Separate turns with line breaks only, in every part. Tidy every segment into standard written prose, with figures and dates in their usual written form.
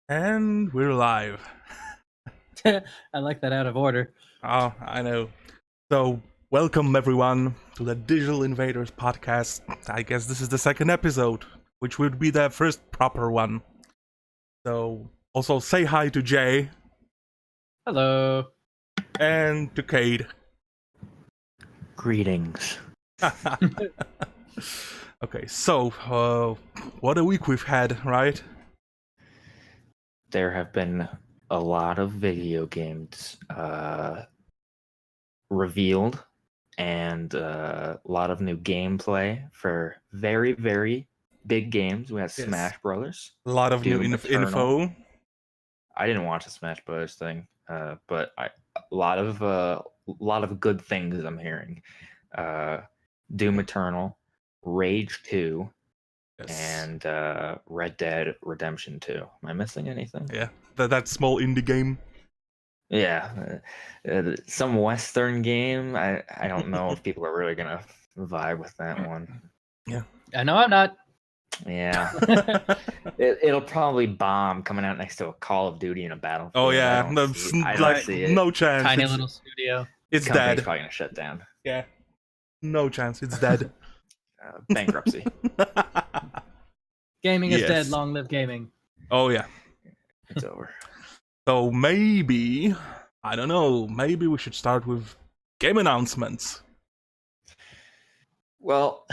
And we're live.
I like that out of order.
Oh, I know. So, welcome everyone to the Digital Invaders podcast. I guess this is the second episode, which would be the first proper one. So, also say hi to Jay.
Hello.
And to Cade.
Greetings.
Okay, so, what a week we've had, right?
There have been a lot of video games revealed and a lot of new gameplay for very, very big games. We had
Yes.
Smash Brothers.
A lot of new
Doom
info.
Eternal. I didn't watch the Smash Brothers thing, but a lot of good things I'm hearing. Doom Eternal, Rage 2,
Yes.
and Red Dead Redemption 2. Am I missing anything?
Yeah, that small indie game.
Yeah, some Western game. I don't know if people are really gonna vibe with that one.
I know I'm not.
Yeah, it'll probably bomb coming out next to a Call of Duty and a Battlefield.
Oh yeah,
I don't see it.
no chance.
Tiny little studio.
It's
Company's
dead.
probably gonna shut down.
Yeah, no chance. It's dead.
Bankruptcy.
Gaming is
Yes.
dead. Long live gaming.
Oh yeah.
It's over.
So maybe, I don't know, maybe we should start with game announcements.
Well,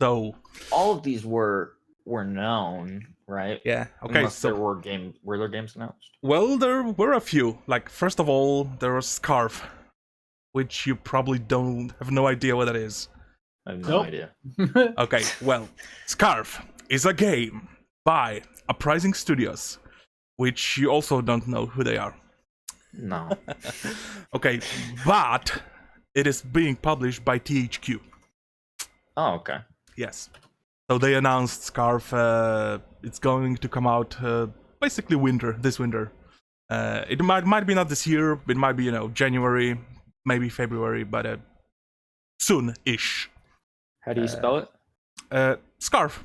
So,
all of these were known, right?
yeah, okay,
Unless
so,
there were games announced.
well, there were a few. Like, first of all, there was Scarf, which you probably have no idea what that is.
I have no
Nope.
idea.
Okay, well, Scarf is a game by Uprising Studios, which you also don't know who they are.
No.
Okay, but it is being published by THQ.
Oh, okay.
Yes. So they announced Scarf. It's going to come out basically this winter. It might be not this year. It might be January, maybe February, but soon-ish.
How do you spell it?
Scarf.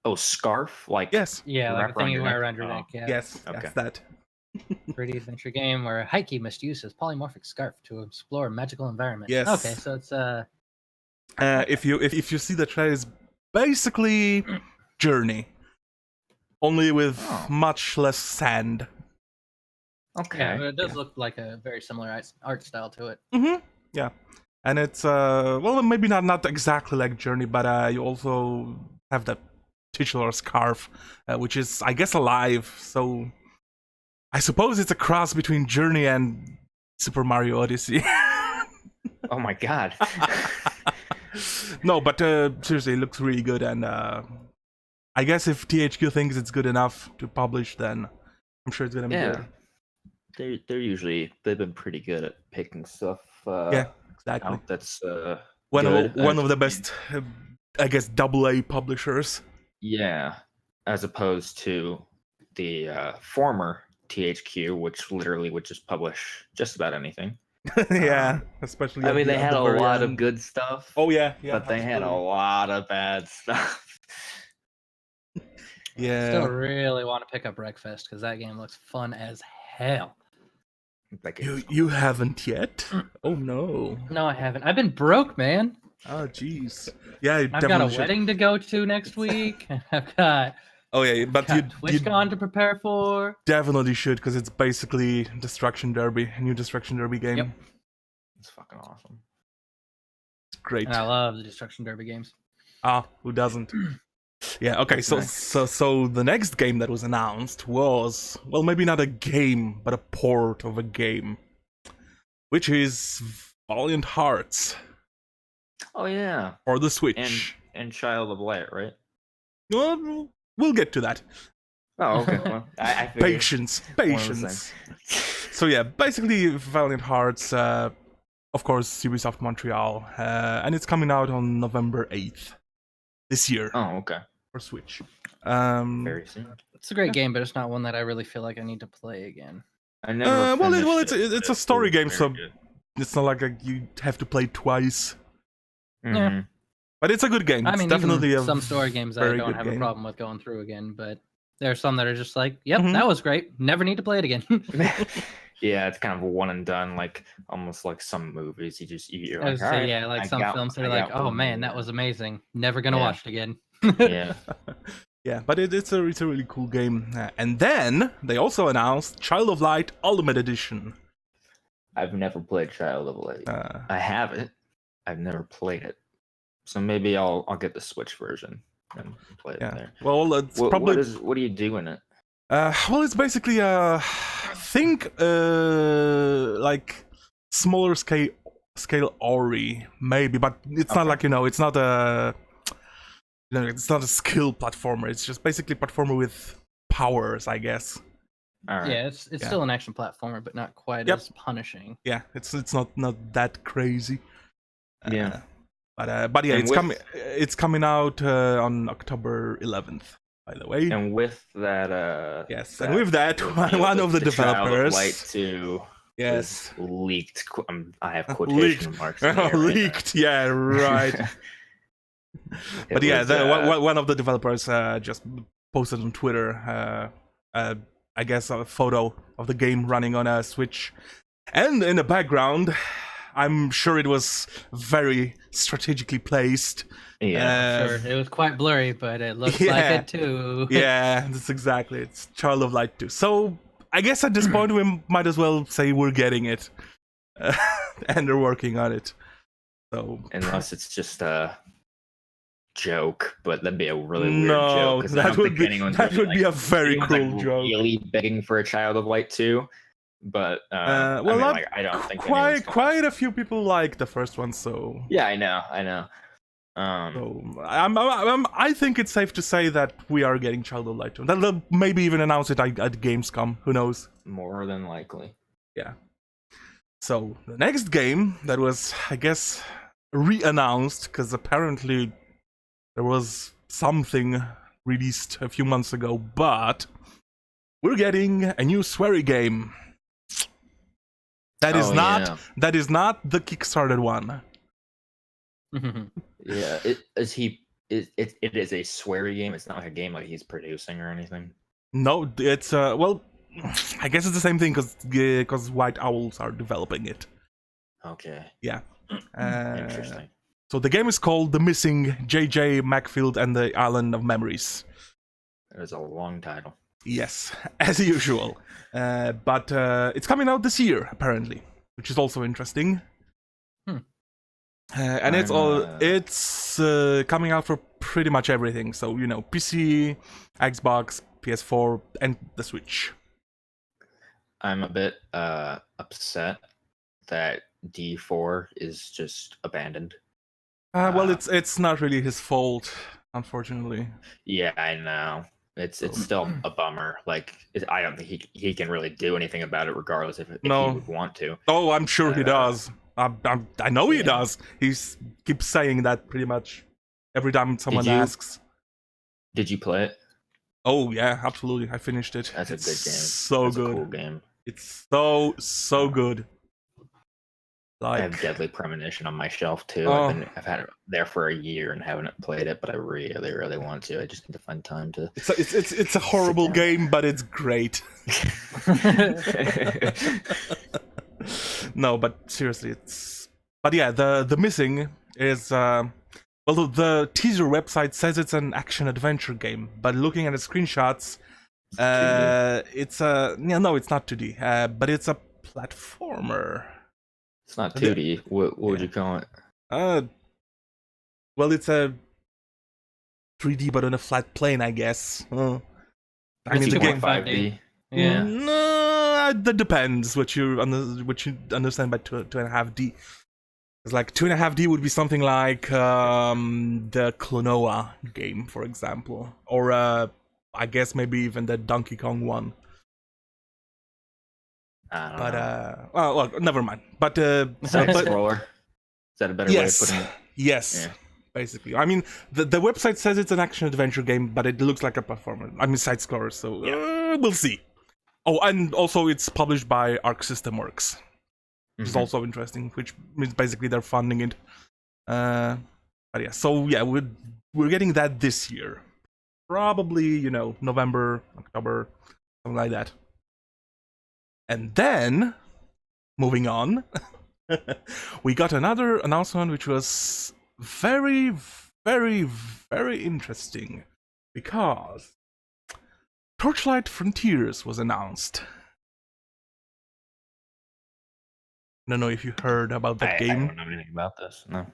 Oh, scarf? Like
Yes.
Yeah, like
wrap
a thing you
around
wear
your
around your
neck?
neck. Yeah.
Yes.
Okay.
Yes. That.
3D adventure game where Heike must use his polymorphic scarf to explore a magical environment.
Yes.
Okay, so it's
If you see the trailer, it's basically Journey, only with
Oh.
much less sand.
Okay.
yeah, but it does
yeah.
look like a very similar art style to it.
Mm-hmm. Yeah, and it's well, maybe not exactly like Journey, but you also have that titular Scarf, which is, I guess, alive. So I suppose it's a cross between Journey and Super Mario Odyssey.
Oh my god.
No, but seriously, it looks really good, and I guess if THQ thinks it's good enough to publish, then I'm sure it's gonna be
Yeah.
good.
They've been pretty good at picking stuff
Yeah, exactly.
out that's
One
good.
of the best, I guess, AA publishers.
Yeah. As opposed to the former THQ, which literally would just publish just about anything.
Yeah, especially.
I mean, they
at
had
the
a
very
lot of
end.
good stuff.
Oh yeah, yeah.
but they had a
absolutely.
lot of bad stuff.
Yeah.
Still really want to pick up Wreckfest because that game looks fun as hell.
Like
You haven't yet? Oh no.
No, I haven't. I've been broke, man.
Oh jeez. Yeah, you
I've got a
definitely should.
wedding to go to next week. I've got
Oh yeah, but you
TwitchCon to prepare for.
definitely should, because it's basically Destruction Derby, a new Destruction Derby game.
Yep.
It's fucking awesome.
It's great.
And I love the Destruction Derby games.
Ah, who doesn't? Yeah, okay,
What's
so,
next?
so the next game that was announced was, well, maybe not a game, but a port of a game, which is Valiant Hearts
Oh yeah.
for the Switch.
And Child of Light, right?
Well, we'll get to that.
Oh, okay. Well, I figured
Patience.
one of the same.
So yeah, basically Valiant Hearts, of course, Ubisoft Montreal, and it's coming out on November 8th this year
Oh, okay.
for Switch.
Very soon.
It's a great game, but it's not one that I really feel like I need to play again.
I never.
It's
finished
a
it.
story
It
game,
was
so
very good.
it's not like you have to play twice.
Yeah.
Mhm.
But it's a good game.
I
It's
mean,
definitely
even
a
some story games I
very
don't
good
have
game.
a problem with going through again, but There are some that are just like, yep,
Mhm.
that was great. Never need to play it again.
Yeah, it's kind of a one and done, like almost like some movies. You're
I
like,
was
all
say,
right,
yeah, like some films that
I
are like,
got
oh
one
man, that
more.
was amazing. Never gonna
Yeah.
watch it again.
Yeah.
Yeah, but it's a really cool game. And then they also announced Child of Light Ultimate Edition.
I've never played Child of Light. I have it. I've never played it. So maybe I'll get the Switch version and play it
Yeah.
there.
Well, it's
What
probably
what do you do in it?
well, it's basically think like smaller scale Ori maybe, but it's not
Okay.
like it's not a it's not a skill platformer. It's just basically platformer with powers, I guess.
All right.
Yeah, it's
Yeah.
still an action platformer, but not quite
Yep.
as punishing.
Yeah, it's not that crazy.
Yeah.
But yeah,
And
it's coming out on October 11th, by the way.
And with that,
Yes, and with that,
reveal,
one of the
Child of
developers,
Light 2
yes,
was leaked. I have
leaked,
quotation marks. In the air right
leaked. Yeah, right.
now.
But
It
yeah,
was,
one of the developers just posted on Twitter, I guess, a photo of the game running on a Switch, and in the background, I'm sure it was very strategically placed.
yeah.
Sure, it was quite blurry, but it looks like
yeah.
it too.
Yeah, that's exactly. It's Child of Light 2. So I guess at this point we might as well say we're getting it, and they're working on it. So
Unless it's just a joke, but that'd be a really weird
no,
joke.
that would be a very cruel joke.
Really begging for a Child of Light 2, but
Well,
I mean,
not
like, I don't think anyone's gonna-
quite a few people like the first one, so
Yeah, I know.
so I think it's safe to say that we are getting Child of Light 2. They'll maybe even announce it at Gamescom. Who knows?
More than likely.
Yeah. So the next game that was, I guess, re-announced because apparently there was something released a few months ago, but we're getting a new sweary game. That is not the Kickstarted one.
Yeah, it is a sweary game. It's not like a game like he's producing or anything.
No, it's well, I guess it's the same thing because White Owls are developing it.
Okay.
Yeah.
Interesting.
So the game is called The Missing J.J. Macfield and the Island of Memories.
It was a long title.
Yes, as usual. But it's coming out this year, apparently, which is also interesting. And it's coming out for pretty much everything. So, PC, Xbox, PS4, and the Switch.
I'm a bit upset that D4 is just abandoned.
Well, it's not really his fault, unfortunately.
Yeah, I know. It's still a bummer. Like, I don't think he can really do anything about it, regardless if he would want to.
Oh, I'm sure he does. I know he does. He keeps saying that pretty much every time someone asks.
Did you play it?
Oh yeah, absolutely. I finished it.
That's a good game.
So
That's
good.
A cool game.
It's so good. Like,
I have Deadly Premonition on my shelf too.
Oh.
I've had it there for a year and haven't played it, but I really want to. I just need to find time to.
It's a horrible game, but it's great. No, but seriously, But yeah, the Missing is well, the teaser website says it's an action adventure game, but looking at the screenshots, it's no, it's not 2D, but it's a platformer.
It's not 2D. What would you call it?
Well, it's a 3D, but on a flat plane, I guess. I mean, the game
5D.
Yeah.
No, that depends what you understand by 2.5D. It's like 2.5D would be something like the Klonoa game, for example, or I guess maybe even the Donkey Kong one.
I don't know.
Well, never mind. But
Side scroller. Is that a better way of putting it?
Yes.
Yeah.
Basically, I mean, the website says it's an action adventure game, but it looks like a platformer. I mean, side scroller. So we'll see. Oh, and also it's published by Arc System Works, which is also interesting. Which means basically they're funding it. But yeah, so yeah, we're getting that this year. probably November, October, something like that. And then, moving on, we got another announcement which was very, very, very interesting because Torchlight Frontiers was announced. I don't know if you heard about that
I
game.
don't know anything about this. No.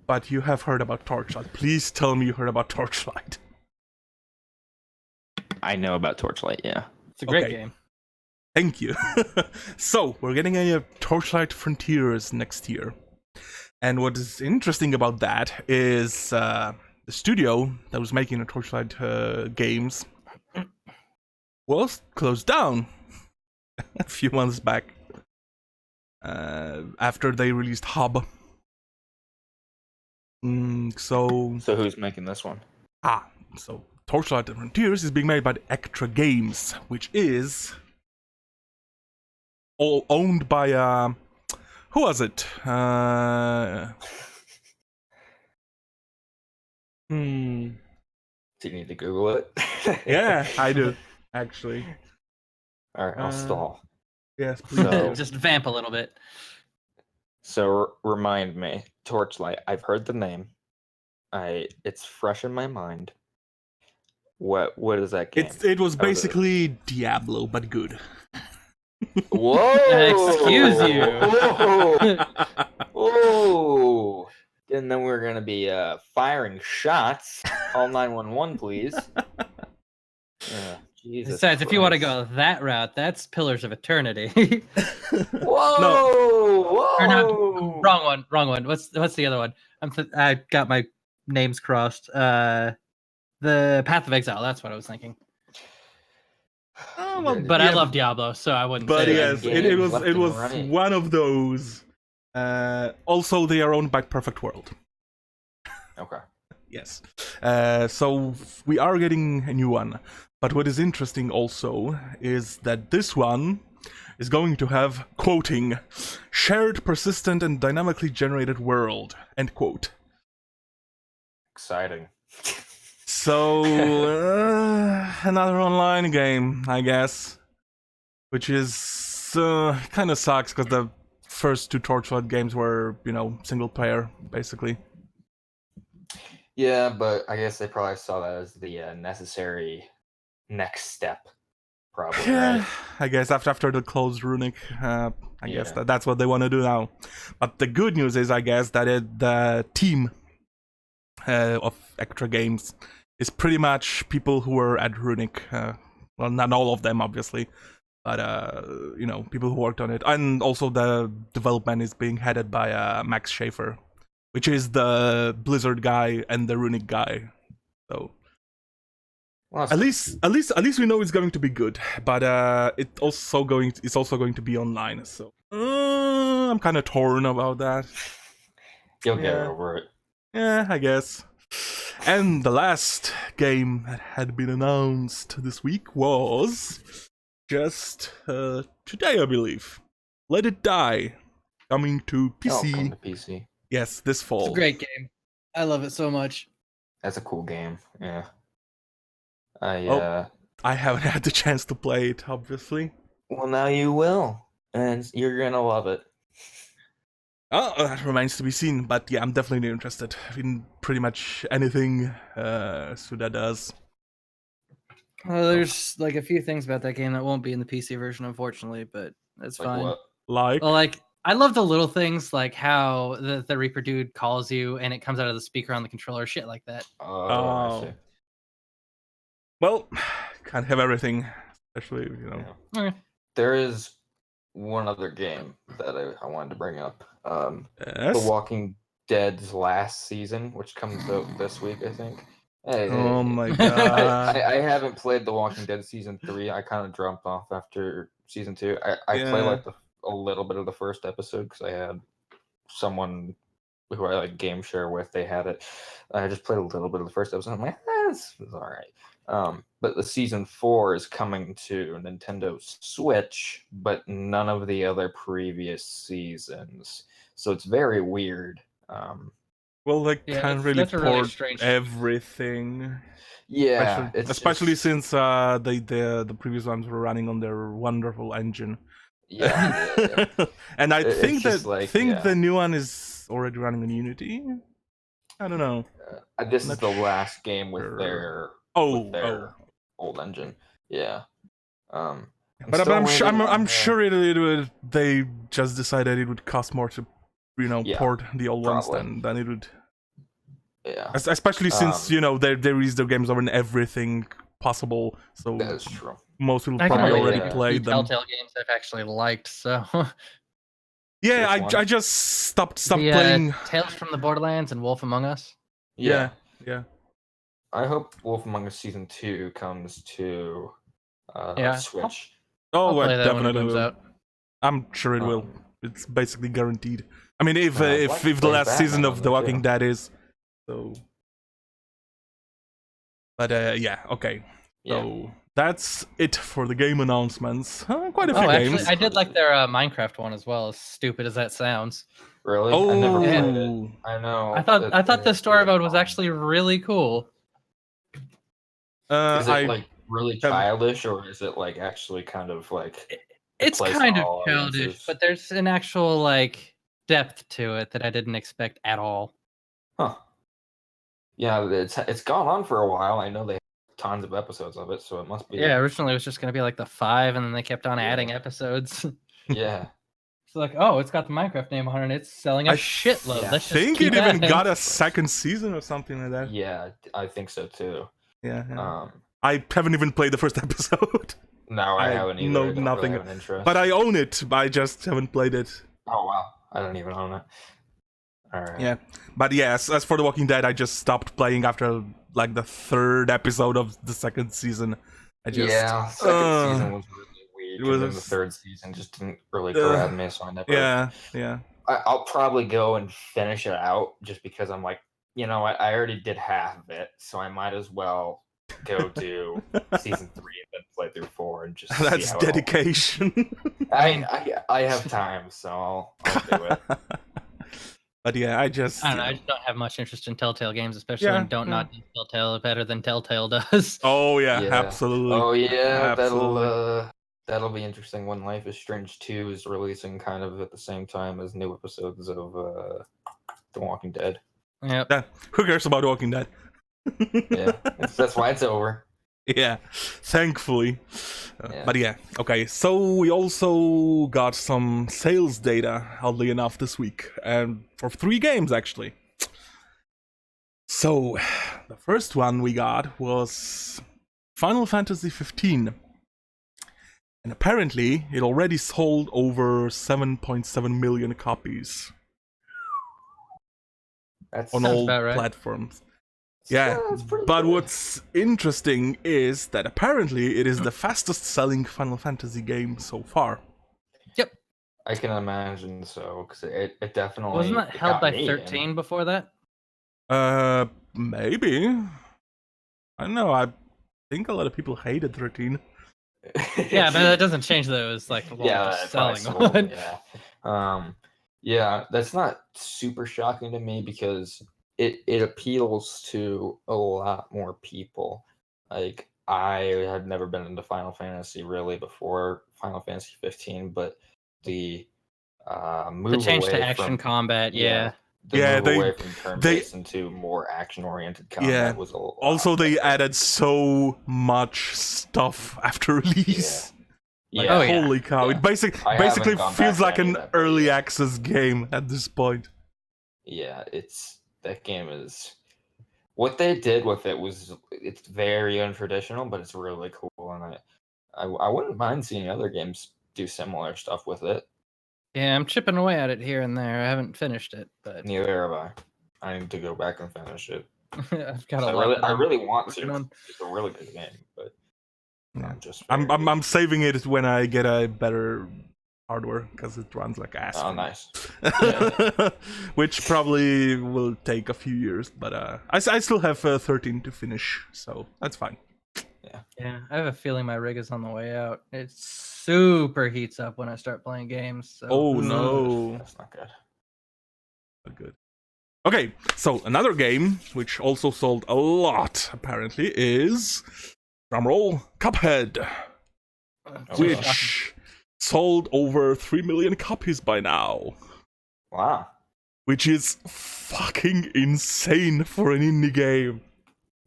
But you have heard about Torchlight. Please tell me you heard about Torchlight.
I know about Torchlight. Yeah.
It's a great
Okay.
game.
Thank you. So, we're getting a Torchlight Frontiers next year. And what is interesting about that is the studio that was making the Torchlight games was closed down a few months back after they released Hub. So
who's making this one?
So Torchlight Frontiers is being made by Extra Games, which is all owned by who was it?
Do you need to Google it?
Yeah, I do actually.
All right, I'll stall.
Yes, please.
So-
Just vamp a little bit.
So remind me, Torchlight. I've heard the name. It's fresh in my mind. What is that game?
It was
How is it?
basically Diablo, but good.
Whoa!
Excuse you.
Whoa! Whoa! And then we're gonna be firing shots. Call 911, please. Jesus.
Besides, if you want to
Christ.
go that route, that's Pillars of Eternity.
Whoa!
No.
Whoa!
Or not, wrong one. What's the other one? I got my names crossed. The Path of Exile. That's what I was thinking.
Oh, well,
But
yeah,
I love Diablo, so I wouldn't
But
say
yes,
that.
it was
left
it
and
was
right.
one of those. Also, they are owned by Perfect World.
Okay.
Yes. So we are getting a new one. But what is interesting also is that this one is going to have, quoting, shared, persistent, and dynamically generated world, end quote.
Exciting.
So, another online game, I guess. Which is, kind of sucks, because the first two Torchlight games were, single player, basically.
Yeah, but I guess they probably saw that as the necessary next step. Probably,
Yeah,
right?
I guess after the closed Runic, I guess
Yeah.
that's what they want to do now. But the good news is, I guess, that the team of Extra Games is pretty much people who were at Runic. Well, not all of them, obviously, but people who worked on it. And also the development is being headed by Max Schaefer, which is the Blizzard guy and the Runic guy. So
Well,
at least we know it's going to be good. But it's also going to be online. So I'm kind of torn about that.
you'll get
yeah.
over it.
Yeah, I guess. And the last game that had been announced this week was just today, I believe. Let It Die, coming to PC.
Come to PC.
Yes, this fall.
It's a great game. I love it so much.
That's a cool game. Yeah.
I haven't had the chance to play it, obviously.
Well, now you will, and you're gonna love it.
Oh, that remains to be seen. But yeah, I'm definitely interested in pretty much anything Suda does.
Well, there's like a few things about that game that won't be in the PC version, unfortunately, but that's
Like
fine.
what?
Like,
Well, like I love the little things, like how the Reaper dude calls you and it comes out of the speaker on the controller, shit like that.
I
Oh.
see.
well, can't have everything, especially
Yeah.
Okay.
There is one other game that I wanted to bring up.
Yes.
The Walking Dead's last season, which comes out this week, I think.
Oh my
I-
god.
I haven't played The Walking Dead season 3. I kind of dropped off after season 2. I
Yeah.
played like a little bit of the first episode because I had someone who I like game share with. They had it. I just played a little bit of the first episode. I'm like, this is all right. But the season 4 is coming to Nintendo Switch, but none of the other previous seasons. So it's very weird.
Well, they
Yeah,
can't really
that's a really
port
strange.
everything.
Yeah,
Especially
just,
since the previous ones were running on their wonderful engine.
yeah.
And I
It's just like,
think the
yeah.
new one is already running on Unity. I don't know.
This is
Not
the last game with
sure.
their old engine. Yeah. I'm
But
still
I'm sure
waiting on
I'm
the-
sure it would. They just decided it would cost more to,
Yeah,
port the old ones
probably.
than it would.
Yeah,
Especially since they release their games over in everything possible, so
that is true.
most people
I can
probably
only
already
think of
played them.
Telltale games I've actually liked. So
Yeah,
Which
I
ones?
just stopped
the
playing.
Tales from the Borderlands and Wolf Among Us.
Yeah.
I hope Wolf Among Us Season 2 comes to
Yeah.
Switch.
Oh,
I'll
I
play that when it
definitely
comes
will.
out.
I'm sure it will.
Um,
It's basically guaranteed. I mean, if
I'd like to
if the
play
last season
Batman
of
on
The
there,
Walking
too.
Dead is, so. But yeah, okay.
Yeah.
So that's it for the game announcements. Quite a few
Oh, actually,
games.
I did like their Minecraft one as well. As stupid as that sounds.
Really? I never
Yeah.
played it.
Oh,
I know.
I thought the story mode was
fun.
actually really cool.
Is it
I
like really
have-
childish, or is it like actually kind of like
It's
place
kind
to
of
all
childish,
audiences?
but there's an actual like depth to it that I didn't expect at all.
Huh? Yeah, it's gone on for a while. I know they have tons of episodes of it, so it must be.
Yeah, originally it was just gonna be like the 5, and then they kept on adding
Yeah.
episodes.
Yeah.
It's like, oh, it's got the Minecraft name on it. It's selling a shitload.
yeah.
Let's just
think
keep
it even
adding.
got a second season or something like that.
Yeah, I think so too.
Yeah.
Um,
I haven't even played the first episode.
no, I haven't either.
know
I don't
nothing.
really have an interest.
But I own it. I just haven't played it.
Oh wow, I don't even own it. All right.
Yeah, but yes, as for The Walking Dead, I just stopped playing after like the third episode of the second season. I just
second season was really weak,
it
and then the
was-
third season just didn't really grab me, so I never.
yeah.
I'll probably go and finish it out just because I'm like, I already did half of it, so I might as well go do season 3 and then play through 4 and just.
That's
see how
dedication.
I have time, so I'll do it.
But yeah, I just
I don't know. I just don't have much interest in Telltale games, especially
Yeah,
when Don't Not Do Telltale better than Telltale does.
Oh yeah,
Yeah.
absolutely.
Oh yeah,
Absolutely.
that'll be interesting when Life is Strange 2 is releasing kind of at the same time as new episodes of The Walking Dead.
Yep.
Yeah, who cares about Walking Dead?
Yeah, that's why it's over.
Yeah, thankfully.
Yeah.
But yeah, okay. So we also got some sales data, oddly enough, this week, and for 3 games actually. So the first one we got was Final Fantasy 15, and apparently it already sold over 7.7 million copies
That's
on
Sounds
all
about right.
platforms. Yeah,
that's pretty
but
good.
what's interesting is that apparently it is the fastest selling Final Fantasy game so far.
I can imagine so, because it definitely
Wasn't that
it
held
got
by
me
13 before that?
Maybe. I don't know, I think a lot in. People hated 13.
Yeah, but that doesn't change that it was like the
Yeah,
largest
it probably
selling
sold,
one.
yeah. Yeah, that's not super shocking to me because it appeals to a lot more people. Like I had never been into Final Fantasy really before Final Fantasy 15, but the move
The change to
away
action
from
combat, yeah.
the
Yeah,
move
they-
away from turn-based into more action-oriented combat
Yeah.
was a lot
Also, they
better.
added so much stuff after release. Like,
Yeah.
Oh, yeah.
holy cow!
Yeah.
It basically
I haven't gone
feels
back to
like
any
an
of that, but
early
yeah.
access game at this point.
Yeah, that game is what they did with it was it's very untraditional, but it's really cool, and I wouldn't mind seeing other games do similar stuff with it.
Yeah, I'm chipping away at it here and there. I haven't finished it, but
Neither have I. I need to go back and finish it.
I've got a
I
lot.
really,
that
I
I'm
really want
working
to.
on.
It's a really good game, but
Yeah.
I'm just.
I'm saving it when I get a better hardware because it runs like ass.
Oh,
for me.
nice.
Which probably will take a few years, but I still have 13 to finish, so that's fine.
Yeah, I have a feeling my rig is on the way out. It super heats up when I start playing games. So.
Oh no,
That's not good.
not good. Okay, so another game which also sold a lot apparently is drumroll Cuphead, which sold over 3 million copies by now,
Wow.
which is fucking insane for an indie game.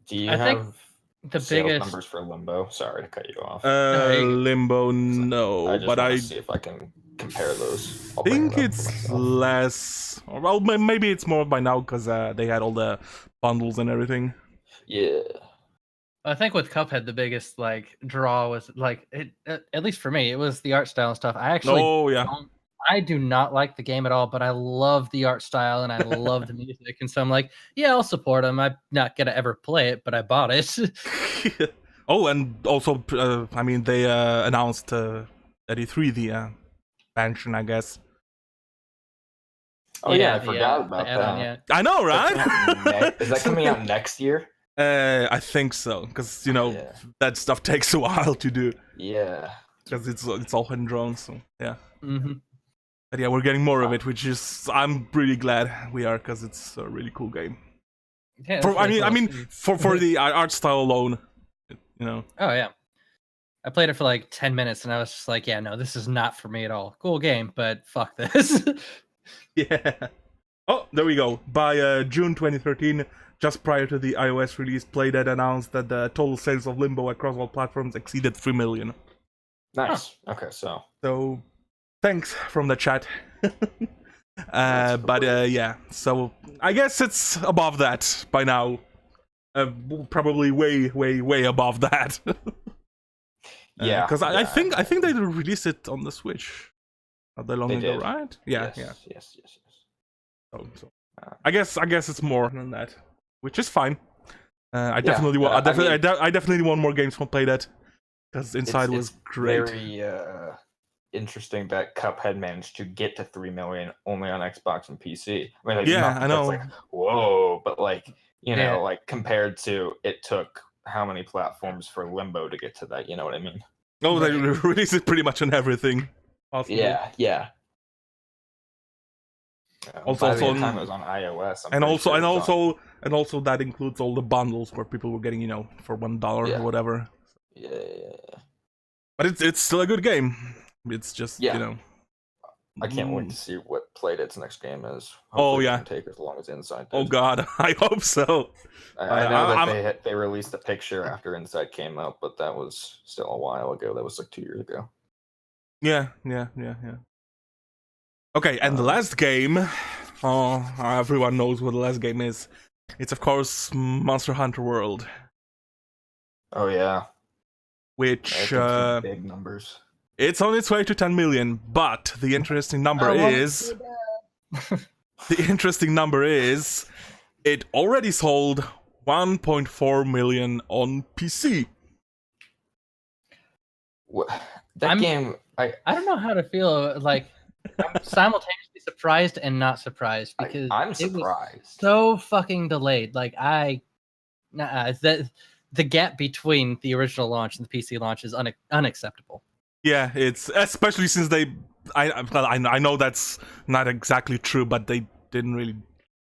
Do you
I think
have
the
sales
biggest
numbers for Limbo? Sorry to cut you off.
Limbo, no,
I just
but
want
I
to see if I can compare those. I'll bring
think
it up for
it's
myself.
less. Or, well, maybe it's more by now because they had all the bundles and everything.
Yeah.
I think with Cuphead, the biggest like draw was like it. At least for me, it was the art style and stuff. I actually
Oh yeah,
I do not like the game at all, but I love the art style and I love the music, and so I'm like, yeah, I'll support them. I'm not gonna ever play it, but I bought it.
Oh, and also, I mean, they announced at E3 the expansion, I guess.
Oh yeah, I forgot about
the add-on,
that.
yeah.
I know,
Is that coming out
right?
Is that coming out next year?
I think so, because
Yeah.
that stuff takes a while to do,
Yeah.
because it's all hand drawn. So yeah,
Mm-hmm.
but yeah, we're getting more of it, which is I'm really glad we are, because it's a really cool game.
Yeah,
For,
that's really
I
cool.
mean, for the art style alone,
Oh yeah, I played it for like 10 minutes, and I was just like, yeah, no, this is not for me at all. Cool game, but fuck this.
Yeah. Oh, there we go. By June 2013, just prior to the iOS release, Playdead announced that the total sales of Limbo across all platforms exceeded 3 million.
Nice. Okay, so
Thanks from the chat. Yeah, so I guess it's above that by now. Probably way above that.
yeah.
Because I
yeah,
think they released it on the Switch not that long
They
ago,
did.
right?
Yes,
Yeah.
Yes.
So I guess it's more than that, which is fine. I
Yeah,
definitely want. I definitely want more games from Playdead, because Inside was great.
Very interesting that Cuphead managed to get to 3 million only on Xbox and PC. I mean, like,
Yeah,
not that
I know.
That's like, whoa, but like, you know,
Yeah.
like compared to it took how many platforms for Limbo to get to that? You know what I mean?
Oh, they
Right.
released it pretty much on everything possible.
Yeah.
Also,
by the time it was on iOS,
and also that includes all the bundles where people were getting, for $1
Yeah.
or whatever.
Yeah.
But it's still a good game. It's just
Yeah. I can't wait to see what Playdead's next game is. Hopefully it doesn't take as long as Inside did.
Oh god, I hope so.
I know that they released a picture after Inside came out, but that was still a while ago. That was like 2 years ago.
Yeah. Okay, and the last game, everyone knows what the last game is. It's of course Monster Hunter World.
Oh yeah.
Which
big numbers.
It's on its way to 10 million, but the interesting number is it already sold 1.4 million on PC.
Game,
I don't know how to feel. Like, I'm simultaneously surprised and not surprised, because
I'm surprised.
It was so fucking delayed. Like, the gap between the original launch and the PC launch is unacceptable.
Yeah, it's especially since I know that's not exactly true, but they didn't really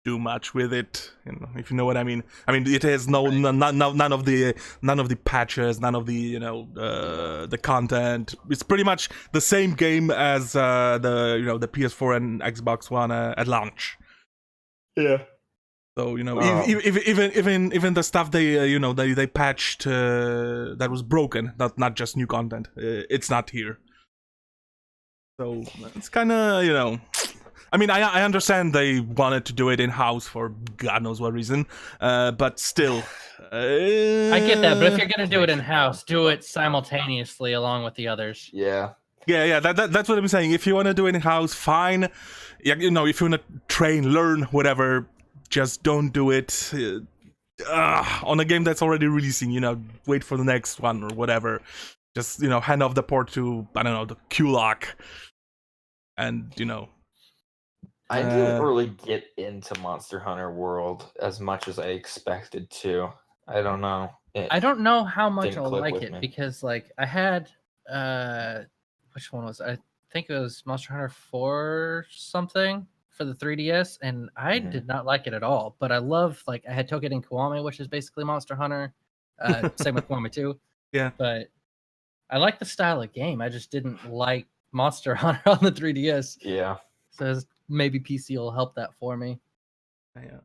do much with it, if you know what I mean. I mean, it has none of the patches, none of the the content. It's pretty much the same game as the PS4 and Xbox One at launch.
Yeah.
So even the stuff they patched that was broken, not just new content, it's not here. So it's kind of I mean, I understand they wanted to do it in house for God knows what reason, but still,
I get that. But if you're gonna do it in house, do it simultaneously along with the others.
Yeah.
That's what I'm saying. If you want to do it in house, fine. Yeah, if you want to learn, whatever. Just don't do it on a game that's already releasing. Wait for the next one or whatever. Just hand off the port to, I don't know, the Q-Lock, and
I didn't really get into Monster Hunter World as much as I expected to. I don't know.
I don't know how much I'll like
with
it
me.
because, like, I had which one was it? I think it was Monster Hunter 4 something. for the 3DS, and I did not like it at all. But I love, like, I had Token and Kiwami, which is basically Monster Hunter. Same with Kiwami 2.
Yeah.
But I like the style of game. I just didn't like Monster Hunter on the 3DS.
Yeah.
So maybe PC will help that for me.
Yeah.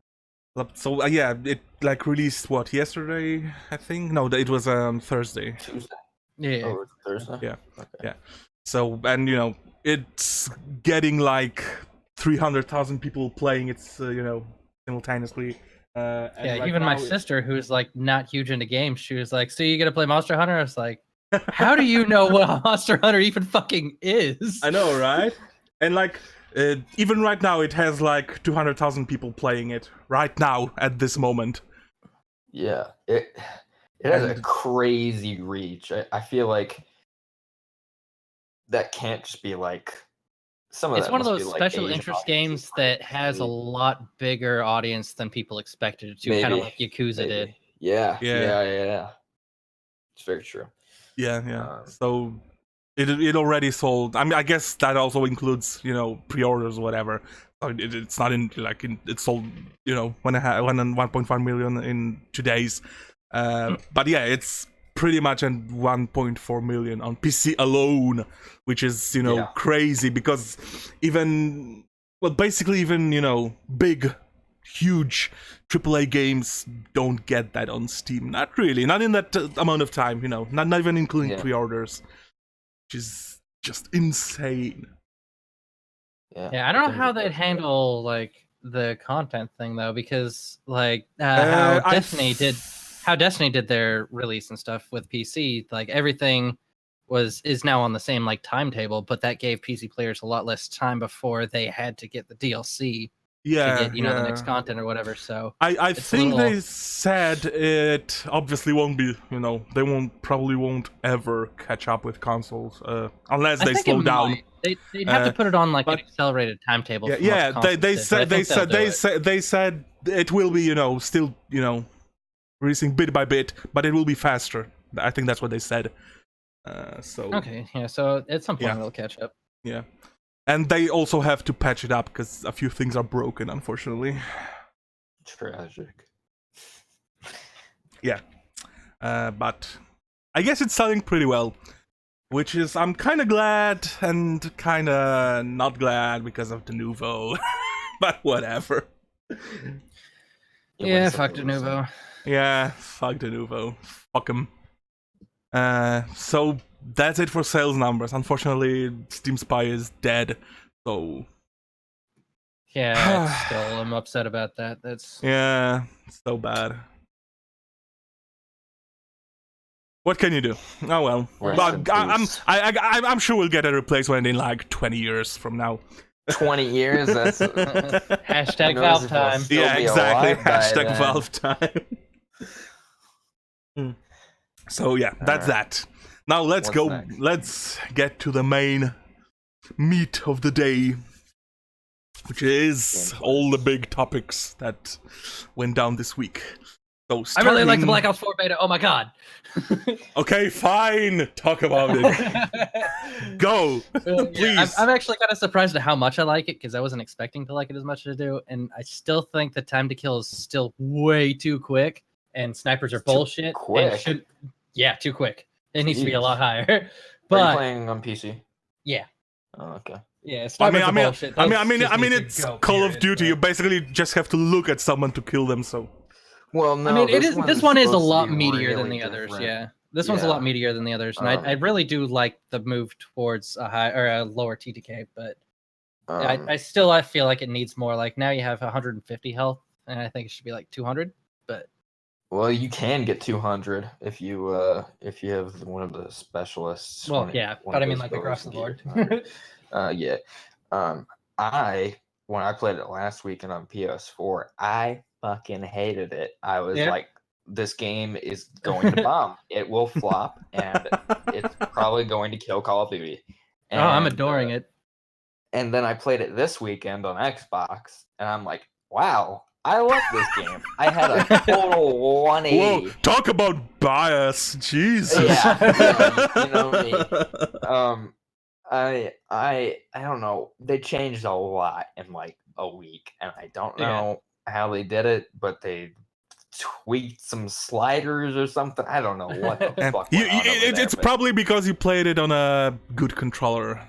So yeah, it like released what, yesterday? I think no, it was Thursday.
Tuesday.
Yeah.
Oh, it's Thursday.
Yeah.
Okay.
Yeah. So, and you know, it's getting like 300,000 people playing it, you know, simultaneously. And
Yeah,
right
even
now
my sister, who's like not huge into games, she was like, "So you gonna play Monster Hunter?" I was like, "How do you know what Monster Hunter even fucking is?"
I know, right? And like, even right now, it has like 200,000 people playing it right now at this moment.
Yeah, it has a
And-
crazy reach. I feel like that can't just be like some of
It's
that
one of
must be,
those
like,
special
Asian
interest
audiences
games that has a
maybe.
lot bigger audience than people expected it to, kind of
Maybe,
like Yakuza did.
maybe. Yeah,
Yeah.
yeah. It's very true.
Yeah. So it already sold. I mean, I guess that also includes, you know, pre-orders or whatever. So it's not in like it sold, you know, 1.5 million in 2 days. But yeah, it's pretty much at 1.4 million on PC alone, which is, you know,
Yeah.
crazy because basically even, you know, big, huge AAA games don't get that on Steam. Not really, not in that amount of time, you know, not even including
Yeah.
pre-orders, which is just insane.
Yeah, I don't know how they'd handle like the content thing though, because like how Destiny did their release and stuff with PC, like everything is now on the same like timetable, but that gave PC players a lot less time before they had to get the DLC to get, you know, the next content or whatever. So
I
it's
think they said it obviously won't be, you know, they probably won't ever catch up with consoles unless they slow down.
They'd have to put it on like
but-
an accelerated timetable.
Yeah,
for most consoles
they said it will be, you know, still, you know, releasing bit by bit, but it will be faster. I think that's what they said. So
okay, yeah. So at some point
Yeah.
it'll catch up.
yeah, and they also have to patch it up because a few things are broken, unfortunately.
Tragic.
Yeah, but I guess it's selling pretty well, which is I'm kind of glad and kind of not glad because of the Nouveau, but whatever.
Yeah, fuck De Nouveau.
Yeah, fuck the Nouveau. Fuck him. So that's it for sales numbers. Unfortunately, Steam Spy is dead. So
Yeah, it's still I'm upset about that. That's
yeah, so bad. What can you do? Oh well.
Rest in peace.
I'm sure we'll get a replacement in like 20 years from now.
20 years. That's
hashtag
who knows
Valve
if we'll
time.
still
Yeah,
be
exactly.
alive by
Hashtag
then.
Valve time. So yeah, that's
Alright.
that. Now let's
What's
go.
next?
Let's get to the main meat of the day, which is
Gameplay.
all the big topics that went down this week. So
I really like the
starting-
Black Ops 4 beta. Oh my god.
Okay, fine. Talk about it. Go, please.
I'm actually kind of surprised at how much I like it because I wasn't expecting to like it as much as I do, and I still think the time to kill is still way too quick, and snipers are bullshit.
quick?
And too quick. It needs to be a
Jeez.
lot higher.
Are you
But
playing on PC?
yeah,
Oh, okay.
yeah, snipers are bullshit.
I
Those
mean,
just need to
it's
go,
Call of
period,
Duty.
bro.
You basically just have to look at someone to kill them. So
Well, no.
I mean, this one is a
supposed to
lot
be
meatier than
really
the others.
different.
Yeah, this one's a lot
Yeah.
meatier than the others, and I really do like the move towards a high or a lower TTK. But I feel like it needs more. Like now you have 150 health, and I think it should be like 200. But
Well, you can get 200 if you have one of the specialists.
well,
one
yeah,
of
but I mean
those
like
abilities
across the
can get you
board.
200. Yeah. When I played it last weekend on PS4, I fucking hated it. I was
Yeah.
like, this game is going to bomb. It will flop, and it's probably going to kill Call of Duty.
Oh, I'm
And,
adoring it.
And then I played it this weekend on Xbox, and I'm like, wow, I love this game. I had a total 180.
whoa, talk about bias, Jesus.
Yeah, you know me. I don't know. They changed a lot in like a week, and I don't know how they did it, but they tweaked some sliders or something. I don't know what the fuck went on over there.
It's probably because you played it on a good controller.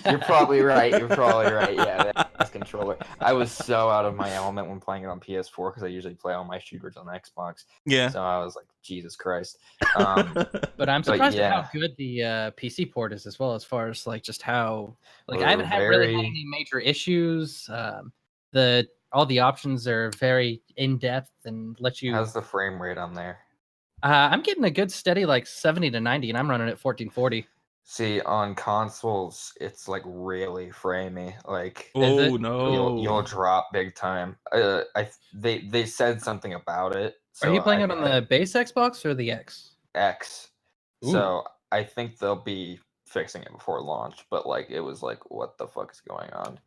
You're probably right. You're probably right. Yeah, that's controller. I was so out of my element when playing it on PS4 because I usually play all my shooters on Xbox.
Yeah.
So I was like, Jesus Christ.
But I'm surprised at how good the PC port is as well, as far as like just how like I haven't really had any major issues. All the options are very in depth and let you.
How's the frame rate on there?
I'm getting a good steady like 70 to 90, and I'm running at 1440.
See, on consoles, it's like really framey. Like,
oh no,
you'll drop big time. They said something about it. So
are you playing it on the base Xbox or the X?
X.
Ooh.
So I think they'll be fixing it before launch. But like, it was like, what the fuck is going on?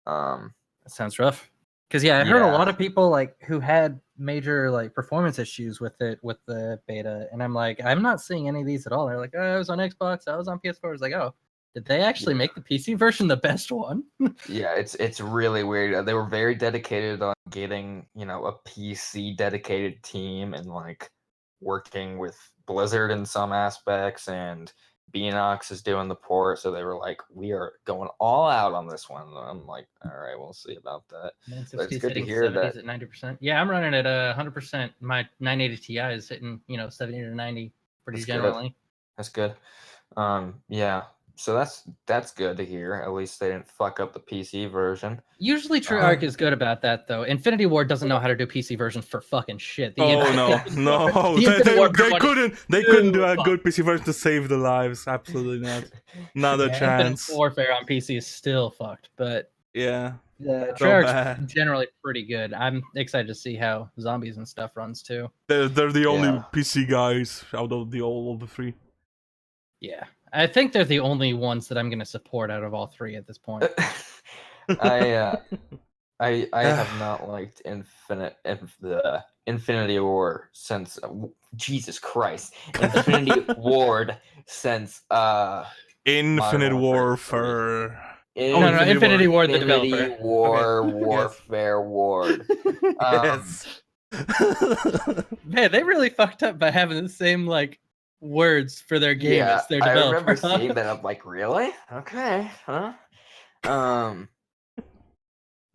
That sounds rough. Because I heard a lot of people like who had major like performance issues with it with the beta, and I'm like, I'm not seeing any of these at all. They're like, oh, I was on Xbox, I was on PS4. I was like, oh, did they actually make the PC version the best one?
Yeah, it's really weird. They were very dedicated on getting a PC dedicated team and like working with Blizzard in some aspects, and Beanox is doing the port, so they were like, we are going all out on this one. I'm like, all right, we'll see about that. But it's good to hear that.
At 90%. Yeah, I'm running at 100%. My 980 Ti is hitting 70 to 90 pretty generally.
That's good. Yeah. So that's good to hear. At least they didn't fuck up the PC version.
Usually Treyarch is good about that, though. Infinity Ward doesn't know how to do PC versions for fucking shit.
No. They couldn't do a good PC version to save the lives. Absolutely not. Not a chance.
Infinite Warfare on PC is still fucked, but
yeah.
Treyarch's generally pretty good. I'm excited to see how Zombies and stuff runs too.
They're the only PC guys out of all of the three.
Yeah. I think they're the only ones that I'm going to support out of all three at this point.
I have not liked Infinity War since Jesus Christ, Infinity Ward since
Infinite Warfare.
Infinity Ward, the developer.
Infinity War Warfare Ward.
Yes.
Man, they really fucked up by having the same like words for their game as their developer.
I remember seeing that. I'm like, really? Okay, huh?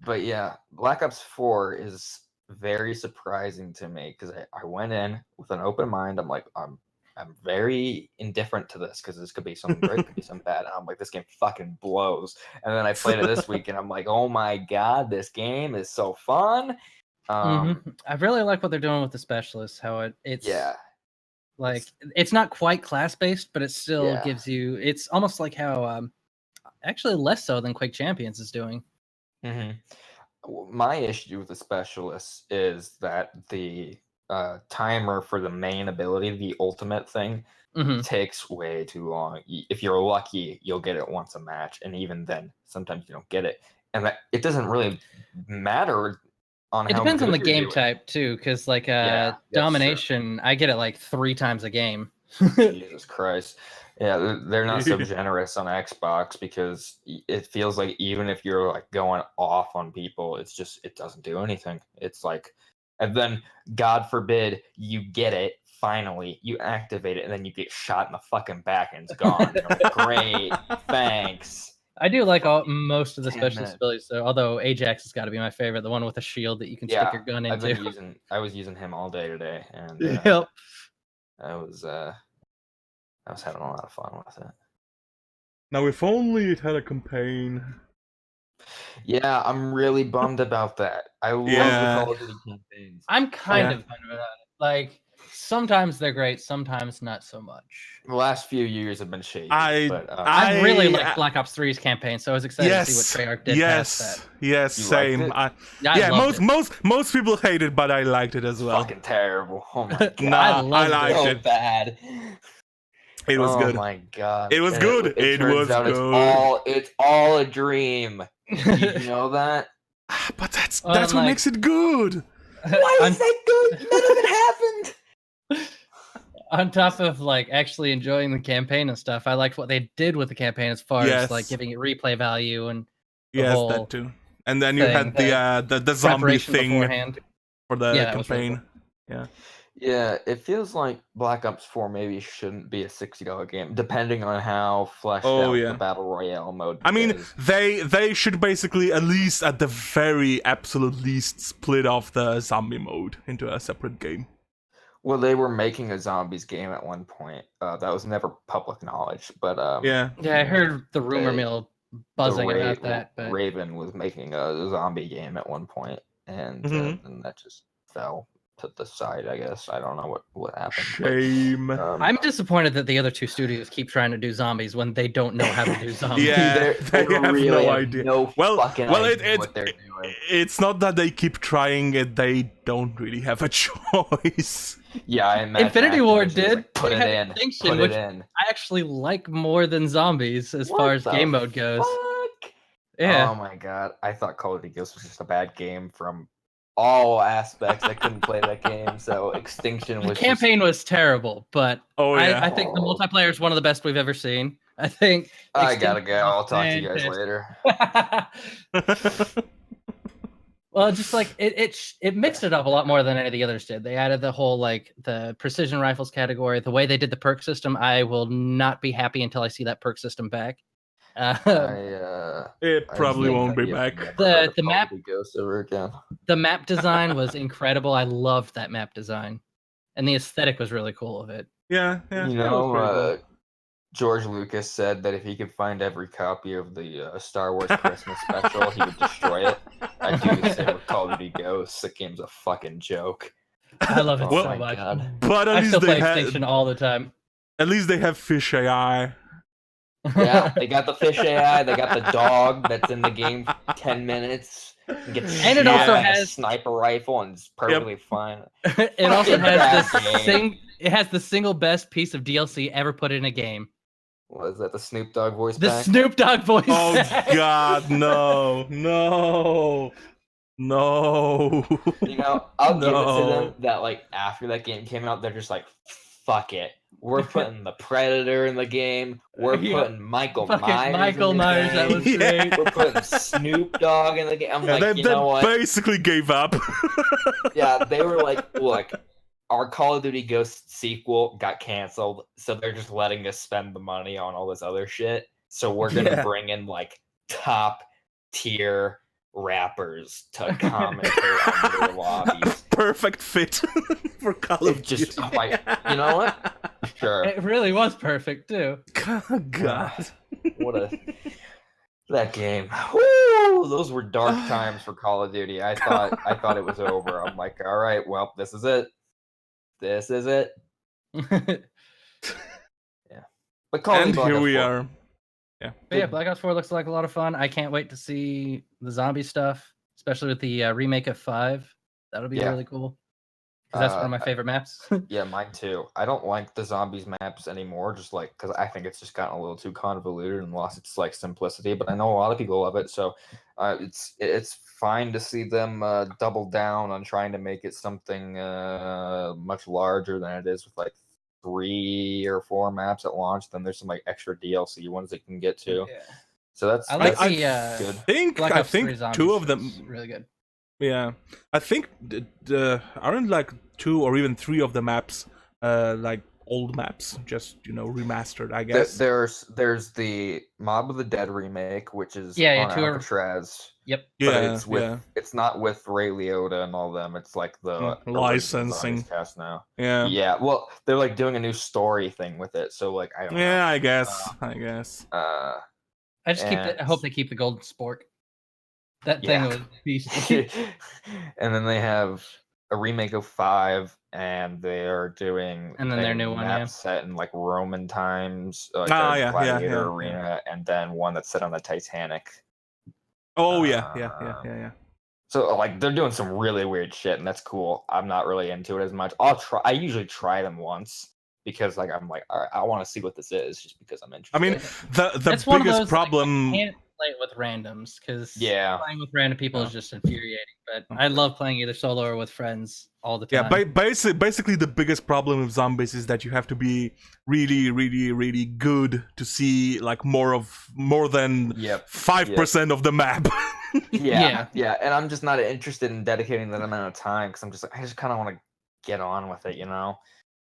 But yeah, Black Ops 4 is very surprising to me because I went in with an open mind. I'm like, I'm very indifferent to this because this could be something great, could be something bad. And I'm like, this game fucking blows. And then I played it this week, and I'm like, oh my god, this game is so fun.
I really like what they're doing with the specialists. How it's like it's not quite class based, but it still gives you. It's almost like how actually less so than Quake Champions is doing.
My issue with the specialists is that the timer for the main ability, the ultimate thing, takes way too long. If you're lucky, you'll get it once a match, and even then, sometimes you don't get it. And it doesn't really matter.
It depends on the game type too, because like domination, I get it like 3 times a game.
Jesus Christ. Yeah, they're not so generous on Xbox because it feels like even if you're like going off on people, it doesn't do anything. It's like, and then God forbid you get it, finally, you activate it, and then you get shot in the fucking back and it's gone. Like, great, thanks.
I do like most of the specialist abilities, though. Although Ajax has got to be my favorite, the one with the shield that you can stick your gun into.
I was using him all day today, and I was having a lot of fun with it.
Now, if only it had a campaign.
Yeah, I'm really bummed about that. I love the Call of Duty campaigns.
I'm kind of bummed about it. Like, sometimes they're great, sometimes not so much.
The last few years have been shaky.
I really like Black Ops 3's campaign, so I was excited to see what Treyarch did past that.
Yes, same. Most people hate it, but I liked it as well.
Fucking terrible. Oh my god.
I liked it.
Bad.
It was good.
Oh my god.
It was good. It was good.
It's all a dream. Did you know that?
But that's what makes it good.
Why is that good? None of it happened.
On top of like actually enjoying the campaign and stuff, I liked what they did with the campaign as far as like giving it replay value and the whole
that too. And then you had the zombie thing
beforehand
for the
Yeah, that
campaign.
was really cool.
Yeah.
Yeah, it feels like Black Ops 4 maybe shouldn't be a $60 game, depending on how fleshed out the Battle Royale mode
I mean,
is.
they should basically, at least at the very absolute least, split off the zombie mode into a separate game.
Well, they were making a zombies game at one point. That was never public knowledge, but
yeah, I heard the rumor mill buzzing about that. But
Raven was making a zombie game at one point, and that just fell to the side, I guess. I don't know what happened.
Shame.
But,
I'm disappointed that the other two studios keep trying to do zombies when they don't know how to do zombies.
Yeah, they have
really
no idea.
Fucking idea what they're doing.
It's not that they keep trying it; they don't really have a choice.
Yeah, I imagine
Infinity Ward did.
Like, put it in. Put it in.
I actually like more than zombies as far as game mode goes.
Fuck?
Yeah.
Oh my god, I thought Call of Duty Ghosts was just a bad game from all aspects. I couldn't play that game, so Extinction was.
The campaign was terrible, but I think the multiplayer is one of the best we've ever seen. I think.
I gotta go. I'll talk to you guys later.
Well, just like it mixed it up a lot more than any of the others did. They added the whole like the precision rifles category, the way they did the perk system. I will not be happy until I see that perk system back.
It probably won't be back.
The map
Ghost over again.
The map design was incredible. I loved that map design, and the aesthetic was really cool of it.
Yeah.
You know, George Lucas said that if he could find every copy of the Star Wars Christmas special, he would destroy it. I do the same with Call of Duty Ghosts. That game's a fucking joke.
I love it so much.
God.
But at
I
least
still play
they
Extinction all the time.
At least they have fish AI.
Yeah, they got the fish AI. They got the dog that's in the game for 10 minutes. And
it also has
a sniper rifle and it's perfectly fine.
It also has it has the single best piece of DLC ever put in a game.
Was that the Snoop Dogg voice
The
pack?
Snoop Dogg voice
Oh
pack.
God, no.
You know, I'll give it to them that like after that game came out, they're just like, fuck it. We're putting the Predator in the game. We're putting Michael Myers.
Michael Myers, that was great.
We're putting Snoop Dogg in the game. I'm like, you know what?
They basically gave up.
Yeah, they were like, look, our Call of Duty Ghosts sequel got canceled, so they're just letting us spend the money on all this other shit. So we're gonna bring in like top tier rappers to commentate on their lobbies.
Perfect fit for Call of Duty.
Just like, you know what? Sure.
It really was perfect too.
God.
That game. Woo! Those were dark times for Call of Duty. I thought it was over. I'm like, all right, well, this is it. This is it. Yeah. But Call of Duty
here we are. Yeah.
But yeah, Black Ops 4 looks like a lot of fun. I can't wait to see the zombie stuff, especially with the remake of 5. That'll be really cool. That's one of my favorite maps.
Yeah, mine too. I don't like the zombies maps anymore, just like because I think it's just gotten a little too convoluted and lost its like simplicity. But I know a lot of people love it, so it's fine to see them double down on trying to make it something much larger than it is with like 3 or 4 maps at launch. Then there's some like extra DLC ones they can get to. Yeah. So that's
good.
I think 2 of them
really good.
Yeah, I think aren't like 2 or even 3 of the maps like old maps, just remastered. I guess
there's the Mob of the Dead remake, which is on Alcatraz.
Yep.
But it's not with Ray Liotta and all them. It's like the
licensing
cast now.
Yeah.
Yeah. Well, they're like doing a new story thing with it. So like I don't know.
Yeah, I guess.
I just I hope they keep the golden spork. That thing was beastly.
And then they have a remake of 5, and they are doing
their new one
set in like Roman times, like Gladiator Arena, and then one that's set on the Titanic.
Oh yeah.
So like they're doing some really weird shit, and that's cool. I'm not really into it as much. I usually try them once because like I'm like, all right, I want to see what this is, just because I'm interested.
I mean, the biggest problem.
play it with randoms because
Yeah.
playing with random people is just infuriating. But I love playing either solo or with friends all the time.
Yeah, basically the biggest problem with zombies is that you have to be really, really, really good to see like more than 5% of the map.
Yeah, and I'm just not interested in dedicating that amount of time because I'm just like I just kind of want to get on with it, you know.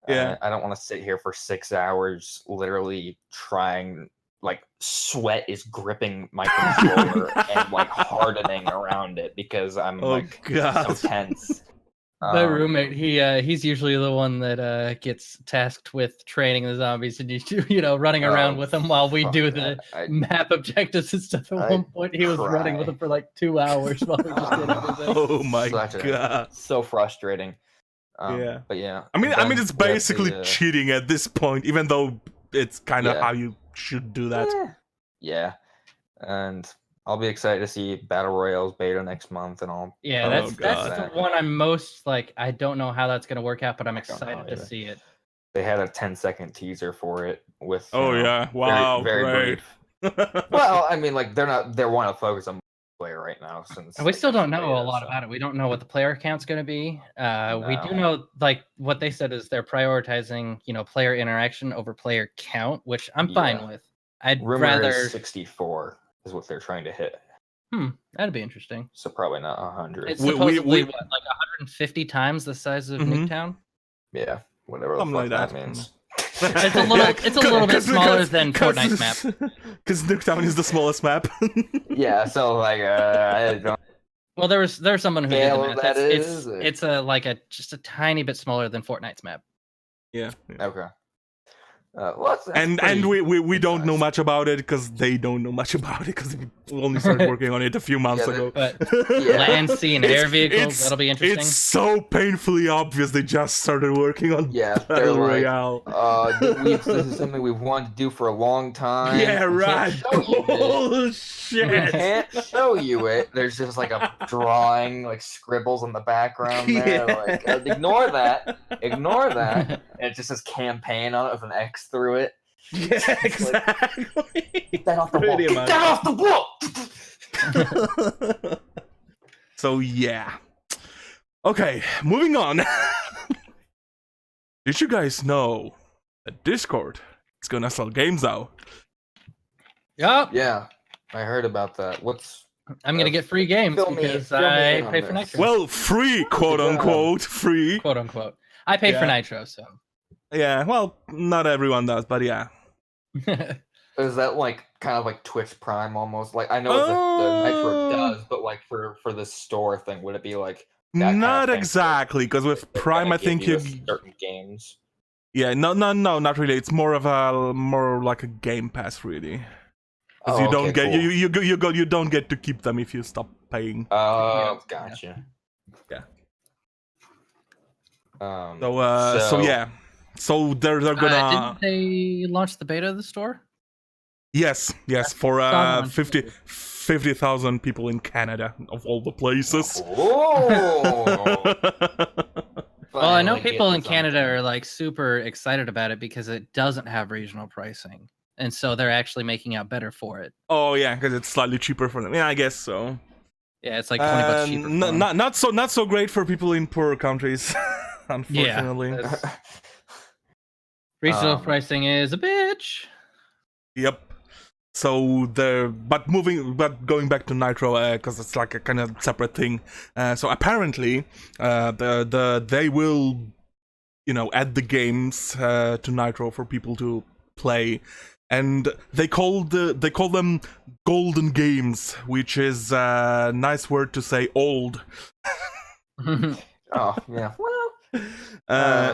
Yeah.
I don't want to sit here for 6 hours, literally trying. Like sweat is gripping my controller and like hardening around it because I'm so tense.
My roommate, he's usually the one that gets tasked with training the zombies and running around with them while we do the map objectives and stuff. At one point, he was running with them for like 2 hours while we just did everything.
Oh my god,
so frustrating. But yeah,
I mean, it's basically cheating at this point, even though it's kind of how you should do that.
Yeah, and I'll be excited to see Battle Royale's beta next month and all.
Yeah, that's the one I'm most like. I don't know how that's gonna work out, but I'm excited to see it.
They had a 10-second teaser for it with.
Wow,
very brief. Well, I mean, like they want to focus on player right now since.
And we still don't know a lot about it. We don't know what the player count's going to be. We do know, like what they said is they're prioritizing, player interaction over player count, which I'm fine with. I'd rather
64 is what they're trying to hit.
That'd be interesting.
So probably not 100.
It's supposedly what, like 150 times the size of Nuketown?
Yeah, whatever the fuck that means.
It's a little bit smaller than Fortnite's map.
Because Nuketown is the smallest map.
Yeah, so like I don't.
Well, there's someone who did the math. It's just a tiny bit smaller than Fortnite's map.
Yeah.
Okay.
And we don't know much about it because they don't know much about it because we only started working on it a few months ago.
But land, sea, and air vehicles, that'll be interesting.
It's so painfully obvious they just started working on Battle Royale.
This is something we've wanted to do for a long time.
Yeah, right.
Bullshit. We can't show you it. There's just like a drawing, like scribbles in the background there. Like ignore that. And it just says campaign on it with an X through it.
Yeah, exactly.
Get that off the wall. Get that off the wall.
So yeah. Okay, moving on. Did you guys know that Discord is gonna sell games now?
Yep.
Yeah, I heard about that.
I'm gonna get free games because I pay for Nitro.
Well, free, quote unquote, free.
Quote unquote. I pay for Nitro, so.
Yeah, well, not everyone does, but yeah.
Is that like kind of like Twitch Prime almost? Like I know the Nitro does, but like for the store thing, would it be like that
not
kind of
exactly, because with Prime I think you
certain games.
Yeah, no, not really. It's more like a Game Pass, really. Because you don't get you don't get to keep them if you stop paying.
Oh, gotcha.
Yeah.
So
yeah. So they're gonna.
Didn't they launch the beta of the store?
Yes, for 50,000 people in Canada of all the places.
Oh.
Well, I know people in Canada are like super excited about it because it doesn't have regional pricing, and so they're actually making out better for it.
Oh yeah, because it's slightly cheaper for them. Yeah, I guess so.
Yeah, it's like $20 cheaper.
Not so great for people in poor countries, unfortunately.
Yeah, regional pricing is a bitch.
Yep. So going back to Nitro, because it's like a kind of separate thing. So apparently, they will, add the games to Nitro for people to play, and they call them golden games, which is a nice word to say old.
Oh yeah. Well.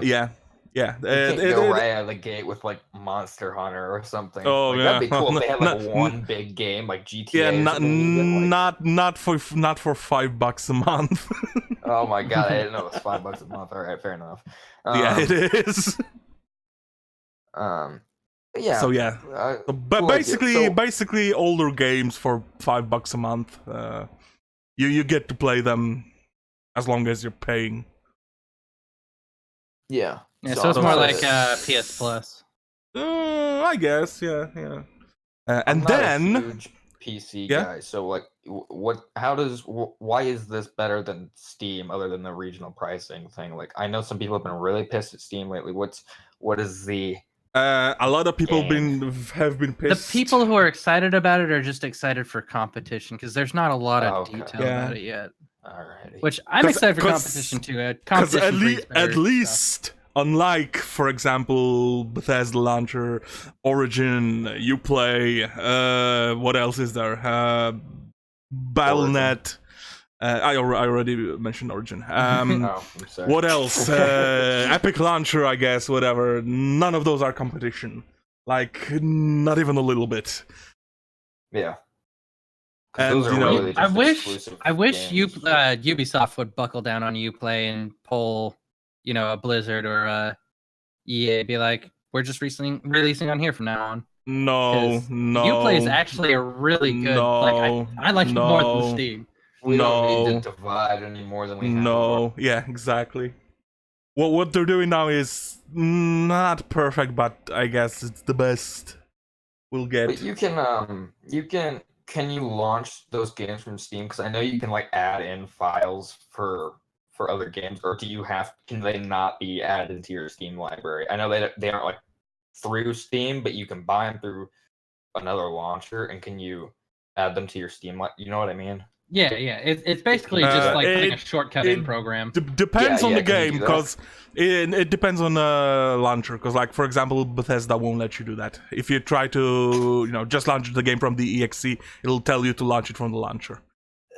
Yeah. Yeah,
you can't go right out of the gate with like Monster Hunter or something.
Oh
like,
yeah,
that'd be cool if they had like one big game like GTA.
Yeah, not for $5 a month.
Oh my god, I didn't know it was $5 a month. All right, fair enough.
Yeah, it is.
Yeah.
So yeah, but basically older games for $5 a month. You get to play them as long as you're paying.
Yeah.
Yeah, so it's more like PS Plus.
I guess, yeah. And then
PC
Yeah?
guy. So like, why is this better than Steam other than the regional pricing thing? Like, I know some people have been really pissed at Steam lately. What is the
A lot of people
game?
have been
The
pissed.
people who are excited about it are just excited for competition because there's not a lot of
Okay.
detail
Yeah.
about it yet.
Alrighty.
Which I'm excited for competition too.
Because
Competition breeds better
at
stuff.
least, unlike, for example, Bethesda Launcher, Origin, Uplay, what else is there? Battle.net. I already mentioned Origin.
Oh, I'm sorry.
What else? Epic Launcher, I guess, whatever. None of those are competition. Like, not even a little bit.
Yeah.
And,
those are
you know,
really
I
just
wish
exclusive
you
games.
Ubisoft would buckle down on Uplay and pull, a Blizzard or a EA, be like, we're just releasing on here from now on.
No, no.
Uplay is actually a really good. I like it more than Steam.
We don't need to divide any more than we have.
No, yeah, exactly. What they're doing now is not perfect, but I guess it's the best we'll get.
But can you launch those games from Steam? Because I know you can like add in files for other games, or can they not be added into your Steam library? I know they aren't like through Steam, but you can buy them through another launcher, and can you add them to your Steam? You know what I mean?
Yeah. It's basically just like putting a shortcut in program.
Depends on the
can you
game,
do that?
because it depends on the launcher. Because, like, for example, Bethesda won't let you do that. If you try to, just launch the game from the exe, it'll tell you to launch it from the launcher.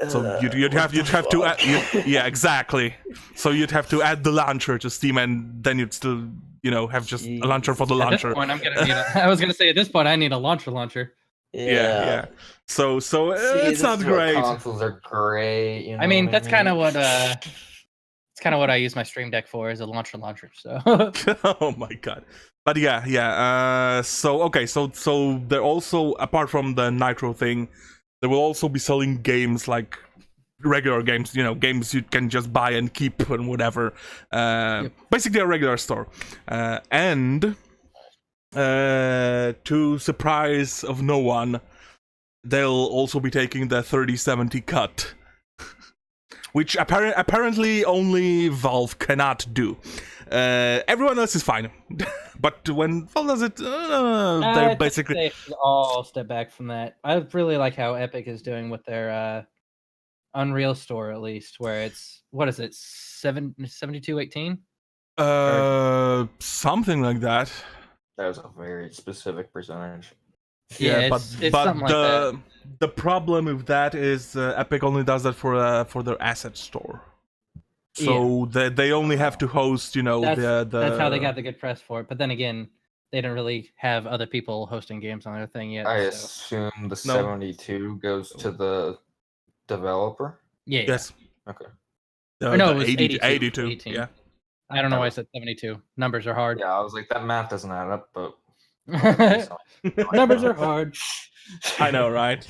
So you'd have to add, yeah, exactly. So you'd have to add the launcher to Steam, and then you'd still have just a launcher for the launcher.
At this point, I'm gonna need I was gonna say at this point I need a launcher.
Yeah. So it's not great.
Consoles are great.
I mean, that's kind of what it's kind of what I use my Stream Deck for, is a launcher. So.
Oh my god. But yeah. So they're also, apart from the Nitro thing, they will also be selling games like regular games, games you can just buy and keep and whatever. Basically a regular store. And to surprise of no one, they'll also be taking the 3070 cut, which apparently only Valve cannot do. Everyone else is fine, but when Valve does it, they're basically.
They should all step back from that. I really like how Epic is doing with their Unreal Store, at least, where it's, what is it, 7218?
Something like that.
That was a very specific percentage.
Yeah, but something like that.
The problem with that is Epic only does that for their asset store. So they only have to host,
that's how they got the good press for it. But then again, they don't really have other people hosting games on their thing yet.
I assume the 72 goes to the developer?
Yeah.
Yes.
Okay.
No, it was
82.
18.
Yeah.
I don't know why I said 72. Numbers are hard.
Yeah, I was like, that math doesn't add up, but
numbers are hard.
I know, right?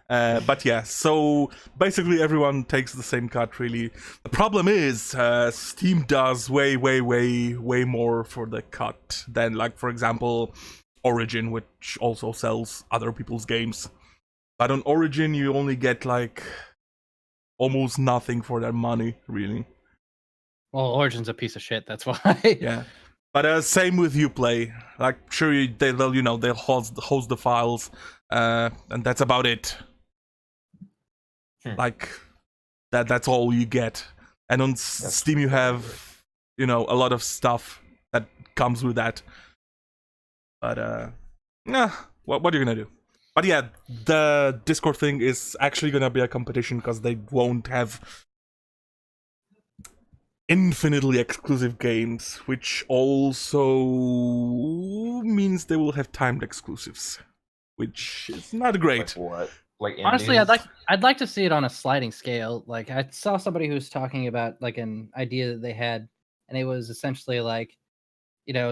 But yeah, so basically everyone takes the same cut, really. The problem is Steam does way more for the cut than, like, for example, Origin, which also sells other people's games. But on Origin, you only get, like, almost nothing for their money, really.
Well, Origin's a piece of shit, that's why.
Yeah. But same with Uplay. Like, sure, they'll host the files, and that's about it. Like, that's all you get. And on Steam you have, a lot of stuff that comes with that. But what are you gonna do? But yeah, the Discord thing is actually gonna be a competition, because they won't have infinitely exclusive games, which also means they will have timed exclusives, which is not great.
Like what? Like,
honestly, I'd like to see it on a sliding scale. Like, I saw somebody who was talking about like an idea that they had, and it was essentially like,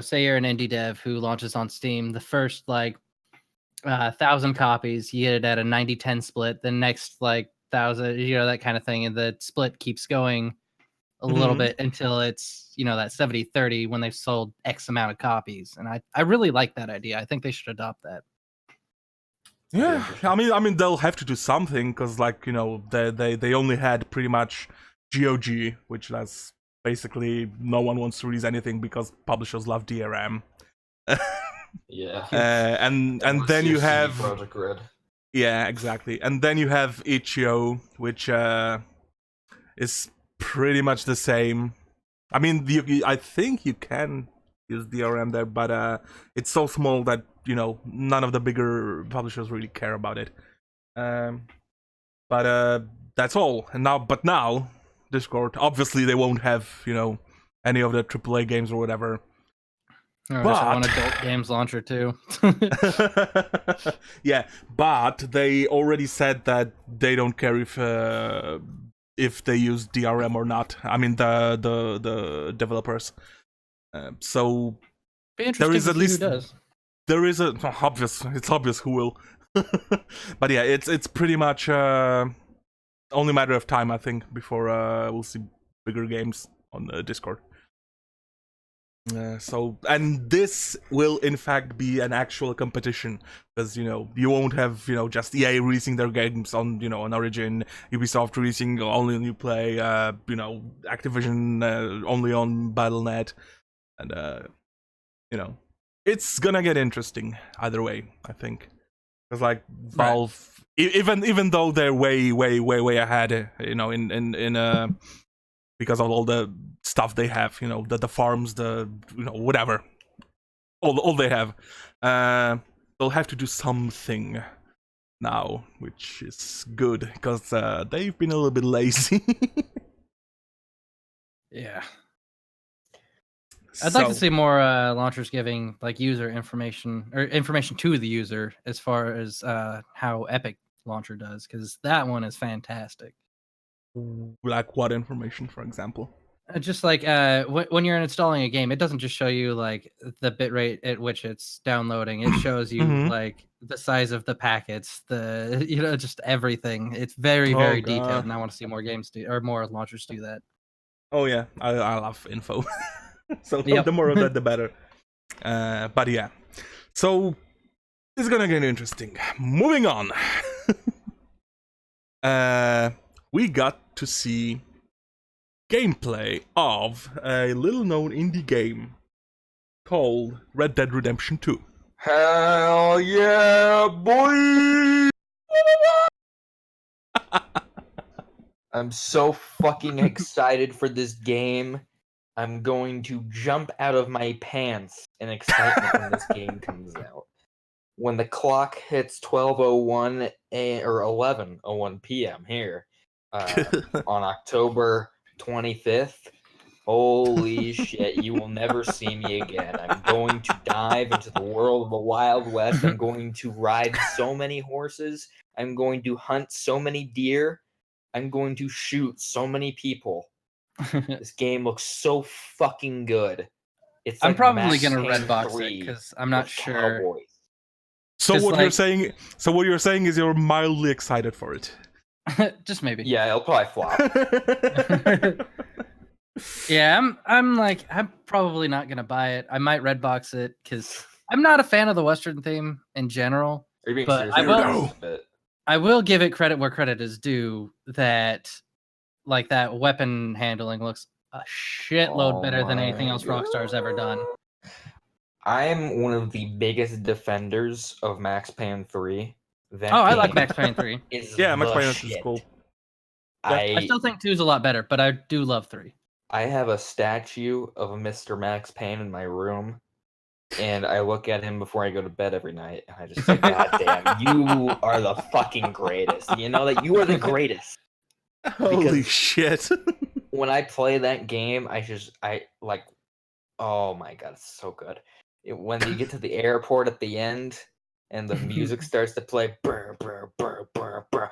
say you're an indie dev who launches on Steam, the first 1,000 copies, you get it at a 90-10 split. The next 1,000, that kind of thing, and the split keeps going a little bit until it's that 70-30 when they've sold X amount of copies. And I really like that idea. I think they should adopt that.
Yeah, I mean, they'll have to do something because, like, you know, they only had pretty much GOG, which that's basically no one wants to release anything because publishers love DRM.
Yeah.
And
Unless
then
you're
you
CD
have
Projekt Red.
Yeah, exactly. And then you have itch.io, which is pretty much the same. I mean, I think you can use DRM there, but it's so small that, you know, none of the bigger publishers really care about it. But that's all. And now Discord, obviously they won't have, you know, any of the AAA games or whatever.
Oh,
But
I want adult games launcher too.
Yeah, but they already said that they don't care if they use DRM or not. I mean the developers. So
Be interesting
there is
to
at
see
least
who does.
there is a obvious. It's obvious who will. But yeah, it's pretty much only matter of time, I think, before we'll see bigger games on Discord. So, and this will in fact be an actual competition, because, you know, you won't have, you know, just EA releasing their games on, you know, on Origin, Ubisoft releasing only on Uplay, you know, Activision only on Battle.net, and you know, it's gonna get interesting either way, I think, because, like, Valve, even though they're way ahead, you know, in because of all the stuff they have, you know, the farms, the, you know, whatever, all they have, they'll have to do something now, which is good, because they've been a little bit lazy.
Yeah. I'd like to see more launchers giving, like, user information or information to the user as far as how Epic Launcher does, because that one is fantastic.
Like what information, for example?
Just like when you're installing a game, it doesn't just show you like the bitrate at which it's downloading. It shows you like the size of the packets, the you know, just everything. It's very detailed, and I want to see more games do, or more launchers do that.
Oh yeah, I love info. So the more of that, the better. But yeah, so it's gonna get interesting. Moving on. We got to see gameplay of a little-known indie game called Red Dead Redemption 2.
Hell yeah, boy! I'm so fucking excited for this game. I'm going to jump out of my pants in excitement when this game comes out. When the clock hits 12:01 or 11:01 p.m. here on October 25th, holy shit, you will never see me again. I'm going to dive into the world of the Wild West. I'm going to ride so many horses. I'm going to hunt so many deer. I'm going to shoot so many people. This game looks so fucking good. It's like
I'm probably
Max
gonna
Payne
redbox
3
it because I'm not
with
sure.
cowboys.
So
Just
what
like-
you're saying is you're mildly excited for it.
Just maybe.
Yeah, it'll probably flop.
Yeah, I'm probably not gonna buy it. I might redbox it because I'm not a fan of the Western theme in general.
Are you being
But
serious?
I will give it credit where credit is due. That like that weapon handling looks a shitload better than anything else Rockstar's ever done.
I'm one of the biggest defenders of Max Payne 3.
I like Max Payne 3.
Yeah, Max Payne is cool.
I still think 2 is a lot better, but I do love 3.
I have a statue of Mr. Max Payne in my room, and I look at him before I go to bed every night, and I just say, God damn, you are the fucking greatest. You know that you are the greatest.
Holy shit.
When I play that game, I like, oh my god, it's so good. When you get to the airport at the end and the music starts to play, brr, brr, brr, brr, brr,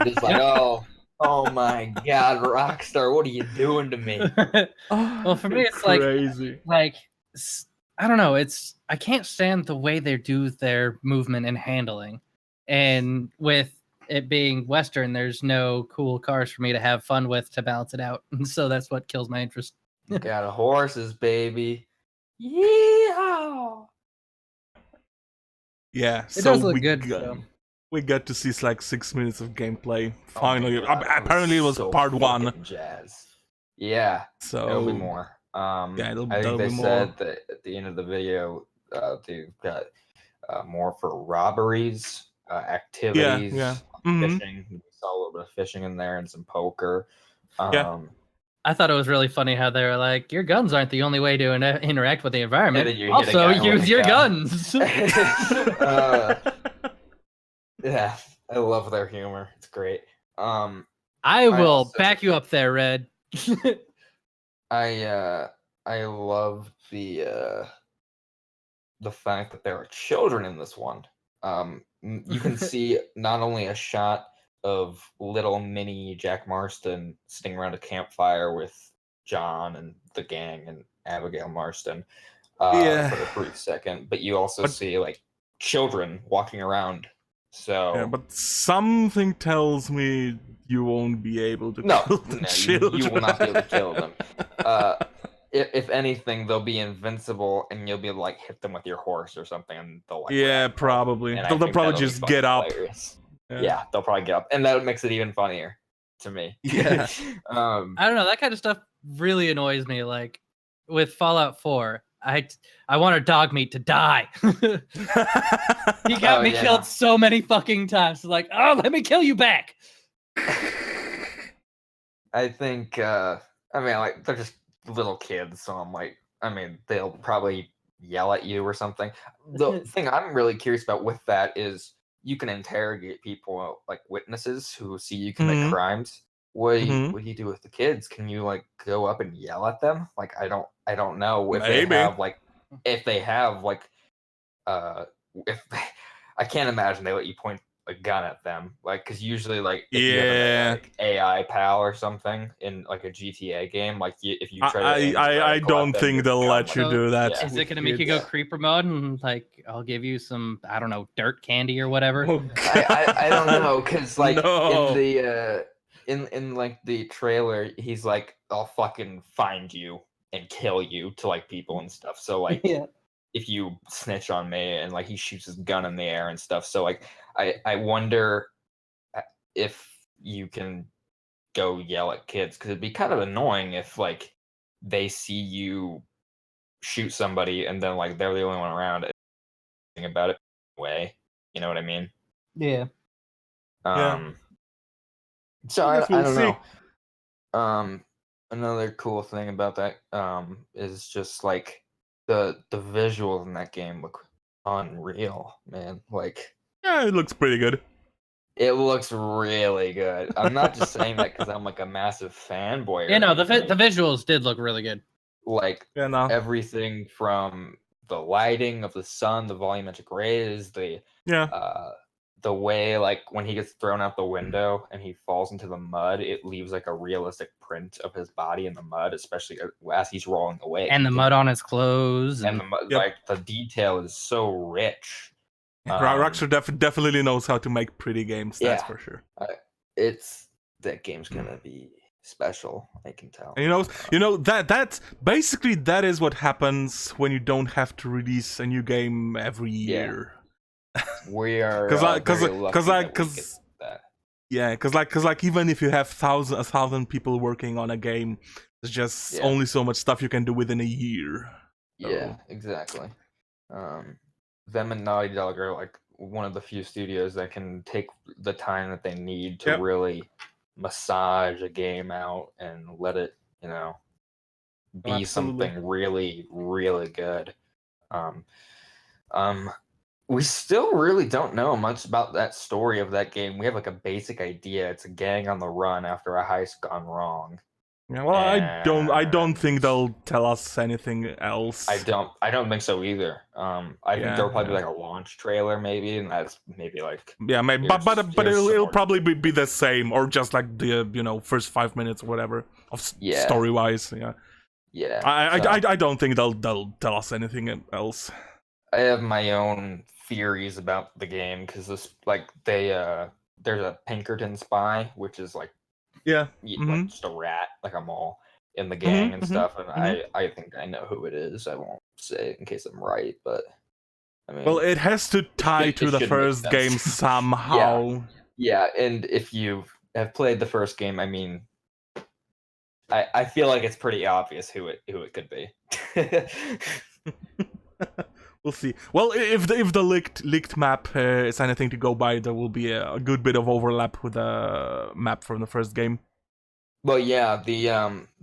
just like, oh my god, Rockstar, what are you doing to me?
Well, for me, it's
crazy.
Like I don't know. I can't stand the way they do their movement and handling, and with it being Western, there's no cool cars for me to have fun with to balance it out, and so that's what kills my interest.
Got horses, baby.
Yeehaw!
Yeah,
It
so
does look good. So.
we got to see like 6 minutes of gameplay.
Oh my
Finally,
God, that
apparently it was
so
part one.
fucking jazz. Yeah,
So
there'll be more.
yeah,
I think
there'll
they
be
said
more.
that at the end of the video, they've got more for robberies, activities,
Yeah. Mm-hmm.
fishing. We saw a little bit of fishing in there and some poker.
Yeah.
I thought it was really funny how they were like, your guns aren't the only way to interact with the environment.
then you hit a
Also,
guy with
use
a
your
gun."
guns.
Yeah, I love their humor. It's great.
I will
also-
back you up there, Red.
I love the fact that there are children in this one. You can see not only a shot of little mini Jack Marston sitting around a campfire with John and the gang and Abigail Marston
Yeah.
for a brief second, but you also see like children walking around. So
yeah, but something tells me you won't be able to kill the children.
You will not be able to kill them. If anything, they'll be invincible, and you'll be able to like hit them with your horse or something, and they'll like
yeah,
ragdoll.
probably.
And
They'll probably
that'll be
just
fucking
get up.
hilarious.
Yeah.
Yeah, they'll probably get up, and that makes it even funnier to me.
Yeah.
I don't know. That kind of stuff really annoys me. Like with Fallout 4, I want our dog meat to die. He got me killed so many fucking times. Like, oh, let me kill you back.
I think. I mean, like they're just little kids, so I'm like, I mean, they'll probably yell at you or something. The thing I'm really curious about with that is you can interrogate people like witnesses who see you commit crimes. What do you do with the kids? Can you like go up and yell at them? Like I don't know if they have like if I can't imagine they let you point a gun at them, like because usually like if you have an like, AI pal or something in like a GTA game, like if you try to
I don't think they'll let you do that.
Is it gonna make you go creeper mode and like I'll give you some I don't know dirt candy or whatever?
Oh,
I don't know because like
No.
in the in like the trailer he's like I'll fucking find you and kill you to like people and stuff. So like if you snitch on me and like he shoots his gun in the air and stuff. So like I wonder if you can go yell at kids because it'd be kind of annoying if like they see you shoot somebody and then like they're the only one around and about it way. You know what I mean?
Yeah.
So I don't know. Another cool thing about that is just like the visuals in that game look unreal, man. Like
yeah, it looks pretty good.
It looks really good. I'm not just saying that because I'm like a massive fanboy.
Yeah, no, the visuals did look really good.
Like everything from the lighting of the sun, the volumetric rays, the way like when he gets thrown out the window and he falls into the mud, it leaves like a realistic print of his body in the mud, especially as he's rolling away.
And the mud on his clothes.
And the mud, like the detail is so rich.
Rockstar definitely knows how to make pretty games. That's for sure.
That game's gonna be special. I can tell.
And you know that's basically that is what happens when you don't have to release a new game every year.
We are
because even if you have 1,000 people working on a game, there's just only so much stuff you can do within a year.
Yeah, exactly. Them and Naughty Dog are like one of the few studios that can take the time that they need to really massage a game out and let it, be something really, really good. We still really don't know much about that story of that game. We have like a basic idea. It's a gang on the run after a heist gone wrong.
Yeah, well, I don't think they'll tell us anything else.
I don't think so either. I think there'll probably be like a launch trailer maybe, and that's maybe like
maybe, but it'll probably be the same or just like the first 5 minutes or whatever of story wise.
Yeah.
I don't think they'll tell us anything else.
I have my own theories about the game because this like there's a Pinkerton spy, which is like like just a rat, like a mole in the gang and stuff, and I think I know who it is. I won't say in case I'm right, but I mean,
well, it has to tie to the first game somehow.
Yeah, and if you have played the first game, I mean, I feel like it's pretty obvious who it could be.
We'll see. Well, if the leaked map is anything to go by, there will be a good bit of overlap with the map from the first game.
Well, yeah, the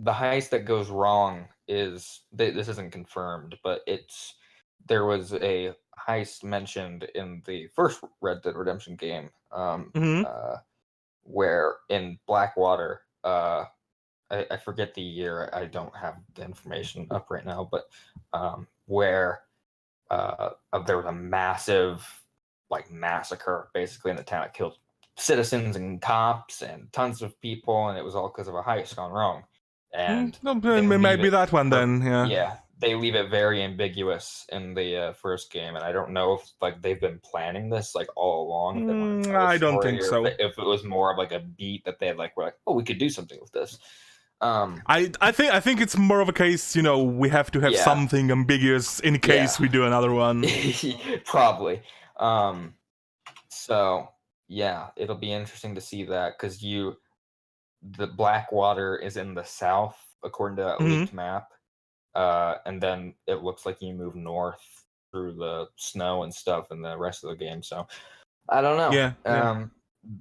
heist that goes wrong is this isn't confirmed, but there was a heist mentioned in the first Red Dead Redemption game, where in Blackwater, I forget the year. I don't have the information up right now, but where there was a massive massacre basically in the town. It killed citizens and cops and tons of people, and it was all because of a heist gone wrong. And
maybe that one then.
Yeah, they leave it very ambiguous in the first game, and I don't know if they've been planning this all along.
I don't think so.
If it was more of a beat that they had were like, oh, we could do something with this.
I think it's more of a case, we have to have something ambiguous in case we do another one.
Probably. So yeah, it'll be interesting to see that because the Blackwater is in the south according to that leaked map, and then it looks like you move north through the snow and stuff in the rest of the game. So I don't know.
Yeah.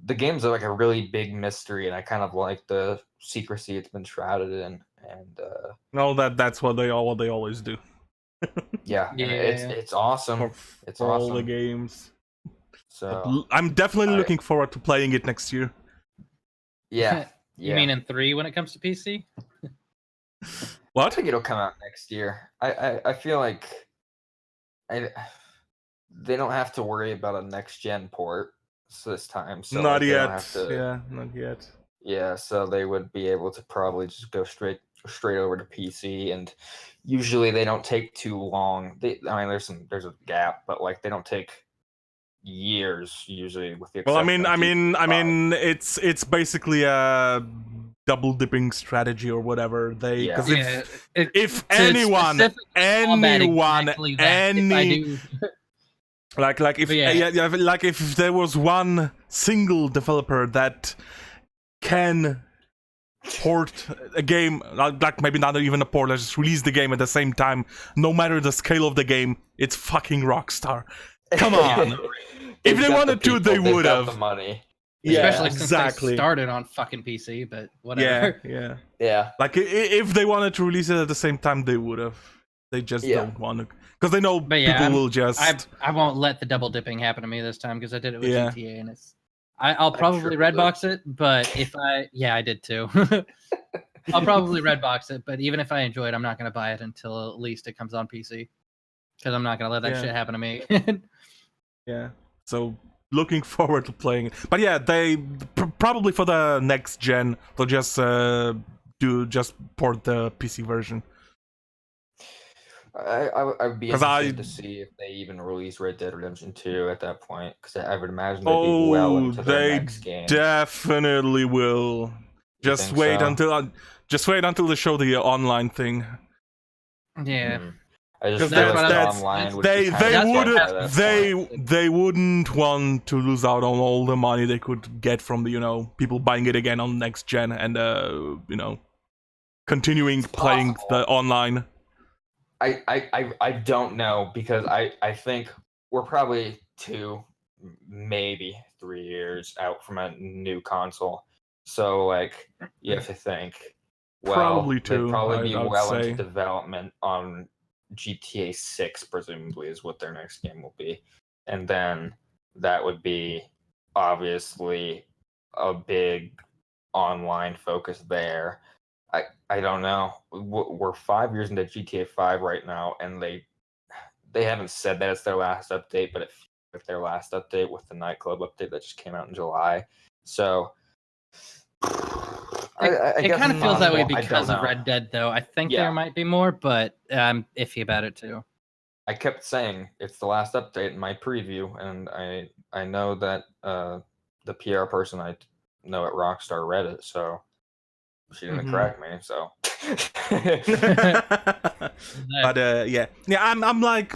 The game's a really big mystery, and I kind of like the secrecy it's been shrouded in. And
no, that's what they always do.
Yeah, it's awesome. It's
for
awesome.
all the games.
So
I'm definitely looking forward to playing it next year.
Yeah.
You mean in 3 when it comes to PC?
What?
I think it'll come out next year. I feel like they don't have to worry about a next gen port this time. So
not yet.
Don't have to,
yeah, not yet.
Yeah, so they would be able to probably just go straight over to PC, and usually they don't take too long. I mean, there's a gap, but they don't take years usually with the exception
I mean, it's basically a double dipping strategy or whatever. Because if anyone if there was one single developer that can port a game, maybe not even a port, let's just release the game at the same time, no matter the scale of the game, it's fucking Rockstar. Come on. If they wanted to, they would have.
The money.
Especially since they started on fucking PC, but whatever.
Yeah.
If they wanted to release it at the same time, they would have. They just don't want to, because they know people will just.
I won't let the double dipping happen to me this time because I did it with GTA, and I'll probably Redbox it, but if I did too. I'll probably Redbox it, but even if I enjoy it, I'm not going to buy it until at least it comes on PC, because I'm not going to let that shit happen to me.
Yeah. So looking forward to playing it. But yeah, they probably for the next gen they'll just port the PC version.
I would be interested to see if they even release Red Dead Redemption 2 at that point, because I would imagine they'd be well into their next game.
Definitely will. Just wait until they show the online thing.
Yeah.
I just feel online
they wouldn't want to lose out on all the money they could get from the people buying it again on next gen and continuing playing the online.
I don't know, because I think we're probably 2, maybe 3 years out from a new console. So you have to think,
probably 2.
They'd probably be well
into
development on GTA 6, presumably, is what their next game will be. And then that would be obviously a big online focus there. I don't know. We're 5 years into GTA 5 right now, and they haven't said that it's their last update, but it feels like their last update with the nightclub update that just came out in July. So
it kind of feels that way because of Red Dead, though. I think there might be more, but I'm iffy about it too.
I kept saying it's the last update in my preview, and I know that the PR person I know at Rockstar read it, so she didn't crack me. So,
but yeah, I'm like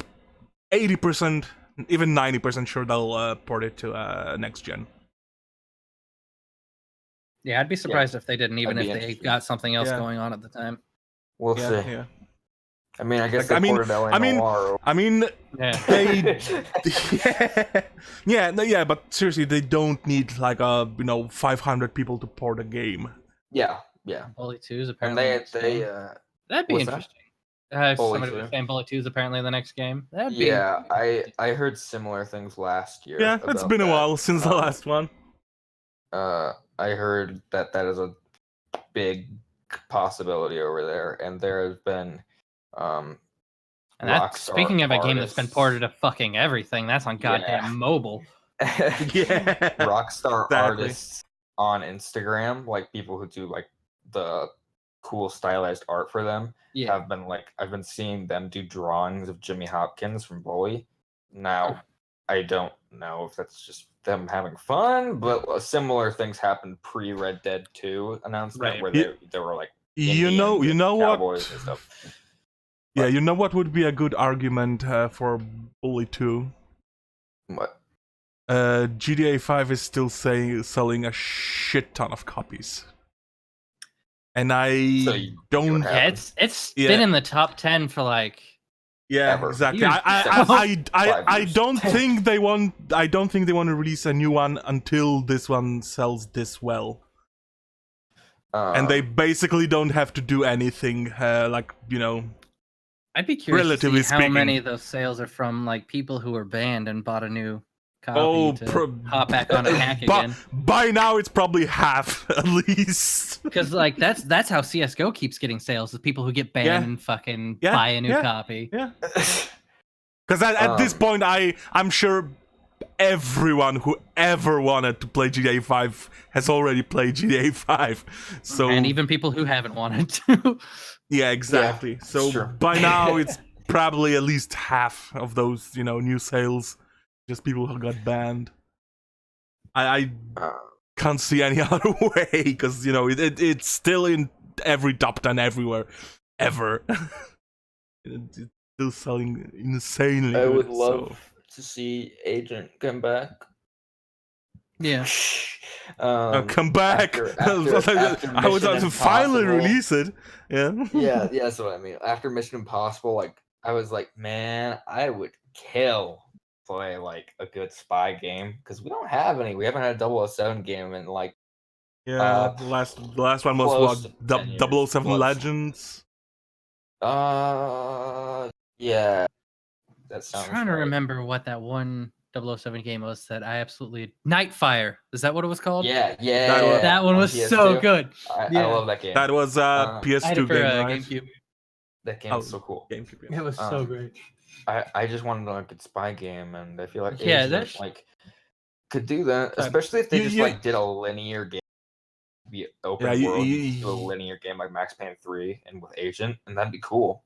80%, even 90% sure they'll port it to next gen.
Yeah, I'd be surprised if they didn't, even if they
interesting.
got something else going on at the time.
We'll see.
Yeah.
I mean, I guess
Like,
they ported LA Noire.
they yeah, but seriously, they don't need like 500 people to port a game.
Yeah.
Bully 2 is apparently that'd be interesting. Somebody was saying Bully 2 is apparently the next game. That'd be
I heard similar things last year.
Yeah, it's been a while since the last one.
I heard that is a big possibility over there, and there has been
and that's speaking of a game that's been ported to fucking everything. That's on goddamn mobile.
Rockstar artists on Instagram, like people who do like the cool stylized art for them, have been like, I've been seeing them do drawings of Jimmy Hopkins from Bully. Now, I don't know if that's just them having fun, but similar things happened pre-Red Dead 2 announcement where they were like,
you know
cowboys
what?
And stuff.
Yeah, you know what would be a good argument for Bully 2?
What?
GTA 5 is still selling a shit ton of copies. And I don't.
Yeah, it's been in the top 10 for like.
Yeah,
ever.
exactly. I don't think they want. I don't think they want to release a new one until this one sells this well. And they basically don't have to do anything.
I'd be curious
relatively
to see how many of those sales are from like people who were banned and bought a new copy to hop back on a hack again.
By now, it's probably half at least.
Because like that's how CS:GO keeps getting sales, is people who get banned and fucking buy a new copy.
Yeah. Because at this point, I'm sure everyone who ever wanted to play GTA 5 has already played GTA 5. So
and even people who haven't wanted to.
Yeah, exactly.
Yeah,
so by now, it's probably at least half of those new sales. Just people who got banned. I can't see any other way because it's still in every top 10 everywhere, ever. It's still selling insanely.
I would love to see Agent come back.
Yeah.
Come back.
After
I was to finally release it. Yeah.
Yeah, that's what I mean. After Mission Impossible, like I was like, man, I would play like a good spy game because we don't have any. We haven't had a 007 game in like
the last one was what 007 Legends.
Yeah, that sounds.
I'm trying to remember what that one 007 game was that I absolutely Nightfire. Is that what it was called?
Yeah.
That one was so good.
I love that game.
That was PS2 game, right?
GameCube.
That game was so cool.
GameCube.
It was so great.
I just wanted a good spy game, and I feel like
that's
like could do that, especially if they just like did a linear game, be open world, do a linear game like Max Payne 3 and with Agent, and that'd be cool.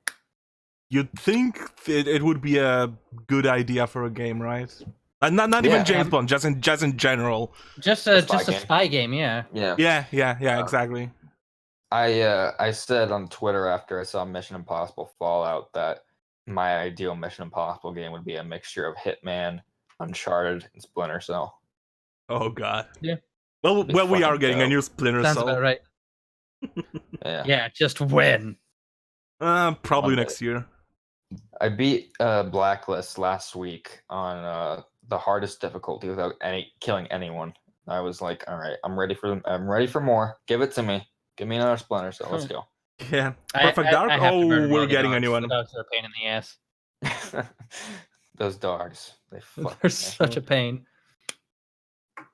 You'd think it would be a good idea for a game, right? Not even James Bond, just in general.
Just a spy game, yeah.
Yeah, exactly.
I said on Twitter after I saw Mission Impossible Fallout that my ideal Mission Impossible game would be a mixture of Hitman, Uncharted, and Splinter Cell.
Oh god.
Yeah.
Well, we are getting a new Splinter Cell.
Sounds about right. Yeah, just when?
Probably next year.
I beat Blacklist last week on the hardest difficulty without killing anyone. I was like, all right, I'm ready for more. Give it to me. Give me another Splinter Cell. Let's go.
Yeah. Perfect Dark? We're getting a new one.
Dogs are a pain in the ass.
Those dogs.
They're such a pain.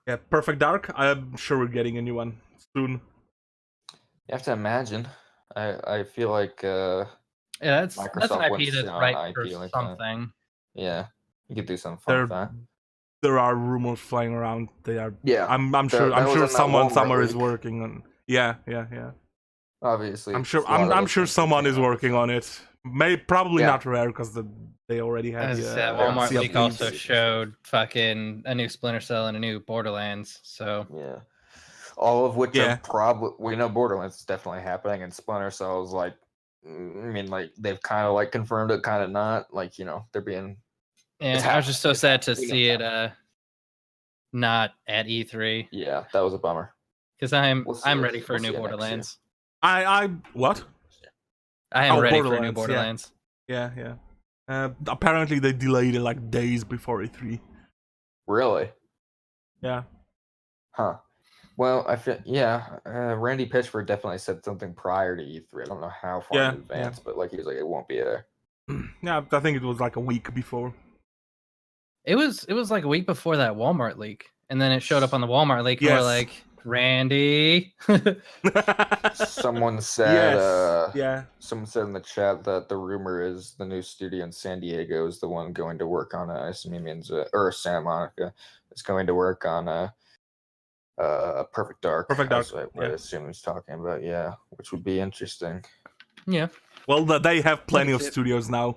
Yeah, Perfect Dark. I'm sure we're getting a new one soon.
You have to imagine. I feel like
that's
Microsoft
an IP that's right for
like
something.
Yeah, you could do something fun with that.
There are rumors flying around. They are.
Yeah,
I'm sure someone somewhere is working on. Yeah.
Obviously,
I'm sure someone is working on it. Probably not Rare because they already have.
Walmart leak also showed fucking a new Splinter Cell and a new Borderlands. So
yeah, all of which are probably, we know Borderlands is definitely happening, and Splinter Cell is like, I mean, like they've kind of like confirmed it, kind of not. Like, you know, they're being.
Yeah, I was just so sad to see it not at E3.
Yeah, that was a bummer.
Because I'm ready for a new Borderlands.
I what?
I am ready for a new Borderlands.
Yeah. Apparently they delayed it like days before E3.
Really?
Yeah.
Huh. Well, I feel Randy Pitchford definitely said something prior to E3. I don't know how far in advance, but like he was like, it won't be there.
Yeah, I think it was like a week before.
It was like a week before that Walmart leak, and then it showed up on the Walmart leak. And we're like, Randy.
Someone said,
someone
said in the chat that the rumor is the new studio in San Diego is the one going to work on I assume he means or Santa Monica is going to work on Perfect Dark.
Perfect Dark.
I assume he's talking about, which would be interesting.
Yeah.
Well, they have plenty of studios now.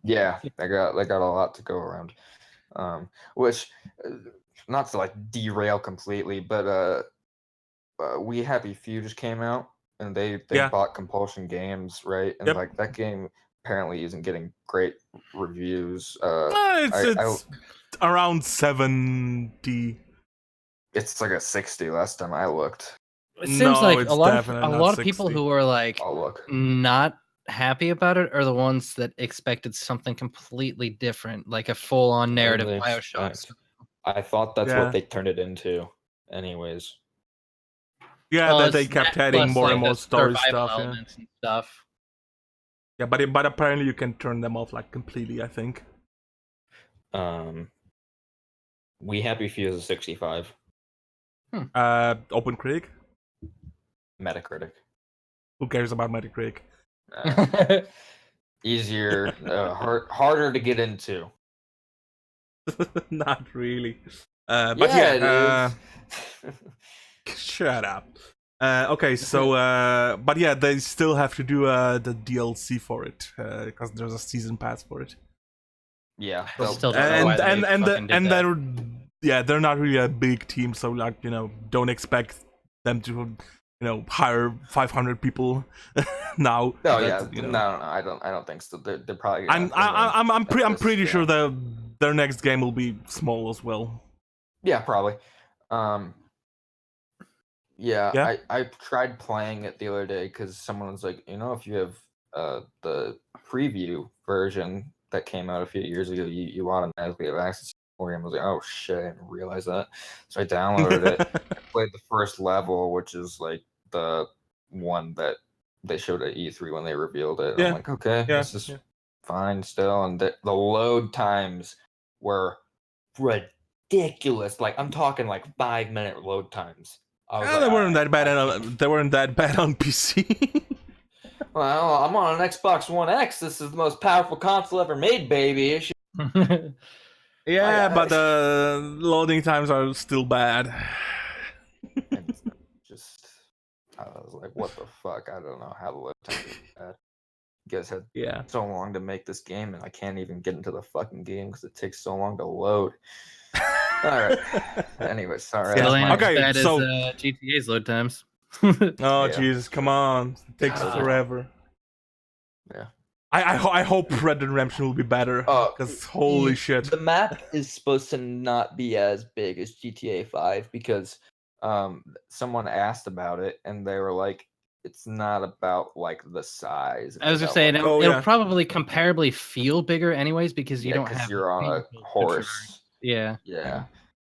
Yeah, they got a lot to go around. Which, not to like derail completely, but We Happy Few just came out, and they bought Compulsion Games, right? And like that game apparently isn't getting great reviews.
It's around 70.
It's like a 60 last time I looked.
It seems like a lot of people who are like not happy about it are the ones that expected something completely different, like a full-on narrative BioShock.
I thought that's what they turned it into, anyways.
Yeah, that they kept adding more and more story stuff.
Elements and stuff.
Yeah, but apparently you can turn them off like completely, I think.
We Happy Few is a 65.
Open Critic?
Metacritic.
Who cares about Metacritic?
Easier, harder to get into.
Not really. But shut up. Okay, so but yeah, they still have to do the DLC for it because there's a season pass for it.
Yeah,
they're not really a big team, so like, you know, don't expect them to, you know, hire 500 people now.
No, no, I don't think so. They're probably.
I'm pretty sure their next game will be small as well.
Yeah, probably. I tried playing it the other day because someone was like, you know, if you have the preview version that came out a few years ago, you automatically have access to the game. I was like, oh shit, I didn't realize that. So I downloaded it. I played the first level, which is like the one that they showed at E3 when they revealed it. I'm like, okay, this is fine still. And the load times were ridiculous. Like, I'm talking like 5-minute load times.
They weren't that bad. They weren't that bad on PC.
Well, I'm on an Xbox One X. This is the most powerful console ever made, baby.
Yeah, but the loading times are still bad.
I was like, what the fuck? I don't know how the load times are bad. You guys had so long to make this game, and I can't even get into the fucking game because it takes so long to load. All right. Anyway, sorry.
Okay, so
GTA's load times.
Oh Jesus, come on! It takes forever.
Yeah.
I hope Red Dead Redemption will be better. Because holy shit.
The map is supposed to not be as big as GTA 5 because someone asked about it and they were like, it's not about like the size.
I was just saying it'll probably comparably feel bigger anyways because you don't have
you're on a horse.
Yeah.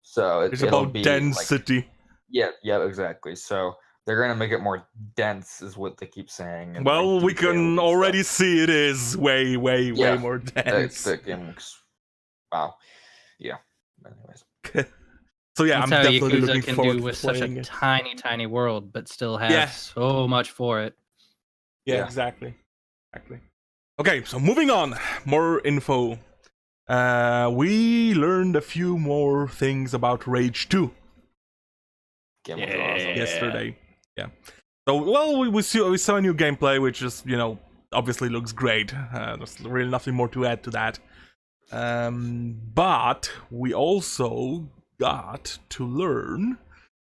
So
it's about density.
Like, yeah, exactly. So they're gonna make it more dense, is what they keep saying. And
well, we can already see it is way more dense.
The game looks wow. Yeah. Anyways.
So yeah,
that's
I'm
how
definitely
Yakuza
looking
can
forward
do
to
with such a tiny world, but still have so much for it.
Yeah, exactly. Okay, so moving on, more info. We learned a few more things about Rage 2.
Game was awesome.
Yesterday. Yeah. So, well, we saw a new gameplay, which is, you know, obviously looks great. There's really nothing more to add to that. But we also got to learn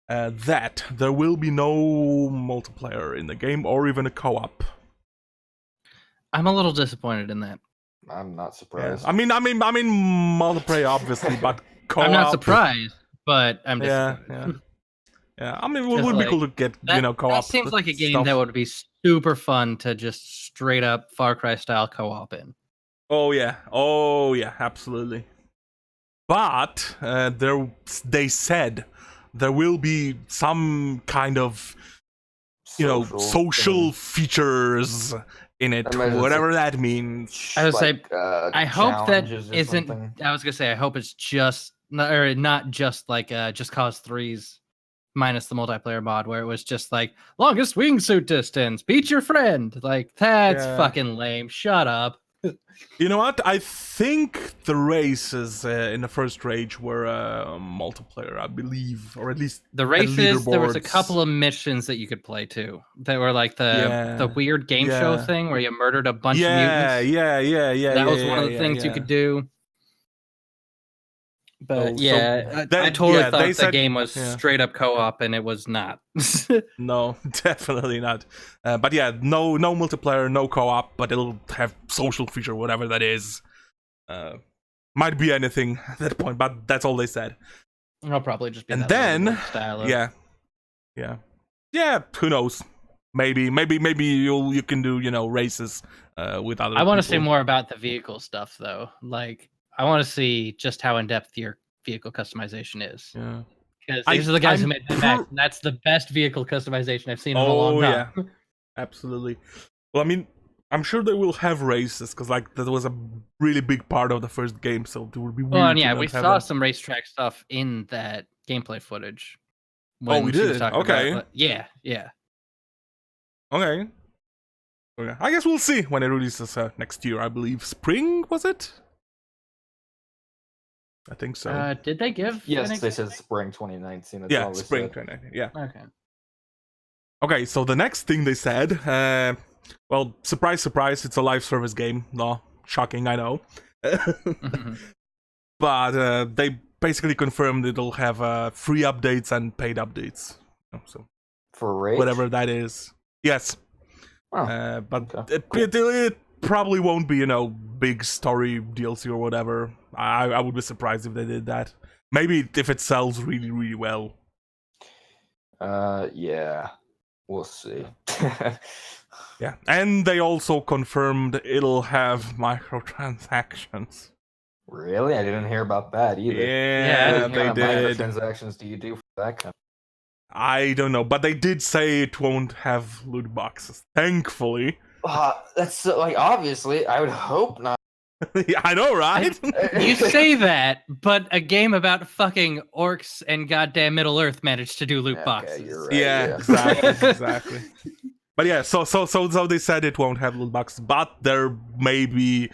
that there will be no multiplayer in the game or even a co-op.
I'm a little disappointed in that.
I'm not
Yeah.
surprised.
I mean, multiplayer obviously, but co-op.
I'm not surprised, but I'm disappointed.
Yeah. Yeah, I mean, it would
Just
be
like,
cool to get, co-op.
That seems like a game
stuff.
that would be super fun to just straight up Far Cry style co-op in.
Oh yeah, absolutely. But they said there will be some kind of, social features in it, whatever that means.
I would say, I hope that isn't.
Something.
I was gonna say, I hope it's just not just like Just Cause 3's minus the multiplayer mod, where it was just like longest wingsuit distance, beat your friend. Like that's fucking lame. Shut up.
You know what? I think the races in the first Rage were multiplayer, I believe, or at least
the races. There was a couple of missions that you could play too. That were like the weird game show thing where you murdered a bunch of mutants.
Yeah.
That was one of the things you could do. But I totally thought the game was straight up co-op, and it was not.
No, definitely not. But yeah, no multiplayer, no co-op, but it'll have social feature, whatever that is. Might be anything at that point, but that's all they said.
It'll probably just be.
And
that
then,
style of...
yeah. Who knows? Maybe you can do races with other.
I want to see more about the vehicle stuff, though. Like, I want to see just how in depth your vehicle customization is.
Yeah.
Because these are the guys who made the Max, and that's the best vehicle customization I've seen in a long time.
Yeah, absolutely. Well, I mean, I'm sure they will have races because that was a really big part of the first game, so it would be weird.
Well, and yeah, we saw some racetrack stuff in that gameplay footage.
We did. Okay.
Yeah.
Okay. I guess we'll see when it releases next year. I believe spring, was it? I think so.
Did they give?
Yes, they said spring 2019.
That's spring 2019. Yeah.
Okay,
so the next thing they said, well, surprise, it's a live service game. No, shocking, I know. But they basically confirmed it'll have free updates and paid updates. So
for Rage?
Whatever that is. Yes.
Oh,
but
okay.
It probably won't be, big story DLC or whatever. I would be surprised if they did that. Maybe if it sells really, really well.
Yeah. We'll see.
Yeah. And they also confirmed it'll have microtransactions.
Really? I didn't hear about that either.
Yeah,
what
they
kind
did.
of microtransactions do you do for that kind?
I don't know, but they did say it won't have loot boxes. Thankfully.
That's obviously, I would hope not.
Yeah, I know, right?
You say that, but a game about fucking orcs and goddamn Middle Earth managed to do loot boxes.
You're right,
yeah, exactly. But yeah, so they said it won't have loot boxes, but there maybe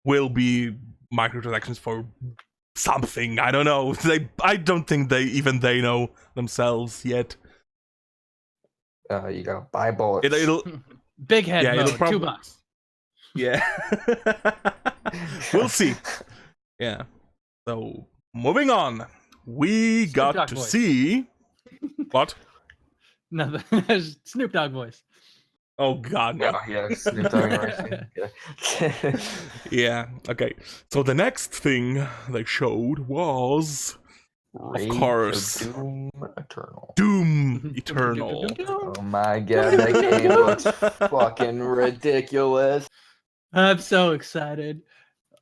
will be microtransactions for something. I don't know. I don't think they know themselves yet.
You gotta buy bullets.
It'll
big head mode, $2.
Yeah. We'll see. Yeah. So moving on, we got to see what?
No, Snoop Dogg voice.
Oh God, no.
Yeah, Snoop Dogg.
Yeah. Okay. So the next thing they showed was, of course,
Doom Eternal.
Doom Eternal.
Oh my God, that game looks fucking ridiculous.
I'm so excited.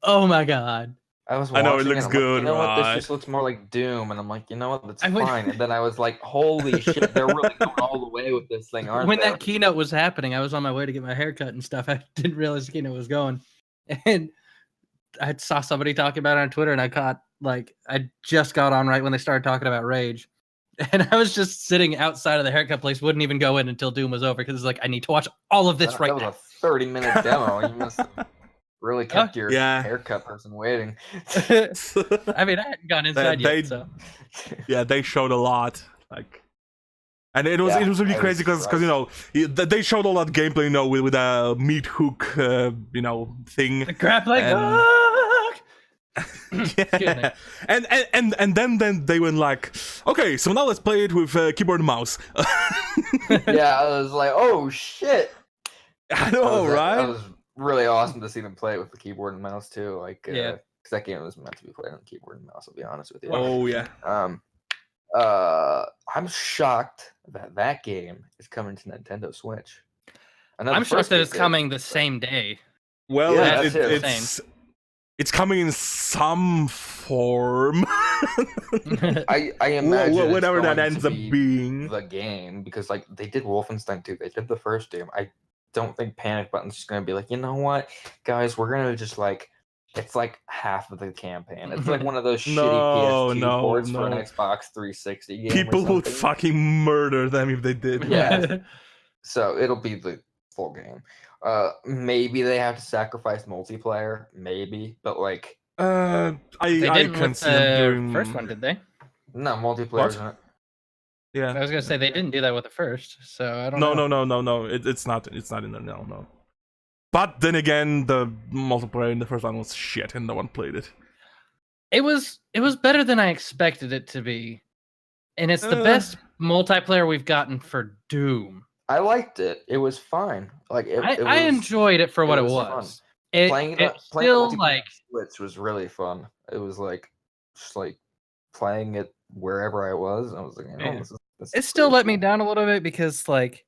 Oh my God.
I watching
know it looks good.
Like, you know what? This just looks more like Doom, and I'm like, you know what? That's fine. And then I was like, holy shit, they're really going all the way with this thing, aren't they?
When that keynote was happening, I was on my way to get my hair cut and stuff. I didn't realize the keynote was going, and I saw somebody talking about it on Twitter, and I just got on right when they started talking about Rage, and I was just sitting outside of the haircut place, wouldn't even go in until Doom was over because it's like I need to watch all of this
that
now.
That was a 30-minute demo. You must have really kept your haircut person waiting.
I mean, I hadn't gone inside yet, so.
Yeah, they showed a lot, and it was really crazy because they showed a lot of gameplay, with a meat hook, thing.
The grappling hook.
Yeah. And then they went like, okay, so now let's play it with keyboard and mouse.
Yeah, I was like, oh shit.
I know, right?
That was really awesome to see them play it with the keyboard and mouse too. Like,
Yeah.
because that game was meant to be played on the keyboard and mouse. I'll be honest with you.
Oh yeah.
I'm shocked that game is coming to Nintendo Switch.
I'm shocked that it's coming the same day.
Well,
Yeah,
it's coming in some form.
I imagine
whatever
it's
that
going
ends
to
up
be
being
the game, because like they did Wolfenstein 2, they did the first Doom. I don't think Panic Button's just gonna be like, you know what, guys, we're gonna just like, it's like half of the campaign. It's like one of those shitty PS2 ports for an Xbox 360 game.
People would fucking murder them if they did.
Yeah. So it'll be the full game. Maybe they have to sacrifice multiplayer, maybe, but like,
I
didn't
can
with
see them
the
doing
first one, did they?
no multiplayer.
What? Yeah.
I was gonna say they didn't do that with the first, so I don't
know.
know.
It's not in there. No. But then again, the multiplayer in the first one was shit, and no one played it.
It was better than I expected it to be, and it's the best multiplayer we've gotten for Doom.
I liked it. It was fine. Like
I enjoyed it for what it was.
Playing
still like
Switch was really fun. It was like just like playing it wherever I was. I was like, this
it still let me down a little bit because like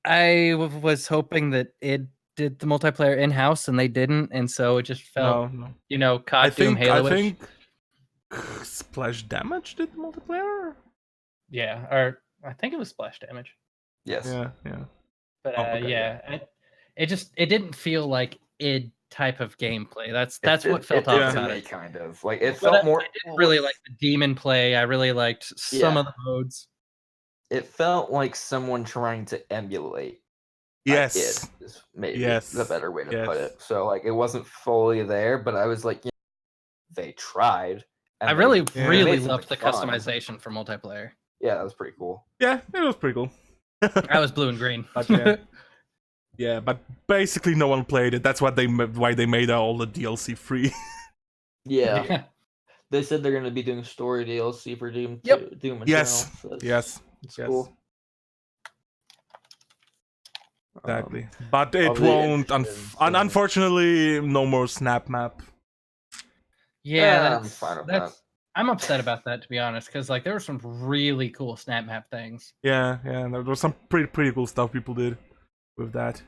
I was hoping that it did the multiplayer in house and they didn't, and so it just felt COD Doom Halo.
I think Splash Damage did the multiplayer.
Yeah, or I think it was Splash Damage.
Yes.
Yeah.
But it didn't feel like id type of gameplay. That's what felt off about it.
Kind of like it felt more.
I didn't really like the demon play. I really liked some of the modes.
It felt like someone trying to emulate.
Yes.
Is maybe the better way to put it. So like it wasn't fully there, but I was like, they tried.
I really loved the customization for multiplayer.
Yeah, that was pretty cool.
Yeah, it was pretty cool.
I was blue and green.
But yeah, but basically no one played it. That's why they made all the DLC free.
Yeah. They said they're going to be doing story DLC for Doom.
Yep.
Doom Eternal.
Yes.
It's cool.
Exactly. But it won't. Unfortunately, no more Snap Map.
Yeah,
I'm fine with that.
I'm upset about that, to be honest, because like there were some really cool Snap Map things.
Yeah, there was some pretty cool stuff people did with that.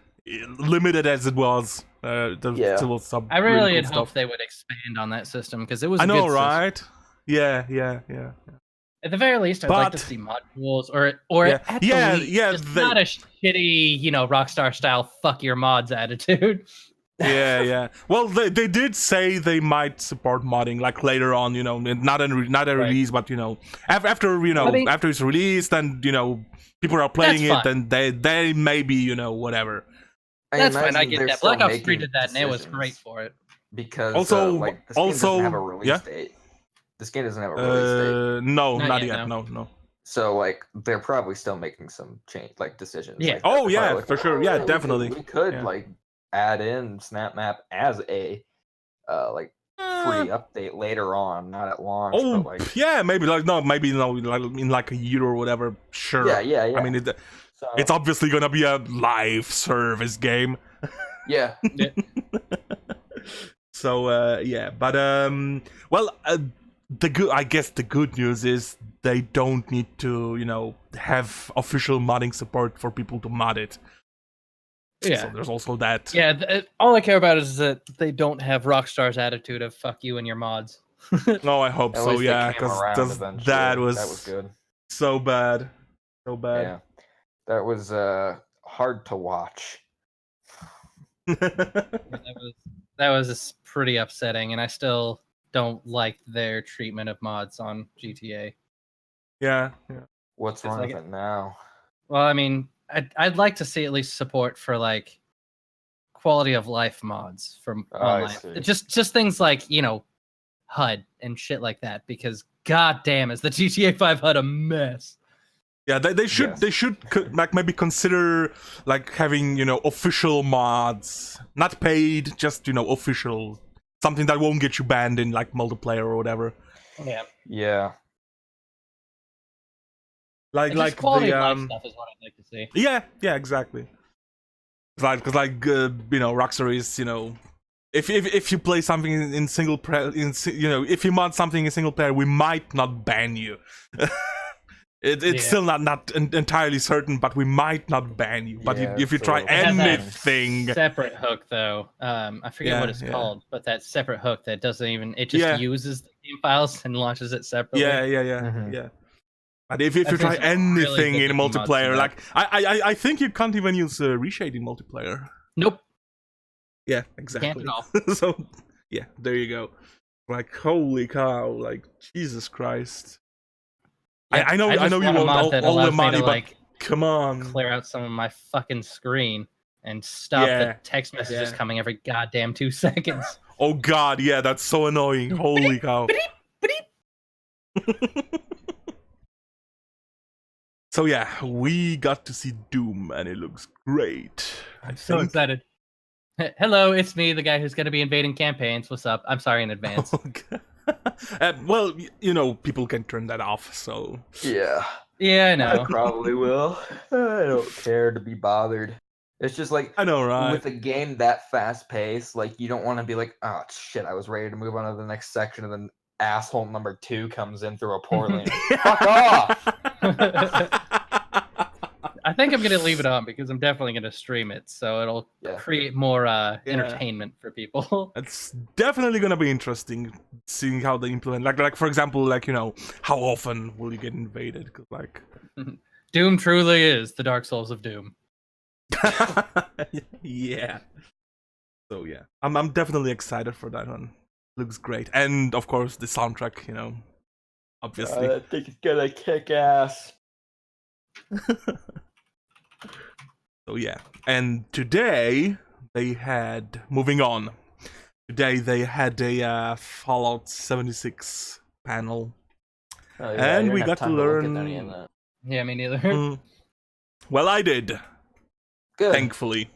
Limited as it was, still some.
I really
had
hoped they would expand on that system because it was.
I know, right? System. Yeah.
At the very least, I'd like to see modules, or at the least, not a shitty, Rockstar style "fuck your mods" attitude.
Yeah. Well, they did say they might support modding like later on, not a release, but after it's released and people are playing it, then they maybe whatever.
That's fine. I get that. Black Ops 3 did that, and it was great for it.
Because
this game doesn't
have a release date. This game doesn't have a release date.
No, not yet. No.
So like they're probably still making some decisions.
Yeah.
Like,
for sure. Yeah, definitely.
We could add in Snap Map as a free update later on, not at launch.
Oh,
but
yeah, maybe in like a year or whatever. Sure.
Yeah.
I mean, it's obviously gonna be a live service game.
Yeah.
So but I guess the good news is they don't need to have official modding support for people to mod it.
Yeah,
so there's also that.
Yeah, all I care about is that they don't have Rockstar's attitude of "fuck you and your mods."
No, I hope so. Yeah, because that was
good.
So bad.
Yeah, that was hard to watch.
that was pretty upsetting, and I still don't like their treatment of mods on GTA.
Yeah.
What's wrong with it now?
Well, I mean, I'd like to see at least support for like quality of life mods from online. Just things like HUD and shit like that, because goddamn is the GTA 5 HUD a mess.
Yeah, they should maybe consider like having official mods, not paid, just official something that won't get you banned in like multiplayer or whatever.
Yeah.
Yeah.
Like
quality
the
of life stuff is what I'd like to see.
Yeah, exactly. Because Rockstar is, if you play something in single player, if you mod something in single player, we might not ban you. It's still not entirely certain, but we might not ban you. But if you try anything,
separate hook though, I forget what it's called, but that separate hook that doesn't even uses the game files and launches it separately.
Yeah. But if you try anything in multiplayer, like I think you can't even use reshade in multiplayer.
Nope.
Yeah, exactly.
Can't at all.
So yeah, there you go. Like holy cow! Like Jesus Christ. Yeah, I know you want all the money, but come on,
clear out some of my fucking screen and stop the text messages coming every goddamn 2 seconds.
Oh god, yeah, that's so annoying. Holy cow. So yeah, we got to see Doom, and it looks great.
I'm so excited. Hello, it's me, the guy who's going to be invading campaigns. What's up? I'm sorry in advance.
Well, people can turn that off, so...
Yeah,
I know.
I probably will. I don't care to be bothered. It's just like,
I know, right?
With a game that fast-paced, like, you don't want to be like, oh, shit, I was ready to move on to the next section, and then asshole number 2 comes in through a port lane. Fuck off!
I think I'm going to leave it on because I'm definitely going to stream it, so it'll create more entertainment for people.
It's definitely going to be interesting seeing how they implement. Like for example, how often will you get invaded? Cause
Doom truly is the Dark Souls of Doom.
Yeah. So yeah, I'm definitely excited for that one. Looks great, and of course the soundtrack. Obviously.
I think it's gonna kick ass.
So yeah, and today they had a Fallout 76 panel, and we got to learn.
Yeah, me neither.
Well, I did.
Good.
Thankfully.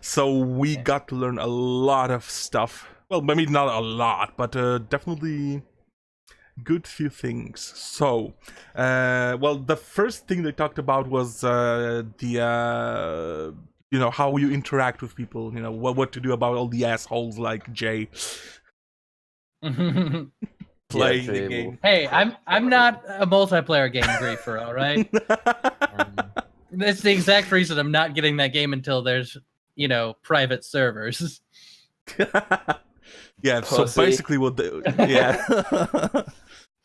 So we got to learn a lot of stuff. Well, maybe not a lot, but definitely good few things. So, the first thing they talked about was how you interact with people. What to do about all the assholes like Jay playing the game.
Hey, I'm not a multiplayer game griefer, all right? That's the exact reason I'm not getting that game until there's private servers.
Yeah.
Pussy.
So basically,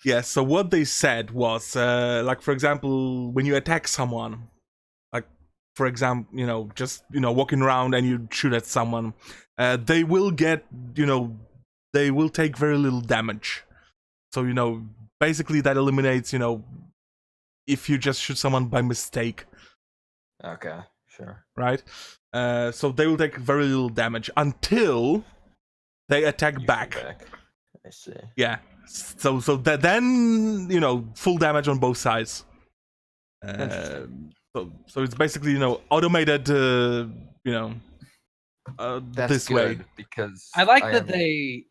yeah, so what they said was, for example, when you attack someone, for example, walking around and you shoot at someone, they will get, they will take very little damage. So, basically that eliminates, if you just shoot someone by mistake.
Okay, sure.
Right? So they will take very little damage until they attack back.
I see.
Yeah. So then full damage on both sides. So it's basically automated.
That's
this
good
way
because
I like that they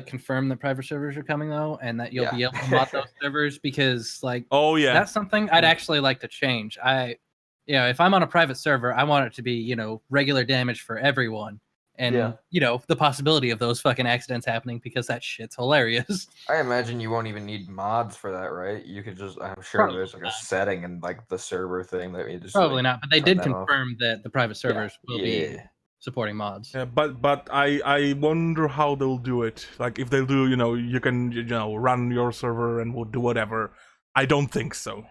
confirm that private servers are coming though, and that you'll be able to mod those servers because that's something I'd actually like to change. If I'm on a private server, I want it to be regular damage for everyone. And, the possibility of those fucking accidents happening because that shit's hilarious.
I imagine you won't even need mods for that, right? You could just, I'm sure
Probably
there's a setting in the server thing that you just
Probably not, but they did confirm that the private servers will be supporting mods.
Yeah, but I wonder how they'll do it. Like if they'll do, you can run your server and we'll do whatever. I don't think so.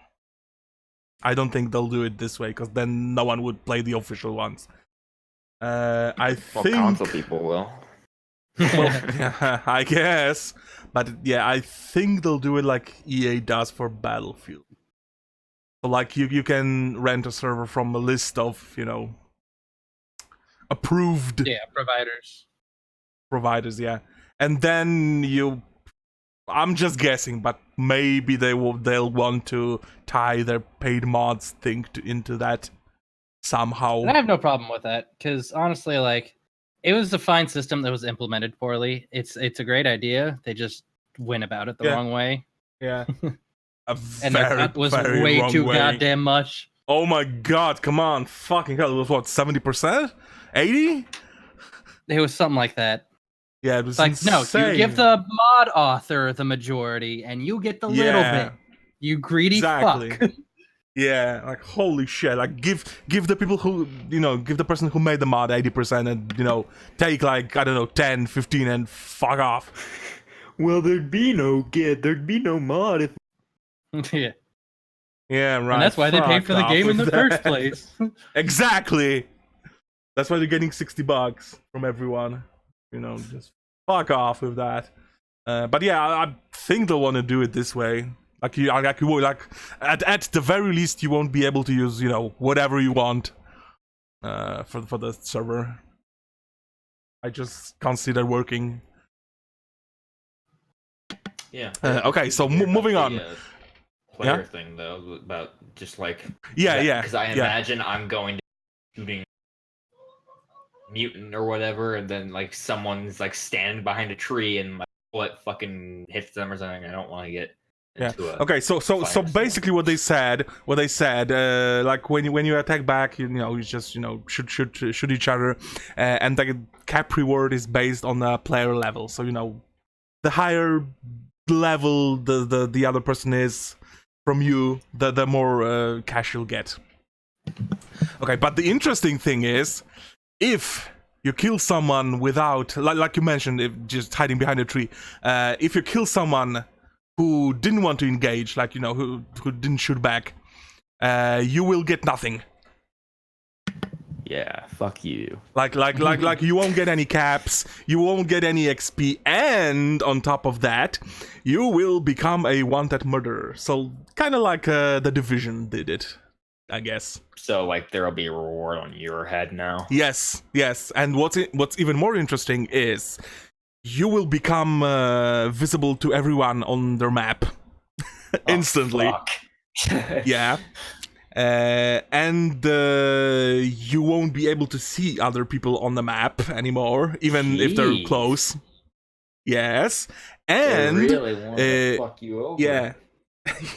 I don't think they'll do it this way because then no one would play the official ones. I think
console people will.
Yeah, I guess, but yeah, I think they'll do it like EA does for Battlefield. So you can rent a server from a list of approved providers, yeah, and then I'm just guessing, but maybe they'll want to tie their paid mods thing into that somehow.
And I have no problem with that because honestly, It was a fine system that was implemented poorly. It's a great idea. They just went about it the wrong way.
Yeah.
And their cut was way too goddamn much.
Oh my god, come on. Fucking hell. It was what, 70%? 80?
It was something like that.
Yeah, it was
like,
insane.
No, you give the mod author the majority and you get the little bit. You greedy fuck.
Yeah, like holy shit! Like give the people who give the person who made the mod 80% and take like I don't know 10, 15 and fuck off.
Well, there'd be no mod if.
Yeah. Yeah, right.
And that's why they pay for the game in the first place.
Exactly. That's why they're getting $60 from everyone. Just fuck off with that. But yeah, I think they'll want to do it this way. Like at the very least, you won't be able to use whatever you want for the server. I just can't see that working.
Yeah.
Okay, so moving on.
Player thing though about just like
yeah
because I imagine I'm going to shooting mutant or whatever, and then like someone's like standing behind a tree and my bullet fucking hits them or something. I don't want to get.
Okay, so basically what they said, like when you attack back, you just shoot each other, and the cap reward is based on the player level. So the higher level the other person is from you, the more cash you'll get. Okay, but the interesting thing is, if you kill someone without, like you mentioned, if just hiding behind a tree, if you kill someone who didn't want to engage, like who didn't shoot back, you will get nothing.
Yeah, fuck you.
Like you won't get any caps, you won't get any XP, and on top of that, you will become a wanted murderer. So kind of like the Division did it, I guess.
So like there'll be a reward on your head now.
Yes. And what's even more interesting is, you will become visible to everyone on their map instantly.
Oh, fuck.
Yeah. And you won't be able to see other people on the map anymore, even if they're close. Yes. And
they really want to fuck you over.
Yeah.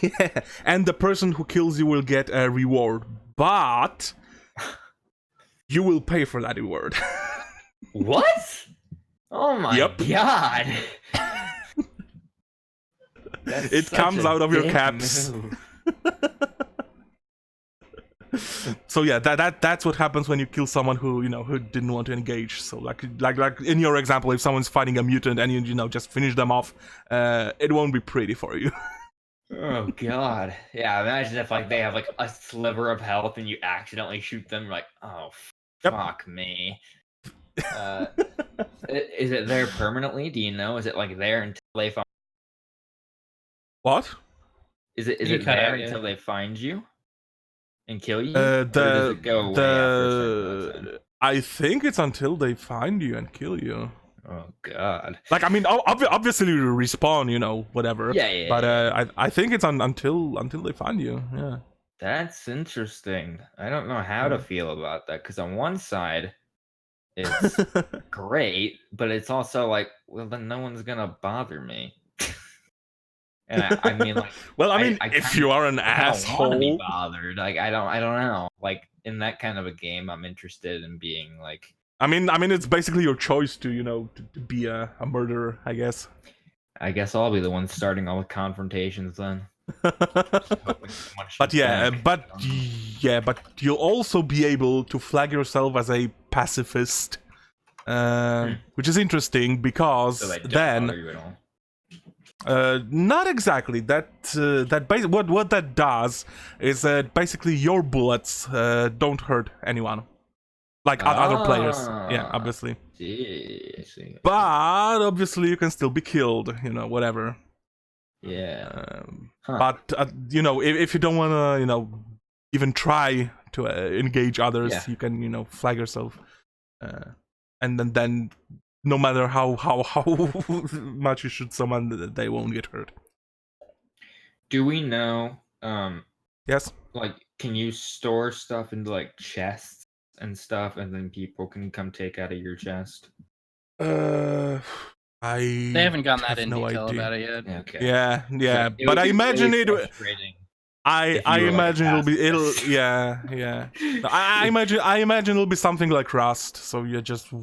Yeah. And the person who kills you will get a reward, but you will pay for that reward.
What? Oh my god.
It comes out of your caps. So yeah, that's what happens when you kill someone who who didn't want to engage. So like in your example, if someone's fighting a mutant and you just finish them off, it won't be pretty for you.
Oh god. Yeah, imagine if like they have like a sliver of health and you accidentally shoot them, like, oh fuck me. Is it there permanently? Do you know? Is it like there until they find?
What?
Is it there until they find you and kill you? Or does it go away
I think it's until they find you and kill you.
Oh god.
Like I mean, obviously you respawn, whatever.
Yeah.
But I think it's until they find you. Yeah.
That's interesting. I don't know how to feel about that, because on one side, it's great, but it's also like, well, then no one's gonna bother me. And I mean, like,
well, I mean, if you are an asshole,
want to be bothered. Like, I don't know. Like, in that kind of a game, I'm interested in being like.
I mean, it's basically your choice to, to be a murderer, I guess.
I guess I'll be the one starting all the confrontations then.
But you'll also be able to flag yourself as a pacifist, which is interesting because
so they
then.
Bother you at all?
Not exactly. What that does is that basically your bullets don't hurt anyone, like other players. Yeah, obviously.
See.
But obviously you can still be killed. Whatever.
Yeah.
But if you don't want to, even try to engage others, you can, flag yourself, and then. No matter how much you shoot someone, they won't get hurt.
Do we know?
Yes.
Like, can you store stuff into like chests and stuff, and then people can come take out of your chest?
I
They haven't gone that
have
in
no
detail
idea.
about it yet.
Okay.
Yeah,
So it
but
would
I
be
imagine
really
it.
frustrating
I
if you were, like, a
imagine it'll
pacifist.
yeah. No, I imagine it'll be something like Rust. So you just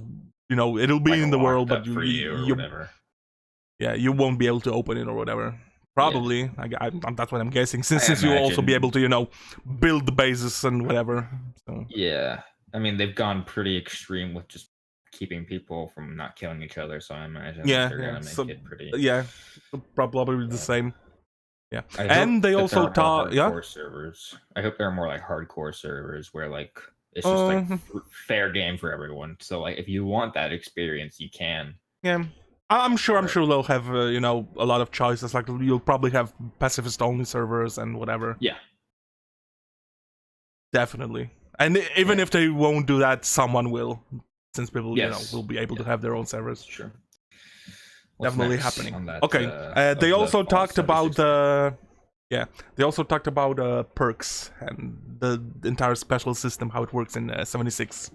it'll be
Like
in the world,
locked
but
up for you or whatever.
you won't be able to open it or whatever. Probably, that's what I'm guessing. Since you'll also be able to build the bases and whatever. So.
Yeah, I mean they've gone pretty extreme with just keeping people from not killing each other, so I imagine that they're gonna make it pretty.
Yeah, probably the same. Yeah,
I
and
hope
they
that
also
there are more
taught
hardcore servers. I hope there are more like hardcore servers where like it's just like fair game for everyone. So like if you want that experience, you can.
Yeah. I'm sure they'll have a lot of choices. Like you'll probably have pacifist only servers and whatever.
Yeah,
definitely. And even if they won't do that, someone will, since people will be able to have their own servers.
Sure.
Definitely happening. On that, okay. They also talked about they also talked about perks and the entire special system, how it works in 76.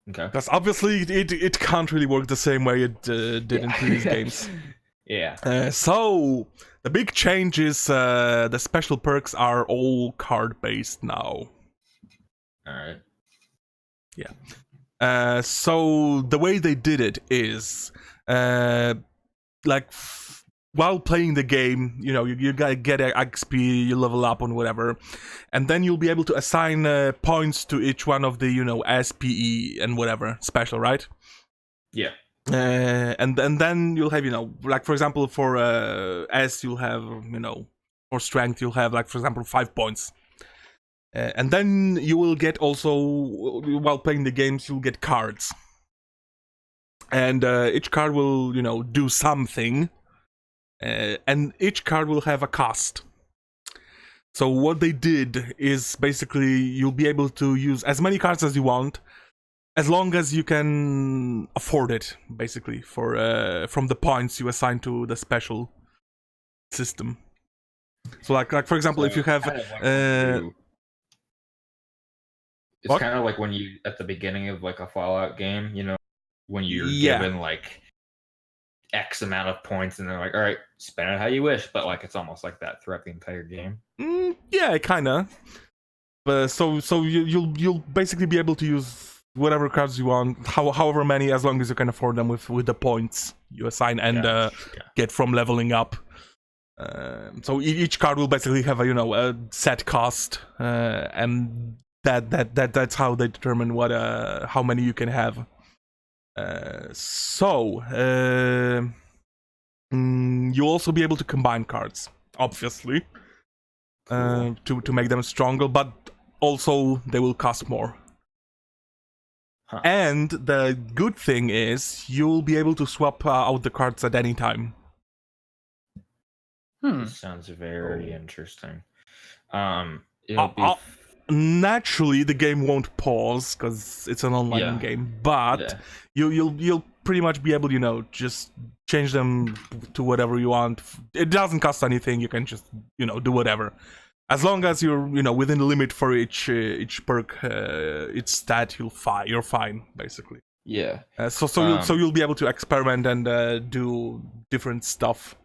Okay.
Because obviously it can't really work the same way it did in previous games.
Yeah.
So the big change is the special perks are all card based now.
All right.
Yeah. So the way they did it is while playing the game, you gotta get XP, you level up on whatever, and then you'll be able to assign points to each one of the SPE and whatever special, right?
Yeah.
And then you'll have like for example for S you'll have for strength you'll have like for example 5 points. And then you will get also, while playing the games, you'll get cards. And each card will, do something. And each card will have a cost. So what they did is basically you'll be able to use as many cards as you want, as long as you can afford it, basically, from the points you assign to the special system. So like for example, if you have...
It's kind of like when you, at the beginning of like a Fallout game, when you're given like X amount of points and they're like, all right, spend it how you wish. But like, it's almost like that throughout the entire game.
Yeah, kind of. But so you'll basically be able to use whatever cards you want, however many, as long as you can afford them with the points you assign and get from leveling up. So each card will basically have a set cost, and that's how they determine how many you can have. You'll also be able to combine cards, obviously, to make them stronger, but also they will cost more. And the good thing is you'll be able to swap out the cards at any time.
This sounds very interesting.
Naturally, the game won't pause because it's an online game, but you'll pretty much be able to, just change them to whatever you want. It doesn't cost anything. You can just do whatever, as long as you're within the limit for each perk, each stat. You're fine, basically.
Yeah.
So you'll be able to experiment and do different stuff.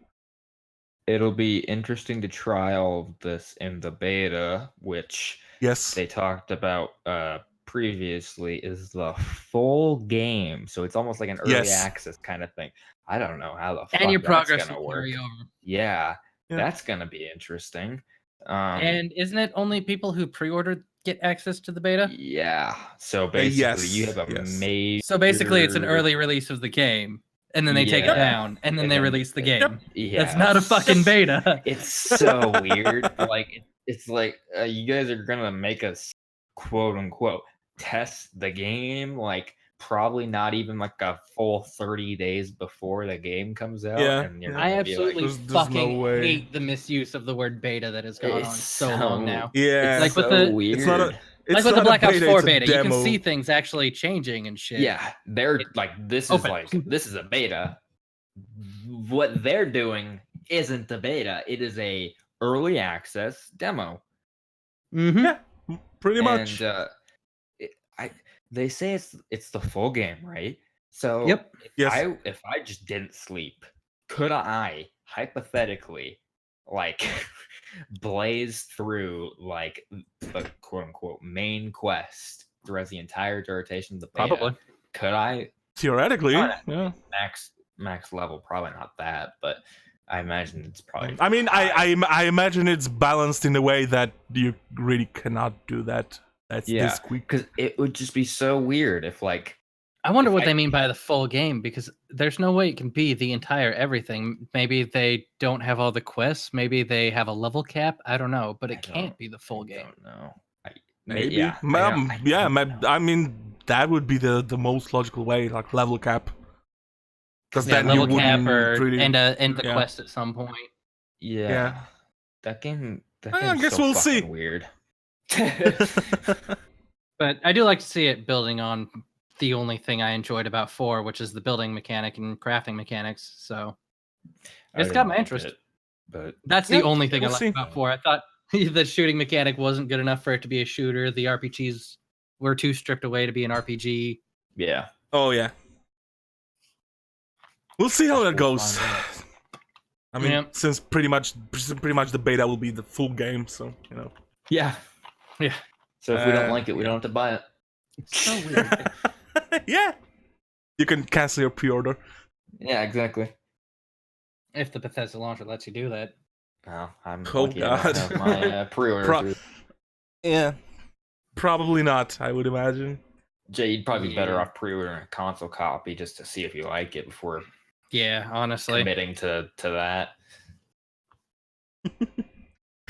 It'll be interesting to try all of this in the beta, which they talked about previously is the full game. So it's almost like an early access kind of thing. I don't know how the fuck
your
that's
progress
gonna
will
work.
carry over.
Yeah, that's gonna be interesting.
And isn't it only people who pre-ordered get access to the beta?
Yeah. So basically, you have a major...
So basically, it's an early release of the game. And then they take it down, and then they release the game.
Yeah,
that's not a fucking beta.
It's so weird. Like it's like you guys are gonna make us quote unquote test the game, like probably not even like a full 30 days before the game comes out. And you're
I absolutely fucking hate the misuse of the word beta that has gone on so long now.
Yeah,
it's like
so weird.
Like with the Black Ops 4 beta, you can see things actually changing and shit.
Yeah, they're like, this is a beta. What they're doing isn't the beta. It is a early access demo.
Yeah, pretty much.
And they say it's the full game, right? So
Yep.
if I just didn't sleep, could I hypothetically like blaze through like the quote unquote main quest throughout the entire duration of the beta?
Probably.
Could I?
Theoretically, yeah.
Max level, probably not that, but I imagine it's probably.
I mean,
high.
I imagine it's balanced in a way that you really cannot do that. That's this quick.
Because it would just be so weird if like.
I wonder what they mean by the full game, because there's no way it can be the entire everything. Maybe they don't have all the quests. Maybe they have a level cap. I don't know, but it can't be the full game.
I don't know.
Maybe.
Yeah.
I mean, that would be the most logical way, like level cap. Because then
level
you wouldn't
cap or
really
end the quest at some point.
Yeah. That game.
I guess
so
we'll see.
Weird.
But I do like to see it building on the only thing I enjoyed about 4, which is the building mechanic and crafting mechanics. So it's got my interest.
But
that's the only thing
we'll
I like
see.
about 4. I thought the shooting mechanic wasn't good enough for it to be a shooter. The RPGs were too stripped away to be an RPG.
Yeah.
Oh yeah. We'll see how that goes. I mean, since pretty much the beta will be the full game, so you know.
Yeah.
Yeah.
So if we don't like it, we don't have to buy it.
It's so weird.
Yeah. You can cancel your pre-order.
Yeah, exactly.
If the Bethesda launcher lets you do that.
Oh, I'm
lucky I don't
have my pre-order.
Yeah. Probably not, I would imagine.
Jay, you'd probably be better off pre-ordering a console copy just to see if you like it before.
Yeah, honestly.
Committing to that.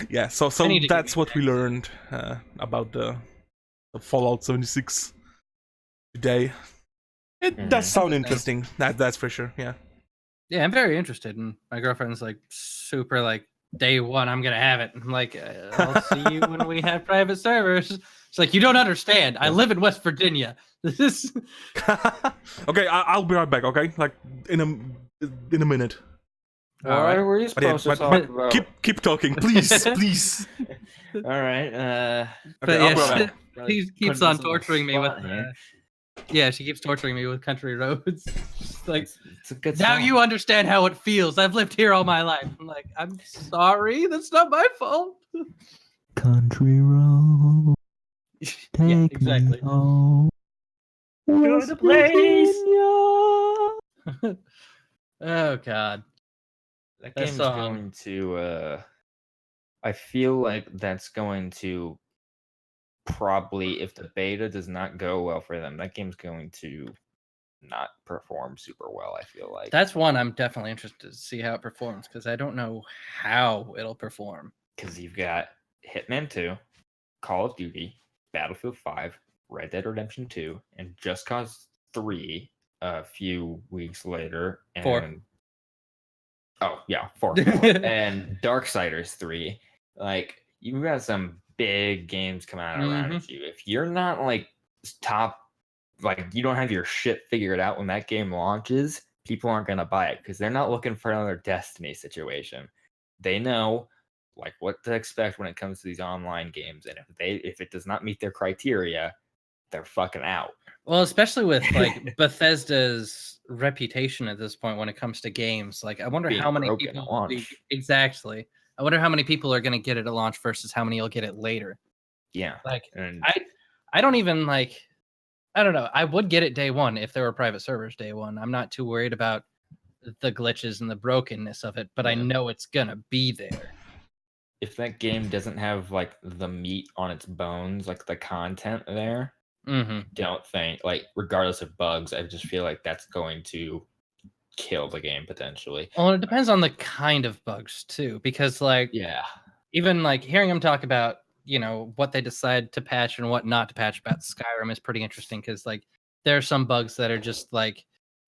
Yeah, so that's what we learned about the Fallout 76 today. It does sound interesting. That's for sure. Yeah.
Yeah, I'm very interested, and my girlfriend's like super like day one. I'm gonna have it. I'm like, I'll see you when we have private servers. It's like, you don't understand. I live in West Virginia. This is
okay. I'll be right back. Okay, like in a minute.
All right, were you supposed to talk about?
Keep talking, please, please.
All right.
But yeah, she keeps on torturing me with. Yeah, she keeps torturing me with Country Roads. Like,
it's a good
now
song.
you understand how it feels. I've lived here all my life. I'm like, I'm sorry. That's not my fault.
Country Road, take
exactly.
me home.
To the place. Oh God.
That game's going to. I feel like that's going to. Probably, if the beta does not go well for them, that game's going to not perform super well, I feel like.
That's one I'm definitely interested to see how it performs, because I don't know how it'll perform.
Because you've got Hitman 2, Call of Duty, Battlefield 5, Red Dead Redemption 2, and Just Cause 3 a few weeks later. And
4.
Oh, yeah, 4. And Darksiders 3. Like, you've got some big games coming out around you. If you're not like top, like you don't have your shit figured out when that game launches, people aren't gonna buy it because they're not looking for another Destiny situation. They know like what to expect when it comes to these online games, and if it does not meet their criteria, they're fucking out.
Well, especially with like Bethesda's reputation at this point when it comes to games, like I wonder how many people exactly. I wonder how many people are going to get it at launch versus how many will get it later.
Yeah.
Like, I don't even like, I don't know. I would get it day one if there were private servers day one. I'm not too worried about the glitches and the brokenness of it, but I know it's going to be there.
If that game doesn't have like the meat on its bones, like the content there, don't think, like, regardless of bugs, I just feel like that's going to kill the game potentially.
Well, it depends on the kind of bugs too, because like even like hearing them talk about what they decide to patch and what not to patch about Skyrim is pretty interesting, because like there are some bugs that are just like,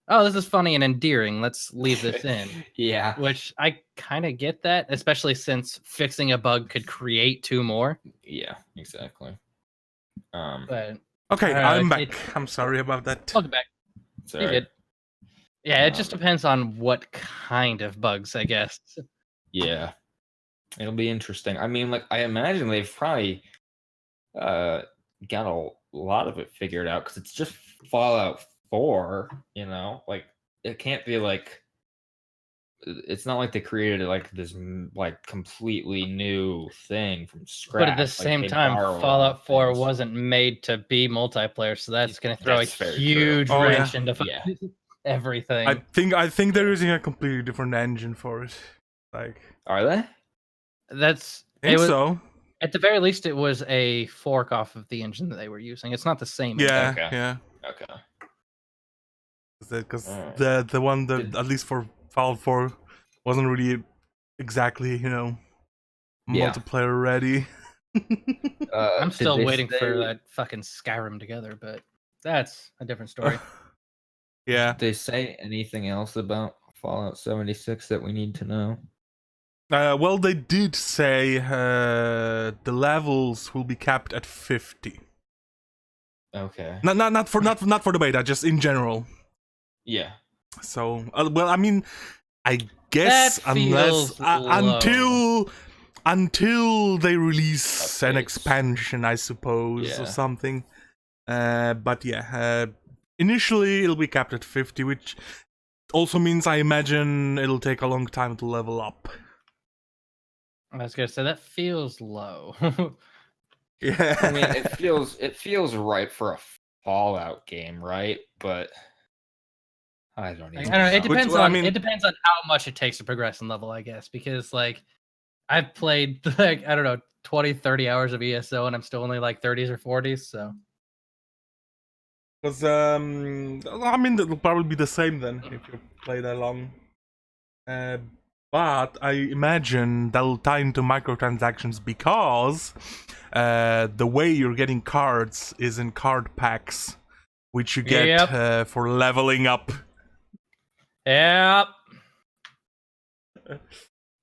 oh, this is funny and endearing, let's leave this in. Which I kind of get that, especially since fixing a bug could create 2 more.
Yeah, exactly.
But
okay, I'm back. I'm sorry about that.
Welcome back.
Sorry.
You're good. Yeah, it just depends on what kind of bugs, I guess.
Yeah, it'll be interesting. I mean, like, I imagine they've probably got
lot of it figured out because it's just Fallout 4. You know, like it can't be like. It's not like they created like this like completely new thing from scratch.
But at the same time, Fallout 4 wasn't made to be multiplayer, so that's going to throw a huge wrench into everything.
I think they're using a completely different engine for it. Like,
are they?
So.
At the very least, it was a fork off of the engine that they were using. It's not the same.
Yeah,
okay.
Yeah.
Okay.
Because the one that at least for Fallout 4 wasn't really exactly, multiplayer ready.
I'm still waiting for that fucking Skyrim together, but that's a different story.
Yeah.
Did they say anything else about Fallout 76 that we need to know?
Well, they did say the levels will be capped at 50.
Okay.
Not for the beta, just in general.
Yeah.
So, well, I mean, I guess until they release an expansion, I suppose, or something. But yeah, initially it'll be capped at 50, which also means I imagine it'll take a long time to level up.
I was gonna say that feels low.
Yeah,
I mean, it feels right for a Fallout game, right? But I don't even.
I don't know. It depends it depends on how much it takes to progress in level, I guess, because like I've played like 20, 30 hours of ESO and I'm still only like 30s or 40s, so.
Because I mean, it'll probably be the same then if you play that long. But I imagine that'll tie into microtransactions because the way you're getting cards is in card packs, which you get for leveling up.
Yep.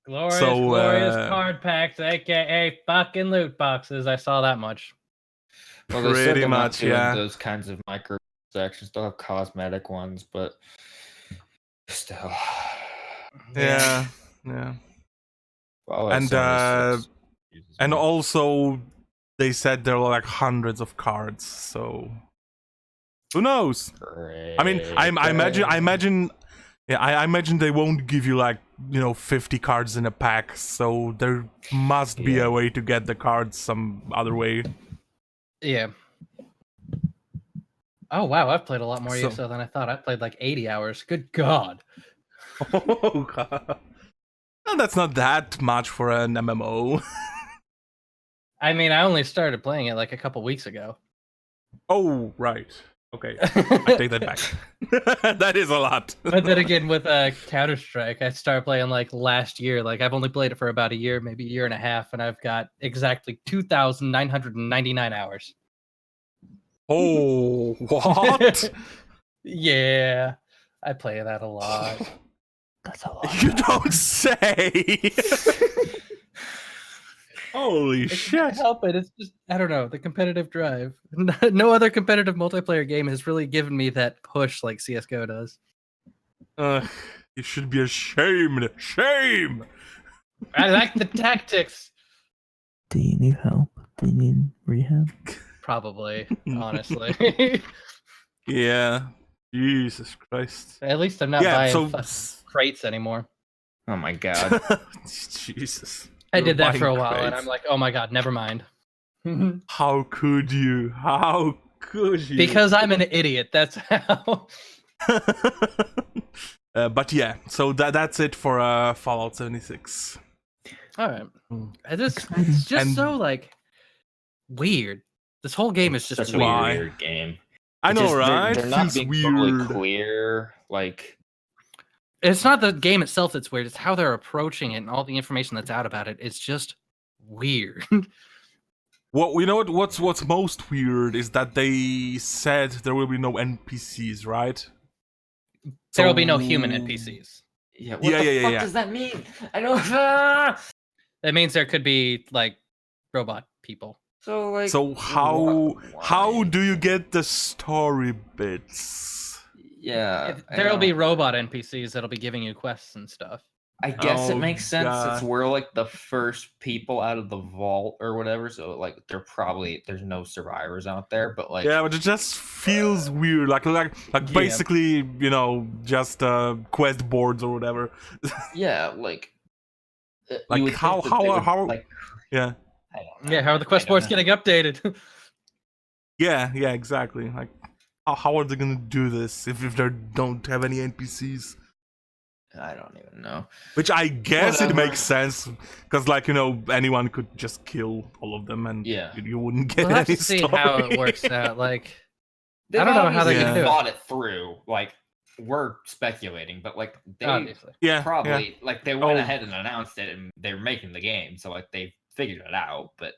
Glorious card packs, aka fucking loot boxes. I saw that much.
Well, they said they're not doing those kinds of microtransactions. They'll have cosmetic ones, but still.
Yeah.
Well,
and also they said there were like hundreds of cards, so who knows?
Great.
I mean, I imagine they won't give you like 50 cards in a pack, so there must be a way to get the cards some other way.
Yeah. Oh wow, I've played a lot more ESO than I thought. I played like 80 hours. Good God.
Oh God. Well, that's not that much for an MMO.
I mean, I only started playing it like a couple weeks ago.
Oh, right. Okay. I take that back. That is a lot.
But then again, with Counter-Strike, I started playing like last year. Like I've only played it for about a year, maybe a year and a half, and I've got exactly 2,999 hours.
Oh, what?
Yeah, I play that a lot.
That's a lot.
You don't say. Holy shit!
Can't help it. It's just I don't know the competitive drive. No other competitive multiplayer game has really given me that push like CS:GO does.
You should be ashamed. Shame.
I like the tactics.
Do you need help? Do you need rehab?
Probably, honestly.
Yeah. Jesus Christ.
At least I'm not buying crates anymore.
Oh my God.
Jesus.
I did that for a while, and I'm like, oh my God, never mind.
How could you? How could you?
Because I'm an idiot. That's how.
But yeah, so that's it for Fallout 76.
All right. It's just so like weird. This whole game is just
such a weird game.
I know, right?
They're not being totally clear. Like,
it's not the game itself that's weird. It's how they're approaching it and all the information that's out about it. It's just weird.
Well, you know what's most weird is that they said there will be no NPCs, right?
There will be no human NPCs.
Yeah. What the fuck does that mean? I know.
That means there could be like robot people.
So like.
So how do you get the story bits?
Yeah.
There'll be robot NPCs that'll be giving you quests and stuff.
I guess it
Oh,
makes sense
God.
since we're like the first people out of the vault or whatever. So like there's no survivors out there, but like
Yeah, but it just feels weird. Like
yeah.
basically, just quest boards or whatever.
Yeah, like
Like
you would
how
think that they would,
how
like
yeah.
I don't know.
Yeah, how are the
I
quest
don't
boards
know.
getting updated?
Yeah, exactly. Like how are they gonna do this if they don't have any NPCs?
I don't even know.
Which I guess it
Whatever.
makes sense because, like, anyone could just kill all of them and
Yeah.
you wouldn't get
We'll have
any
to see
story.
how it works out. Like,
They've
I don't know how they're
obviously
gonna
do it.
thought it through. Like we're speculating, but like they
Obviously.
Yeah,
probably like they went
Oh.
ahead and announced it, and they're making the game, so like they figured it out. But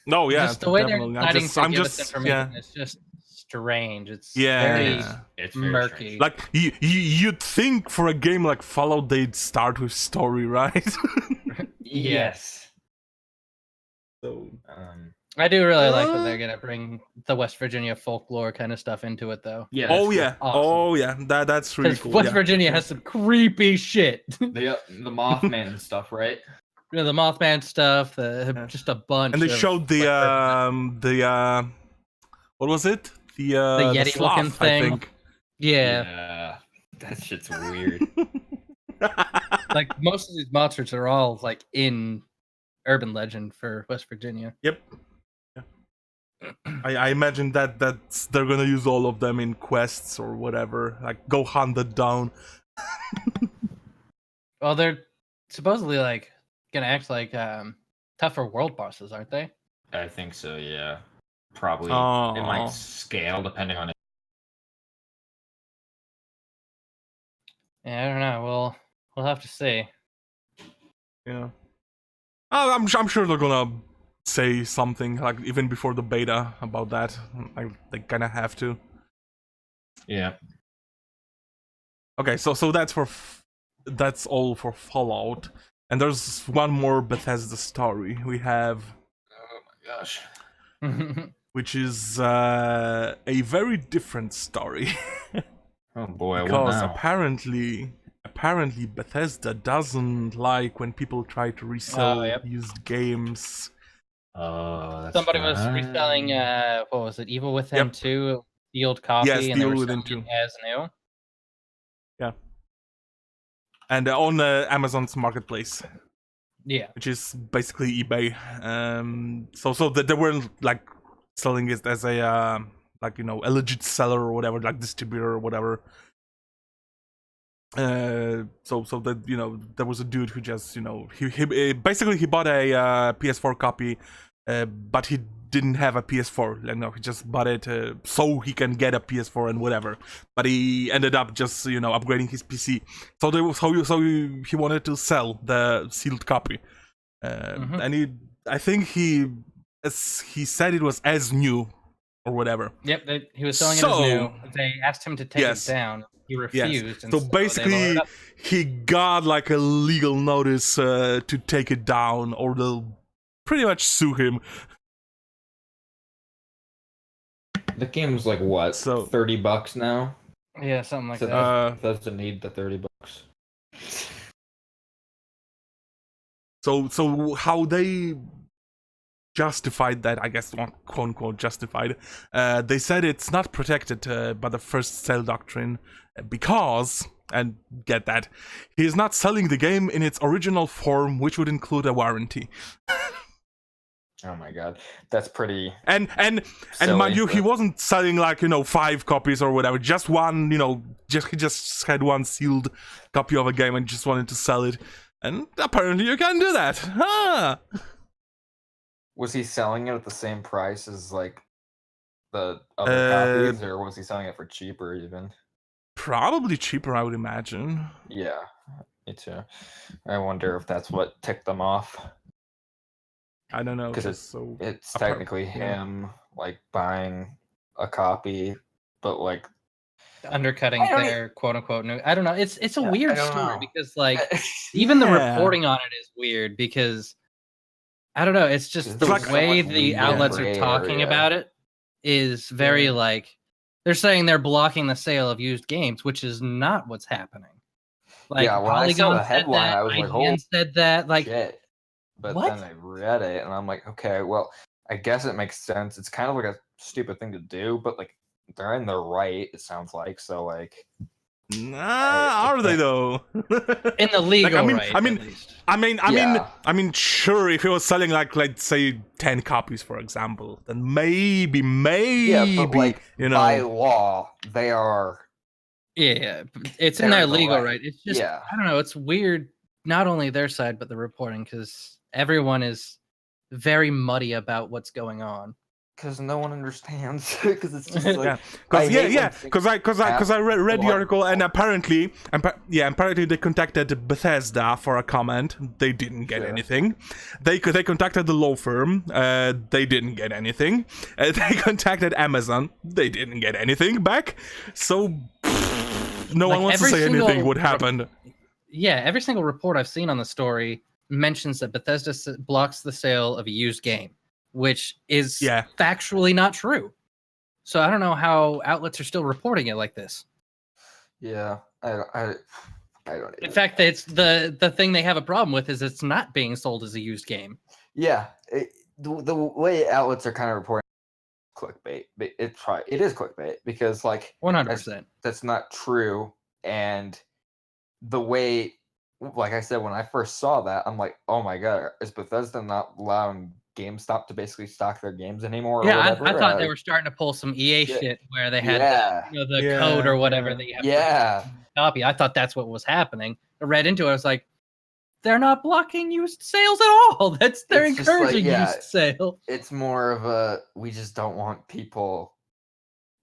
No, yeah,
Just the way they're
definitely.
deciding to
I'm
give us
just,
information
yeah,
is just strange. It's
yeah.
very
it's very
murky.
strange.
Like you'd think for a game like Fallout they'd start with story, right?
Yes.
So
I do really like that they're gonna bring the West Virginia folklore kind of stuff into it, though.
Yeah.
oh
that's
yeah,
awesome.
oh yeah, that's really
Because
cool.
West
Yeah.
Virginia has some creepy shit.
cool. The Mothman and stuff, right?
You know, the Mothman stuff, just a bunch.
And they
of
showed the what was it? The
Yeti
sloth,
looking thing.
I think.
Yeah.
That shit's weird.
Like most of these monsters are all like in urban legend for West Virginia.
Yep. Yeah. I imagine that's they're gonna use all of them in quests or whatever. Like go hunt it down.
Well, they're supposedly like gonna act like tougher world bosses, aren't they?
I think so. Yeah. Probably.
Oh.
It might scale depending on it.
Yeah, I don't know. We'll have to see.
Yeah. I'm sure they're gonna say something like even before the beta about that. Like they kind of have to.
Yeah.
Okay, so that's all for Fallout, and there's one more Bethesda story we have,
Oh my gosh.
which is a very different story
Oh boy.
because
What now?
apparently Bethesda doesn't like when people try to resell
yep.
used games.
Oh, that's
Somebody was
right.
reselling what was it, Evil Within
Yep.
2 sealed copy,
Yes,
and they
Evil
were
Within
selling
2.
it as new.
Yeah. And on Amazon's marketplace,
Yeah.
which is basically eBay. So that they weren't like selling it as a like a legit seller or whatever, like distributor or whatever. So that there was a dude who just he basically he bought a PS4 copy, but he didn't have a PS4. Like, no, he just bought it so he can get a PS4 and whatever. But he ended up just upgrading his PC. So he wanted to sell the sealed copy, and I think he said it was as new or whatever.
Yep, he was selling it as new. They asked him to take it down. He refused.
Yes.
And
So
they
basically,
lowered it up.
he got like a legal notice to take it down, or they'll pretty much sue him.
The game's like what?
So-
$30 now.
Yeah, something like
So
that.
doesn't need the $30.
So how they justified that, I guess, quote unquote justified, they said it's not protected by the first sale doctrine because, and get that, he is not selling the game in its original form, which would include a warranty.
Oh my god, that's pretty.
And
silly,
mind you, he
but-
wasn't selling like 5 copies or whatever, just one. He just had one sealed copy of a game and just wanted to sell it. And apparently, you can do that. Ah.
Was he selling it at the same price as like the other copies, or was he selling it for cheaper even?
Probably cheaper, I would imagine.
Yeah, me too. I wonder if that's what ticked them off.
I don't know.
'Cause It's technically him like buying a copy, but like
Undercutting
I don't
their quote unquote new. I don't know. It's a
Yeah, I
weird
don't
story
know.
because like even the
Yeah.
reporting on it is weird because I don't know. It's just
It's
the
like so
way
much
the
weird
outlets are
gray
talking
area.
about it is very
Yeah.
like they're saying they're blocking the sale of used games, which is not what's happening. Like
Yeah, when I saw
Polygon
the
said
headline,
that,
I was like,
IGN
"Holy
said that. Like,
shit!" But
what?
then I read it, and I'm like, "Okay, well, I guess it makes sense. It's kind of like a stupid thing to do, but like they're in their right. It sounds like so. Like,
Nah, are they
can't-
though?
In the legal right, at least.
I mean, sure. If he was selling like, let's say, 10 copies, for example, then maybe,
yeah, but like
you
by
know,
law, they are.
Yeah, it's in
They're
their
in the
legal
right.
right. It's just
Yeah.
I don't know. It's weird. Not only their side, but the reporting, because everyone is very muddy about what's going on.
Because no one understands. Because it's just like
because I read the article, and apparently they contacted Bethesda for a comment. They didn't get anything. They contacted the law firm. They didn't get anything. They contacted Amazon. They didn't get anything back. So no one wants to say anything. What happened?
Yeah, every single report I've seen on the story mentions that Bethesda blocks the sale of a used game, which is factually not true. So I don't know how outlets are still reporting it like this.
Yeah, I don't.
In fact, it's the thing they have a problem with is it's not being sold as a used game.
Yeah, the way outlets are kind of reporting clickbait, but it is clickbait because like
100%.
That's not true. And the way, like I said, when I first saw that, I'm like, oh my god, is Bethesda not allowing GameStop to basically stock their games anymore?
Yeah, I thought they were starting to pull some EA shit where they had the code or whatever that you have to copy. I thought that's what was happening. I read into it. I was like, they're not blocking used sales at all. They're encouraging used sale.
It's more of a we just don't want people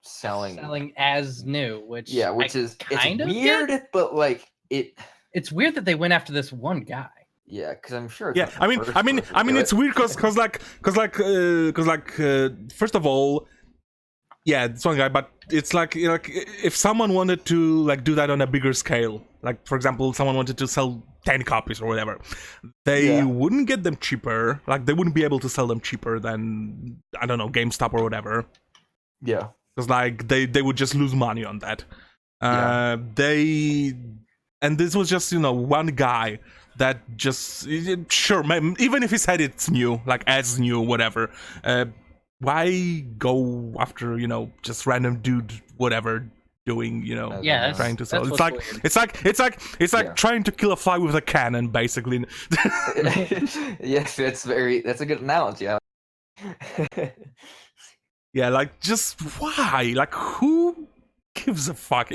selling
as new, which
is
kind of
weird, but like
it's weird that they went after this one guy.
Yeah, because I'm sure.
I mean, it's weird because first of all, yeah, it's one guy, but it's like if someone wanted to like do that on a bigger scale, like for example, someone wanted to sell 10 copies or whatever, they wouldn't get them cheaper. Like they wouldn't be able to sell them cheaper than, I don't know, GameStop or whatever.
Yeah,
because like they would just lose money on that. And this was just one guy that just sure, even if he said it's new, like as new, whatever. Why go after just random dude, whatever, doing trying to sell? It's like trying to kill a fly with a cannon, basically.
Yes, that's a good analogy.
Yeah, like just why? Like who gives a fuck?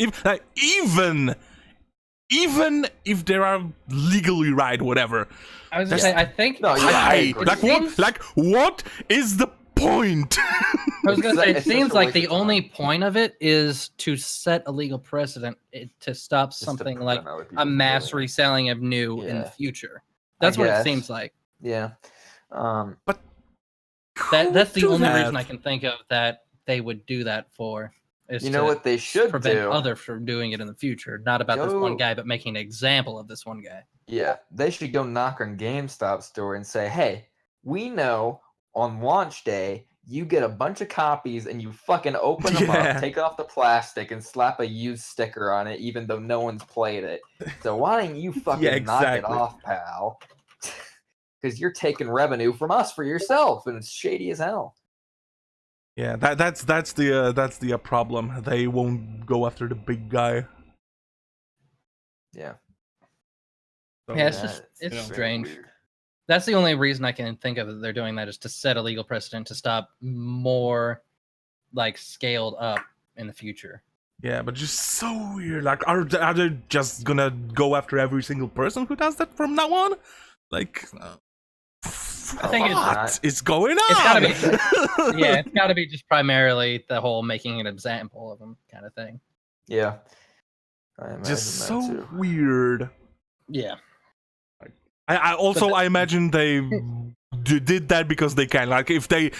Even if they are legally right, whatever.
I was gonna say, I think.
No, why? What is the point?
I was gonna say, it seems like the only point of it is to set a legal precedent to stop something like a mass reselling of new in the future. That's what it seems like.
Yeah,
but
that's the only reason I can think of that they would do that for.
What they should
prevent
do?
Others from doing it in the future. Not about this one guy, but making an example of this one guy.
Yeah, they should go knock on GameStop's door and say, "Hey, we know on launch day you get a bunch of copies and you fucking open them up, take off the plastic, and slap a used sticker on it, even though no one's played it. So why don't you fucking knock it off, pal? Because you're taking revenue from us for yourself, and it's shady as hell."
Yeah, that's the problem. They won't go after the big guy.
Yeah.
So, it's strange. Weird. That's the only reason I can think of that they're doing that is to set a legal precedent to stop more like scaled up in the future.
Yeah, but just so weird. Like, are they just gonna go after every single person who does that from now on? Like.
I think
it's going on.
It's gotta be, it's got to be just primarily the whole making an example of them kind of thing.
Yeah,
just so weird.
Yeah,
I imagine they did that because they can. Like, if they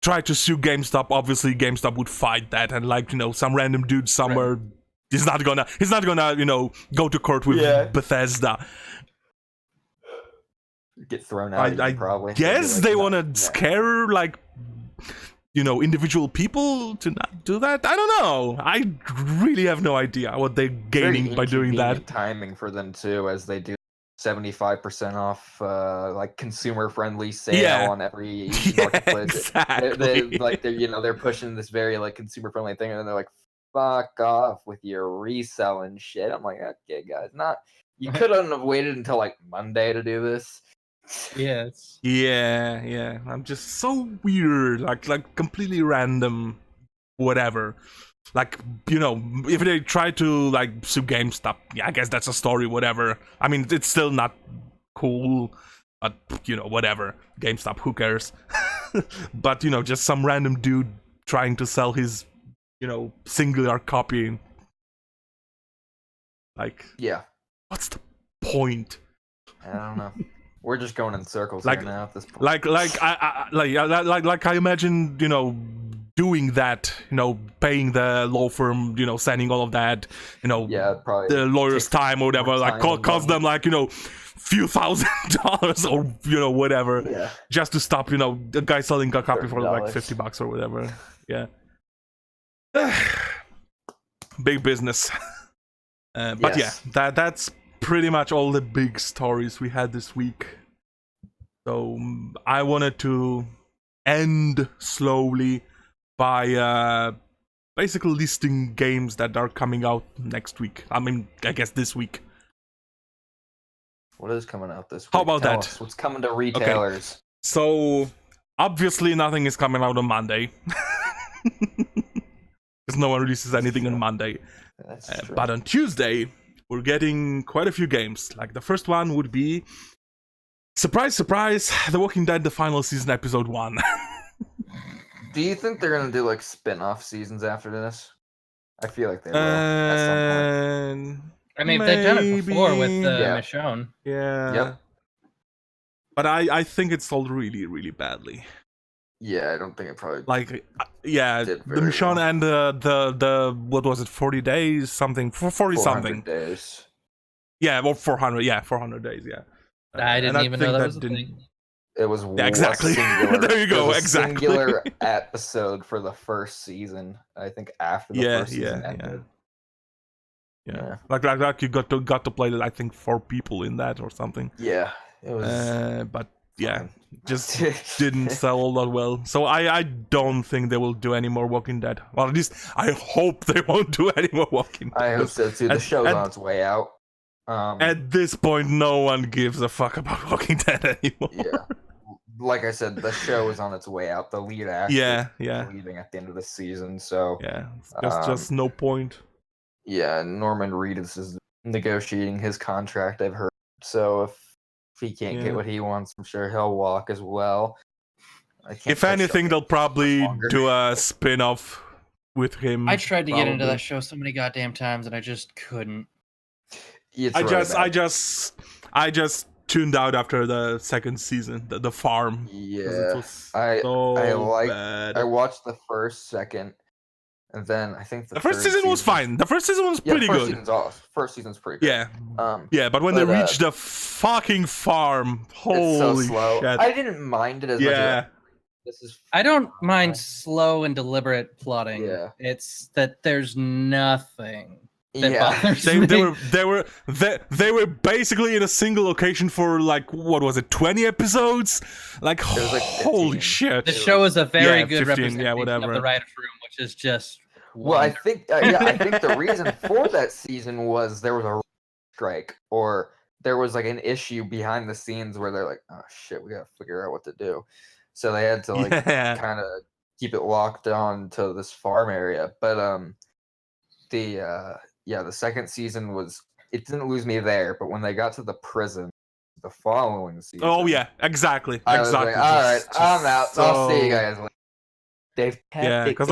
try to sue GameStop, obviously GameStop would fight that, and some random dude somewhere he's not gonna go to court with Bethesda.
Get thrown out.
I
probably.
Guess they want to scare individual people to not do that. I don't know. I really have no idea what they're gaining by doing that.
Timing for them too, as they do 75% off, like consumer-friendly sale on every marketplace.
Exactly.
They're pushing this very like consumer-friendly thing, and then they're like, "Fuck off with your reselling shit." I'm like, okay, guys, you couldn't have waited until like Monday to do this.
Yes.
Yeah. I'm just so weird, like completely random, whatever. Like, if they try to like sue GameStop, I guess that's a story, whatever. I mean, it's still not cool, but whatever. GameStop, who cares? But just some random dude trying to sell his, singular copy. Like,
yeah,
what's the point?
I don't know. We're just going in circles
like,
here now at this point.
Like I imagine, doing that, paying the law firm, sending all of that,
probably
the lawyer's time or whatever, like cost them like, few $1,000s or whatever, just to stop, the guy selling a copy for like $50 or whatever. Yeah. Big business. But
yes.
that's pretty much all the big stories we had this week. So I wanted to end slowly by basically listing games that are coming out next week. I mean, I guess this week.
What is coming out this week?
How about
Tell
that?
us what's coming to retailers?
Okay. So obviously nothing is coming out on Monday. Because no one releases anything on Monday.
That's true.
But on Tuesday, we're getting quite a few games. Like the first one would be, surprise, surprise, The Walking Dead, the final season, episode 1.
Do you think they're gonna do like spin-off seasons after this? I feel like they will at some point.
I mean, they've done it before with Michonne.
Yeah.
Yep.
But I think it sold really, really badly.
Yeah, I don't think it probably
the Michonne and the what was it, 40 days something, for 40 something
days.
Yeah, well, 400. Yeah, 400 days. Yeah.
I didn't even know that was a thing.
It was
exactly. There you go. Exactly.
Singular episode for the first season. I think after the first season ended.
Yeah. Like you got to play, I think, 4 people in that or something.
Yeah, it was.
But yeah, just didn't sell all that well. So I don't think they will do any more Walking Dead. Well, at least I hope they won't do any more Walking Dead.
I hope so too. The show's on its way out.
At this point, no one gives a fuck about Walking Dead anymore.
Yeah. Like I said, the show is on its way out. The lead actor is leaving at the end of the season, so
just no point.
Yeah, Norman Reedus is negotiating his contract, I've heard. So if he can't get what he wants, I'm sure he'll walk as well.
If anything, they'll probably do a spin-off with him.
I tried to get into that show so many goddamn times, and I just couldn't.
I just tuned out after the second season, the farm.
Yeah,
I
watched the first, second, and then I think the
first season was fine. The first season was pretty good.
First season's pretty good.
Yeah. But when they reached the fucking farm, holy
it's so slow.
shit!
I didn't mind it as much. As
I don't mind slow and deliberate plotting.
Yeah,
it's that there's nothing.
They were basically in a single location for like, what was it, 20 episodes? Like, holy shit!
The show is a very good
15,
representation
whatever.
of the writer's room, which is just
well, I think the reason for that season was there was a strike, or there was like an issue behind the scenes where they're like, oh shit, we gotta figure out what to do. So they had to like kind of keep it locked on to this farm area, but the second season it didn't lose me there, but when they got to the prison the following season.
Oh yeah, exactly.
I was like, all right, I'm out. I'll see you guys later. They've kept
because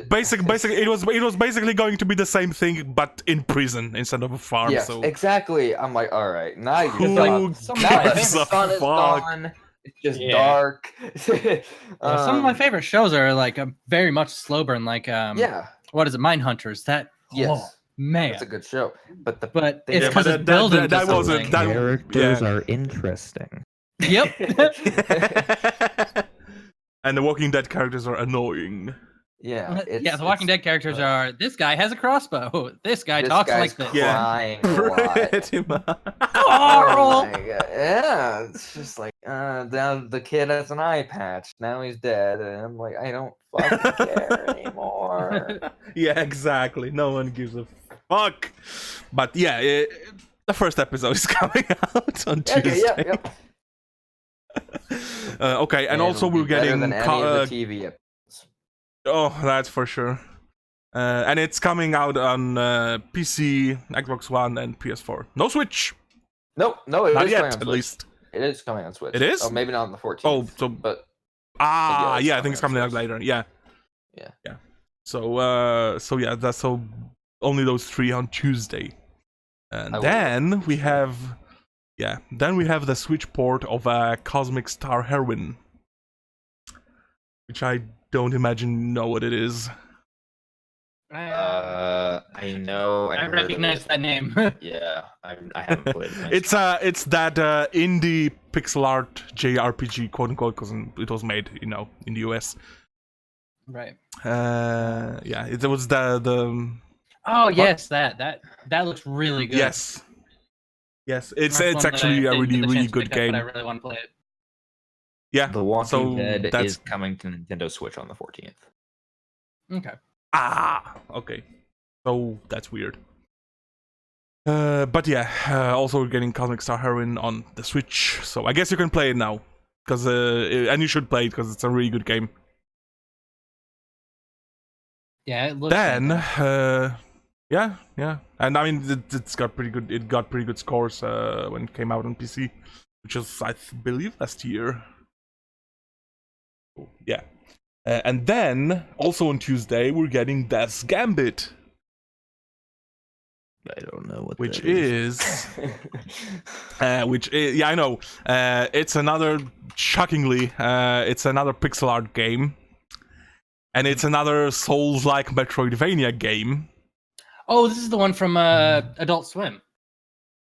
basically it was basically going to be the same thing, but in prison instead of a farm.
Yes,
so
exactly. I'm like, all right, now
who
gives the sun is gone. It's just dark.
Some of my favorite shows are like very much slow burn, like what is it, Mindhunters? Man,
it's a good show, but
it's because it's building.
Characters are interesting.
Yep.
And the Walking Dead characters are annoying.
Yeah,
Yeah, the Walking Dead characters are, this guy has a crossbow. This guy
this
talks
guy's
like this.
crying a lot.
Pretty much.
Oh my God. Yeah, it's just like now the kid has an eye patch. Now he's dead, and I'm like, I don't fucking care anymore.
Yeah, exactly. No one gives a fuck. But yeah, the first episode is coming out on Tuesday.
Okay, yeah.
Okay, and also
it'll be
we're
better
getting
than any of the TV episodes.
oh, that's for sure. And it's coming out on PC, Xbox One, and PS4. No Switch.
No, it
Not
is
yet,
coming on
at
Switch.
least.
It is coming on Switch.
It is?
Oh, maybe not on the 14th.
Oh, so
but
yeah,
it's
I think it's coming
coming on
out
Switch.
later. Yeah.
Yeah.
So yeah, that's so only those 3 on Tuesday, and
I will
then we have the Switch port of Cosmic Star Heroine, which I don't imagine know what it is.
I know.
I recognize that name.
Yeah, I haven't played it.
It's that indie pixel art JRPG, quote unquote, because it was made, in the US.
Right.
Yeah, it was the.
Oh yes, that looks really good.
Yes. It's
That's one that
actually
I
a
didn't get the
really
chance to
good
pick up,
game.
but I really want to play it.
Yeah.
The Walking
so
Dead
that's
is coming to Nintendo Switch on the 14th.
Okay.
Okay. So that's weird. But yeah, also we're getting Cosmic Star Heroine on the Switch, so I guess you can play it now, because and you should play it because it's a really good game.
Yeah, it looks.
Then,
fantastic.
yeah, and I mean it's got pretty good. It got pretty good scores when it came out on PC, which was I believe last year. Yeah, and then also on Tuesday we're getting Death's Gambit.
I don't know what
Which
that is.
Yeah, I know. It's another, shockingly, it's another pixel art game, and it's another Souls-like Metroidvania game.
Oh, this is the one from Adult Swim.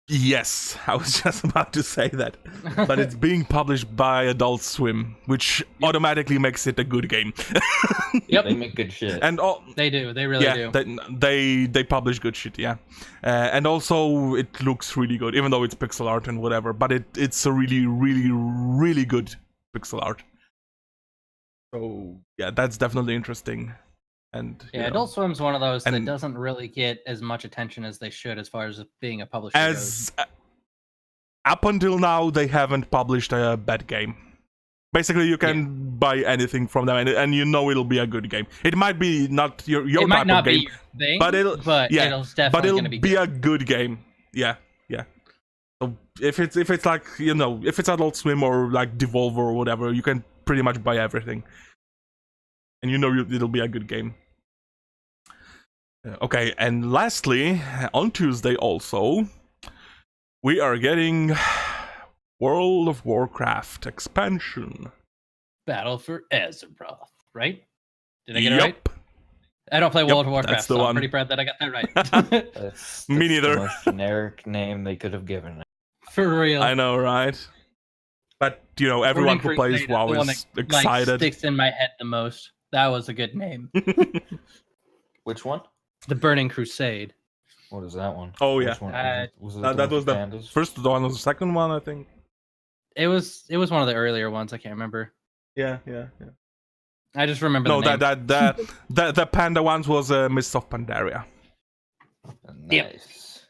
Yes, I was just about to say that, but it's being published by Adult Swim, which automatically makes it a good game.
Yep.
They make good shit.
And
They do. They really do.
they publish good shit, yeah. And also it looks really good, even though it's pixel art and whatever. But it's a really, really, really good pixel art. So yeah, that's definitely interesting. And
Yeah, Adult Swim's one of those that doesn't really get as much attention as they should as far as being a publisher goes.
Up until now, they haven't published a bad game. Basically, you can buy anything from them, and it'll be a good game. It might be not your
it might
type
not
of game,
be your thing,
but it'll
definitely
it'll
gonna be
be a good game. Yeah. So if it's like if it's Adult Swim or like Devolver or whatever, you can pretty much buy everything, and it'll be a good game. Okay, and lastly, on Tuesday also, we are getting World of Warcraft expansion.
Battle for Azeroth, right? Did I get it right?
Yep.
I don't play World of Warcraft,
that's the
so
one.
I'm pretty proud that I got that right.
That's
Me neither.
The most generic name they could have given it.
For real.
I know, right? But everyone who plays WoW is excited.
Like, sticks in my head the most. That was a good name.
Which one?
The Burning Crusade.
What is that one?
Oh, yeah.
Which one? Was it
That
one
was
with
the
pandas?
first one, was the second one, I think.
It was one of the earlier ones. I can't remember.
Yeah.
I just remember.
No,
the name.
the panda ones was Mists of Pandaria.
Nice.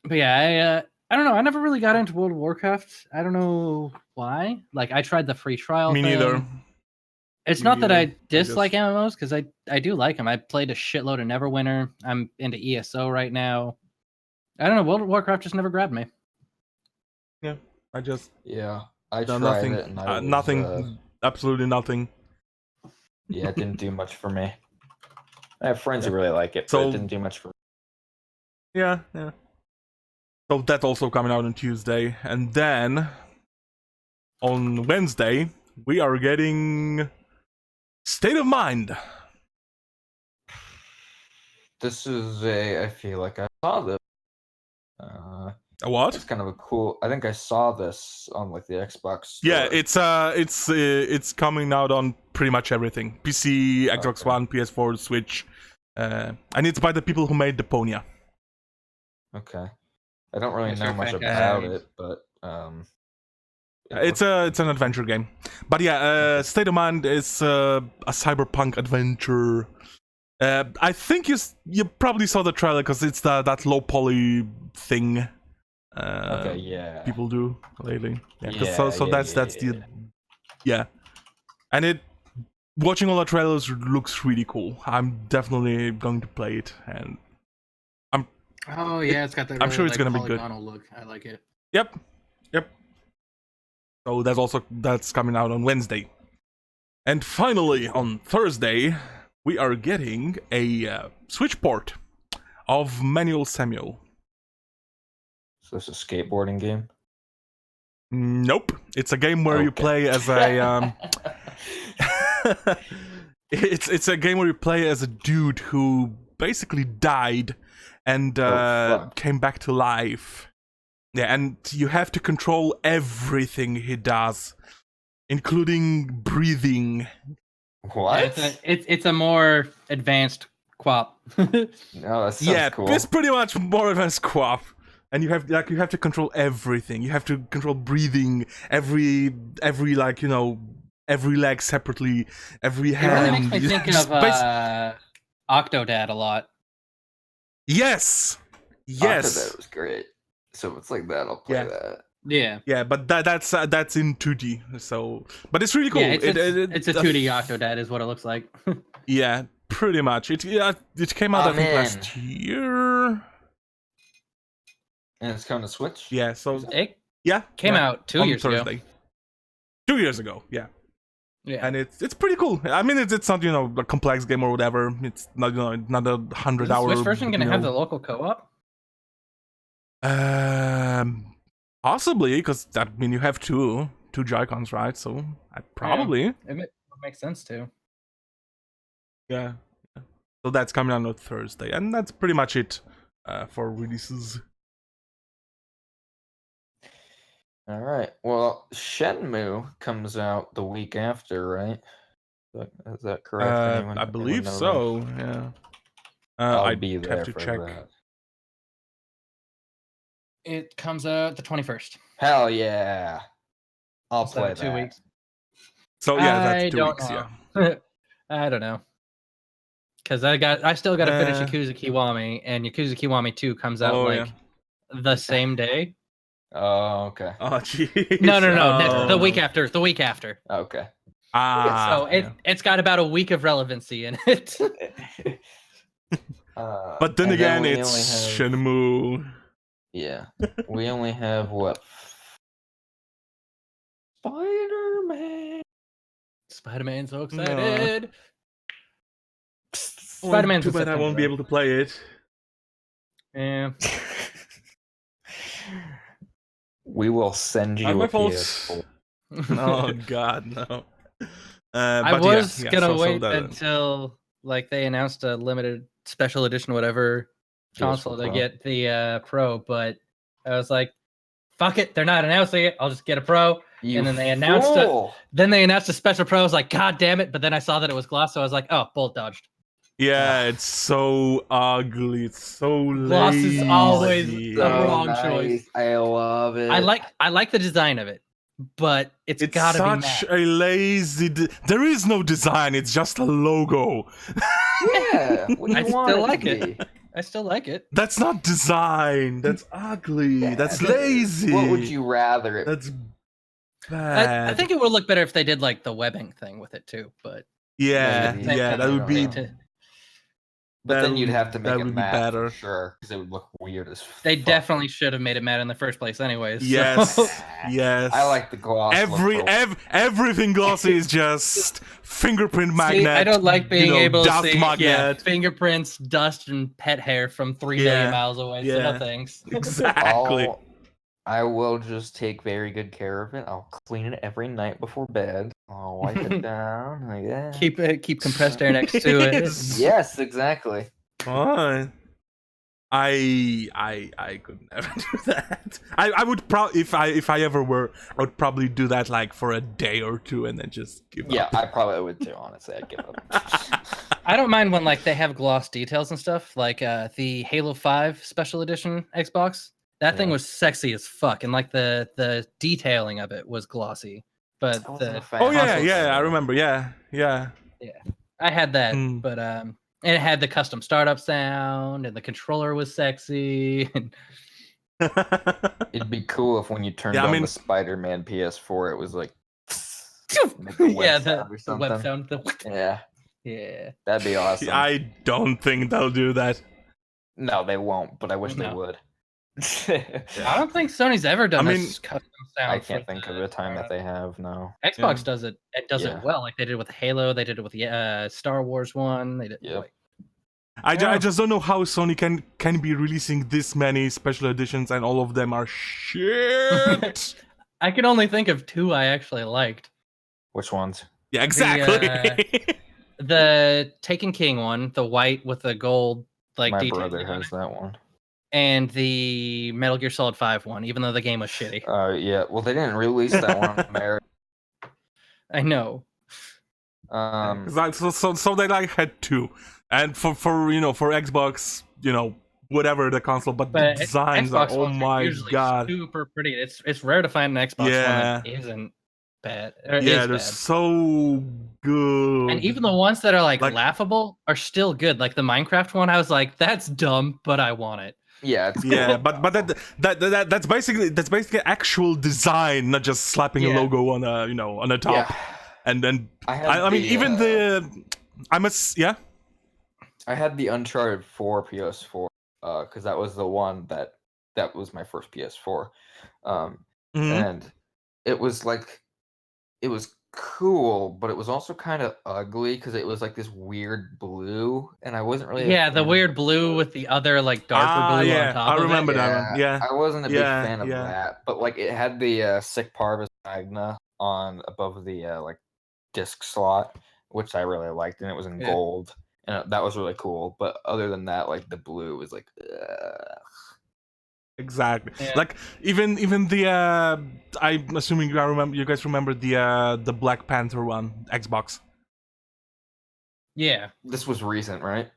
But yeah, I don't know. I never really got into World of Warcraft. I don't know why. Like, I tried the free trial.
Me neither.
It's
Me
not that
neither.
I dislike MMOs, because I do like them. I played a shitload of Neverwinter. I'm into ESO right now. I don't know. World of Warcraft just never grabbed me.
Yeah, I just
I tried
nothing.
it and I was,
nothing. Absolutely nothing.
Yeah, it didn't do much for me. I have friends who really like it, but
So-
it didn't do much for me.
Yeah. So that's also coming out on Tuesday, and then on Wednesday we are getting State of Mind.
This is I feel like I saw this.
A what?
It's kind of a cool. I think I saw this on like the Xbox.
Yeah,
store.
it's coming out on pretty much everything: PC, Xbox
Okay.
One, PS4, Switch, and it's by the people who made Deponia.
Okay. I don't really
Yes,
know
you're
much
fantastic.
about it, but
It's an adventure game, but yeah,
Okay.
State of Mind is a cyberpunk adventure. I think you probably saw the trailer because it's that low poly thing.
Okay, yeah.
People do lately. Yeah,
Yeah,
so
yeah,
that's
yeah,
the yeah, and it watching all the trailers looks really cool. I'm definitely going to play it, and
Oh yeah, it's got that.
I'm
Really,
sure it's gonna be good.
polygonal look. I like it.
Yep. So that's coming out on Wednesday, and finally on Thursday we are getting a Switch port of Manual Samuel.
So it's a skateboarding game.
Nope, it's a game where you play as a it's a game where you play as a dude who basically died and came back to life. Yeah, and you have to control everything he does, including breathing.
What?
It's a more advanced quap.
No, that sounds cool.
It's pretty much more advanced co-op. And you have to control everything. You have to control breathing, every like, every leg separately, every
It
hand.
really makes me think of Octodad a lot.
Yes.
That was great. So it's like that. I'll play that.
Yeah.
Yeah, but that's in 2D. So, but it's really cool.
Yeah, it's a 2D Octodad is what it looks like.
Yeah, pretty much. It came out I think last year.
And it's coming to Switch.
Yeah. So
It
yeah,
came out 2 years
Thursday.
ago.
2 years ago. Yeah.
Yeah.
And it's pretty cool. I mean, it's not a complex game or whatever. It's not not a 100-hour.
Is the Switch version gonna have the local co-op?
Possibly, because that you have two Joy-Cons, right? So probably.
Yeah, it makes sense too.
Yeah. So that's coming out on Thursday, and that's pretty much it for releases.
All right. Well, Shenmue comes out the week after, right? Is that correct?
I believe so. Yeah.
I'll be there
have to
for
check.
that.
It comes out the 21st.
Hell yeah! I'll
So
play
2
that.
weeks.
So yeah, that's
I
2
don't
weeks.
know.
Yeah.
I don't know. Because I still got to finish Yakuza Kiwami, and Yakuza Kiwami 2 comes out the same day.
Oh, okay.
Oh, jeez.
No. The week after. The week after.
Okay.
So it's got about a week of relevancy in it.
But then again, it's Shenmue.
Yeah. We only have what? Spider-Man.
Spider-Man's so excited.
No.
Spider-Man's
too bad I won't be able to play it.
Yeah.
We will send you
My
a
fault.
PS4.
Oh God, no.
I was gonna wait until they announced a limited special edition, whatever console to get the Pro, but I was like, "Fuck it, they're not announcing it. I'll just get a Pro." And then they announced it. Then they announced a special Pro. I was like, "God damn it!" But then I saw that it was gloss, so I was like, "Oh, bullet dodged."
Yeah, it's so ugly. It's so
gloss
lazy.
is always the wrong choice.
I love it.
I like the design of it, but it's gotta be
such a lazy. There is no design. It's just a logo.
Yeah, what do you
I
want
still
it
like
to
it.
be?
I still like it.
That's not design. That's ugly.
Yeah,
that's lazy.
What would you rather it?
That's bad.
I think it would look better if they did the webbing thing with it too, but
yeah,
Maybe.
that would be.
But then you'd have to make it
would be
matte
better.
for sure, because it would look weird as fuck.
they definitely should have made it matte in the first place, anyways.
Yes,
So.
yes.
I like the gloss.
Everything glossy is just fingerprint magnet.
See, I don't like being able to
dust
see
magnet.
fingerprints, dust, and pet hair from 3 million miles away. So no thanks.
Exactly.
I will just take very good care of it. I'll clean it every night before bed. I'll wipe it down like that.
Keep compressed air next to it.
Yes, exactly.
Fine. I could never do that. I would probably if I ever were, I would probably do that like for a day or two and then just give
Yeah,
up.
I probably would too. Honestly, I'd give up.
I don't mind when like they have gloss details and stuff, like the Halo 5 Special Edition Xbox. That thing
Yeah.
was sexy as fuck, and like the detailing of it was glossy. But
I wasn't a
the
fan.
Oh yeah,
Consoles,
yeah, I
though.
remember. Yeah.
I had that,
Mm.
but and it had the custom startup sound, and the controller was sexy. And
It'd be cool if when you turned
Yeah, I
on
mean-
the Spider-Man PS4, it was like make a web
yeah,
sound or
the web
something.
sound.
Yeah,
Yeah.
that'd be awesome.
I don't think they'll do that.
No, they won't, but I wish they
No.
would.
I don't think Sony's ever done
I
a
mean,
custom sound.
I
for
can't think of
the
a time that
startup.
they have. No.
Xbox
Yeah.
does it. It does
Yeah.
it well. Like they did it with Halo. They did it with the Star Wars one. They did.
Yep.
Like,
I
Yeah.
just don't know how Sony can be releasing this many special editions and all of them are shit.
I can only think of two I actually liked.
Which ones?
Yeah, exactly.
The Taken King one, the white with the gold like
My
detailing
brother
on
has
it,
that one.
and the Metal Gear Solid 5 one, even though the game was shitty.
Yeah. Well, they didn't release that one in America.
I know.
So they like had two, and for Xbox, whatever the console, but the
But
designs
Xbox
are, oh
ones
my
usually
god,
super pretty. It's rare to find an Xbox one that isn't bad. Or
yeah,
is
they're
bad.
so good.
And even the ones that are like
Like-
laughable are still good. Like the Minecraft one, I was like, that's dumb, but I want it.
Yeah. It's
Yeah,
cool.
but that's basically actual design, not just slapping
Yeah.
a logo on a top.
Yeah.
And then
had
I mean
the,
even yeah.
I had the Uncharted 4 PS4 because that was the one that was my first PS4,
Mhm.
and it was cool, but it was also kind of ugly because it was like this weird blue, and I wasn't really a
Yeah, the
fan
weird
of
blue with the other like darker blue
yeah,
on top
I
of
remember
it.
that one. Yeah.
I wasn't a big
Yeah,
fan of
yeah.
that, but like it had the Sick Parvis Magna on above the like disc slot, which I really liked, and it was in
Yeah.
gold, and that was really cool. But other than that, like the blue was like, ugh.
Exactly.
Yeah.
Like even the I'm assuming you guys remember the Black Panther one, Xbox.
Yeah.
This was recent, right?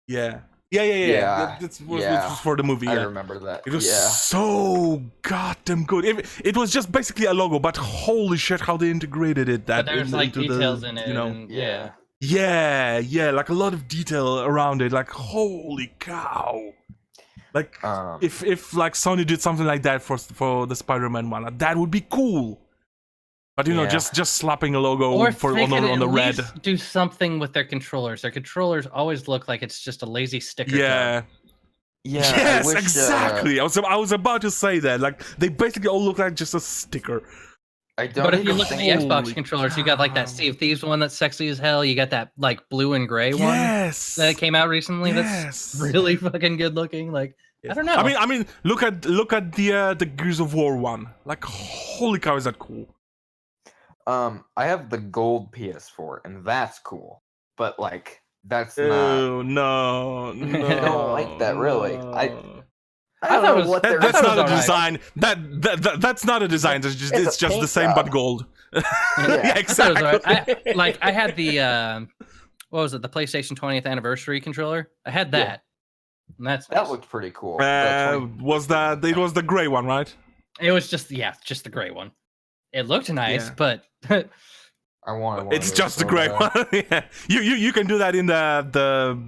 Yeah.
Yeah,
This
yeah.
was for the movie.
I
Yeah.
remember that.
It was
Yeah.
so goddamn good. It was just basically a logo, but holy shit, how they integrated it.
But
That
there's like
into
details
the,
in it.
you know.
And, yeah.
Yeah, like a lot of detail around it. Like holy cow. Like if like Sony did something like that for the Spider-Man one, that would be cool. But
Yeah.
just slapping a logo
Or
for
they
on
could
the
at
red.
least do something with their controllers. Their controllers always look like it's just a lazy sticker.
Yeah.
job.
Yeah.
Yes,
I wish,
exactly. I was about to say that. Like they basically all look like just a sticker.
I don't.
But if you
even
look at the
think-
Xbox
Holy
controllers, you got like that
cow.
Sea of Thieves one that's sexy as hell. You got that like blue and gray one
Yes.
that came out recently.
Yes.
That's really fucking good looking. Like I don't know.
I mean, look at the Gears of War one. Like, holy cow, is that cool?
I have the gold PS4, and that's cool. But like, that's not.
Oh no, no!
I don't like that, really. I
no.
I
don't
thought it
know
was-
what
that-
they're.
I
That's
thought it
not a
was alright.
design. That's not a design. It's
a
just the
paint
same but
job.
gold.
Yeah.
Yeah,
I thought it was
exactly.
alright. I had the what was it? The PlayStation 20th anniversary controller. I had
Yeah.
that. And that's
That
nice.
looked pretty cool.
Was that it was the gray one, right?
It was just the gray one. It looked nice,
Yeah.
but
I wanted one.
It's just the gray one. Yeah. You can do that in the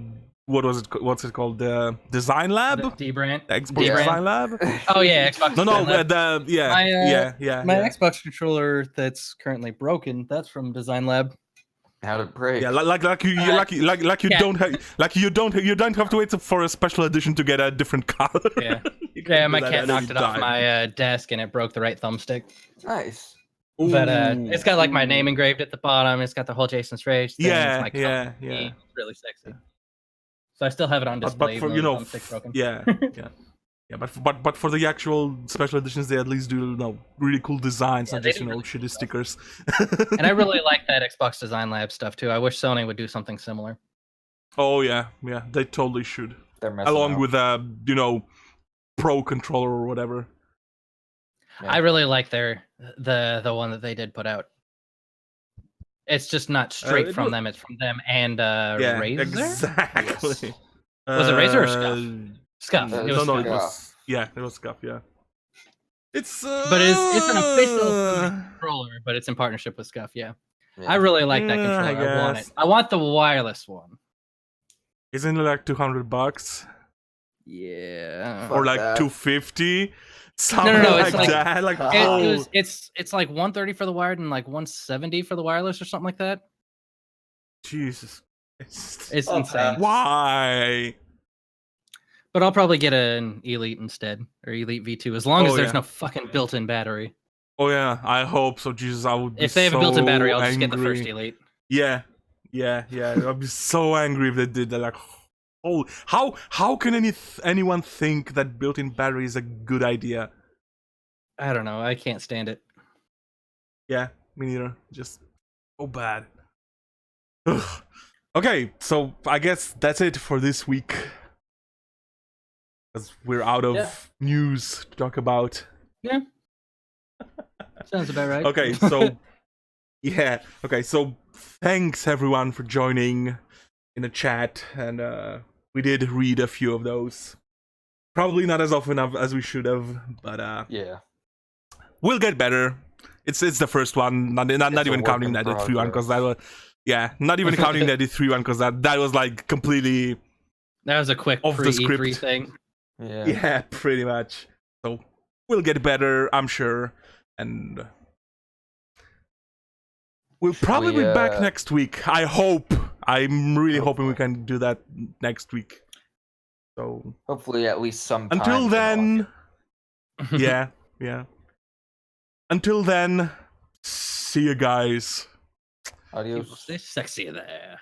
what's it called, the Design Lab,
the D-brand.
the Xbox
D-brand.
Design Lab.
Oh yeah, Xbox.
No,
Design Lab. My,
yeah.
My Xbox controller that's currently broken. That's from Design Lab.
How to break?
Yeah, like you
yeah.
don't have you don't have to wait for a special edition to get a different color.
Yeah,
You can
yeah.
do
My
that
cat
at
knocked
any
it off
time.
my desk and it broke the right thumbstick.
Nice.
But
Ooh.
it's got like my name engraved at the bottom. It's got the whole Jason's Rage thing.
Yeah,
it's my
yeah,
company.
yeah.
It's really sexy. So I still have it on display.
But for
even though the thumbstick's broken.
yeah. But for the actual special editions, they at least do really cool designs,
Yeah,
not
they
just
do really
shitty stickers.
And I really like that Xbox Design Lab stuff too. I wish Sony would do something similar.
Oh yeah, they totally should.
They're missing
along
out.
with Pro controller or whatever.
Yeah.
I really like the one that they did put out. It's just not straight from them. It's from them and Razer.
Exactly.
Yes.
Was it Razer or Scuff? Scuff. It was
No,
Scuff.
it was it was Scuff. Yeah. It's
But it's an official controller, but it's in partnership with Scuff. Yeah. I really like that controller. I want it. I want the wireless one.
Isn't it like $200?
Yeah.
Or like
that.
$250? Something
No,
like
it's like-
that. Like
It's like $130 for the wired and like $170 for the wireless or something like that.
Jesus.
It's insane.
Why?
But I'll probably get an Elite instead, or Elite V2, as long as there's
yeah.
no fucking built-in battery.
Oh yeah, I hope so. Jesus, I would be
If they have a built-in battery, I'll
so
just get the first
angry.
Elite.
Yeah. I'd be so angry if they did that. Like, oh, how can anyone think that built-in battery is a good idea?
I don't know. I can't stand it.
Yeah, me neither. Just so bad. Ugh. Okay, so I guess that's it for this week. Because we're out of news to talk about.
Yeah. Sounds about right.
Okay, so so thanks everyone for joining in the chat, and we did read a few of those. Probably not as often as we should have, but
yeah,
we'll get better. It's the first one, not even counting the edit 3 one, because that was not even counting the edit 3 one, because that was like completely
that was a quick
off the
pre-E3
script
thing.
Yeah, pretty much. So we'll get better, I'm sure, and we'll probably be back next week. I hope. I'm really hoping we can do that next week. So
hopefully at least sometime.
Until then, yeah. Until then, see you guys.
Adios.
People stay sexy there.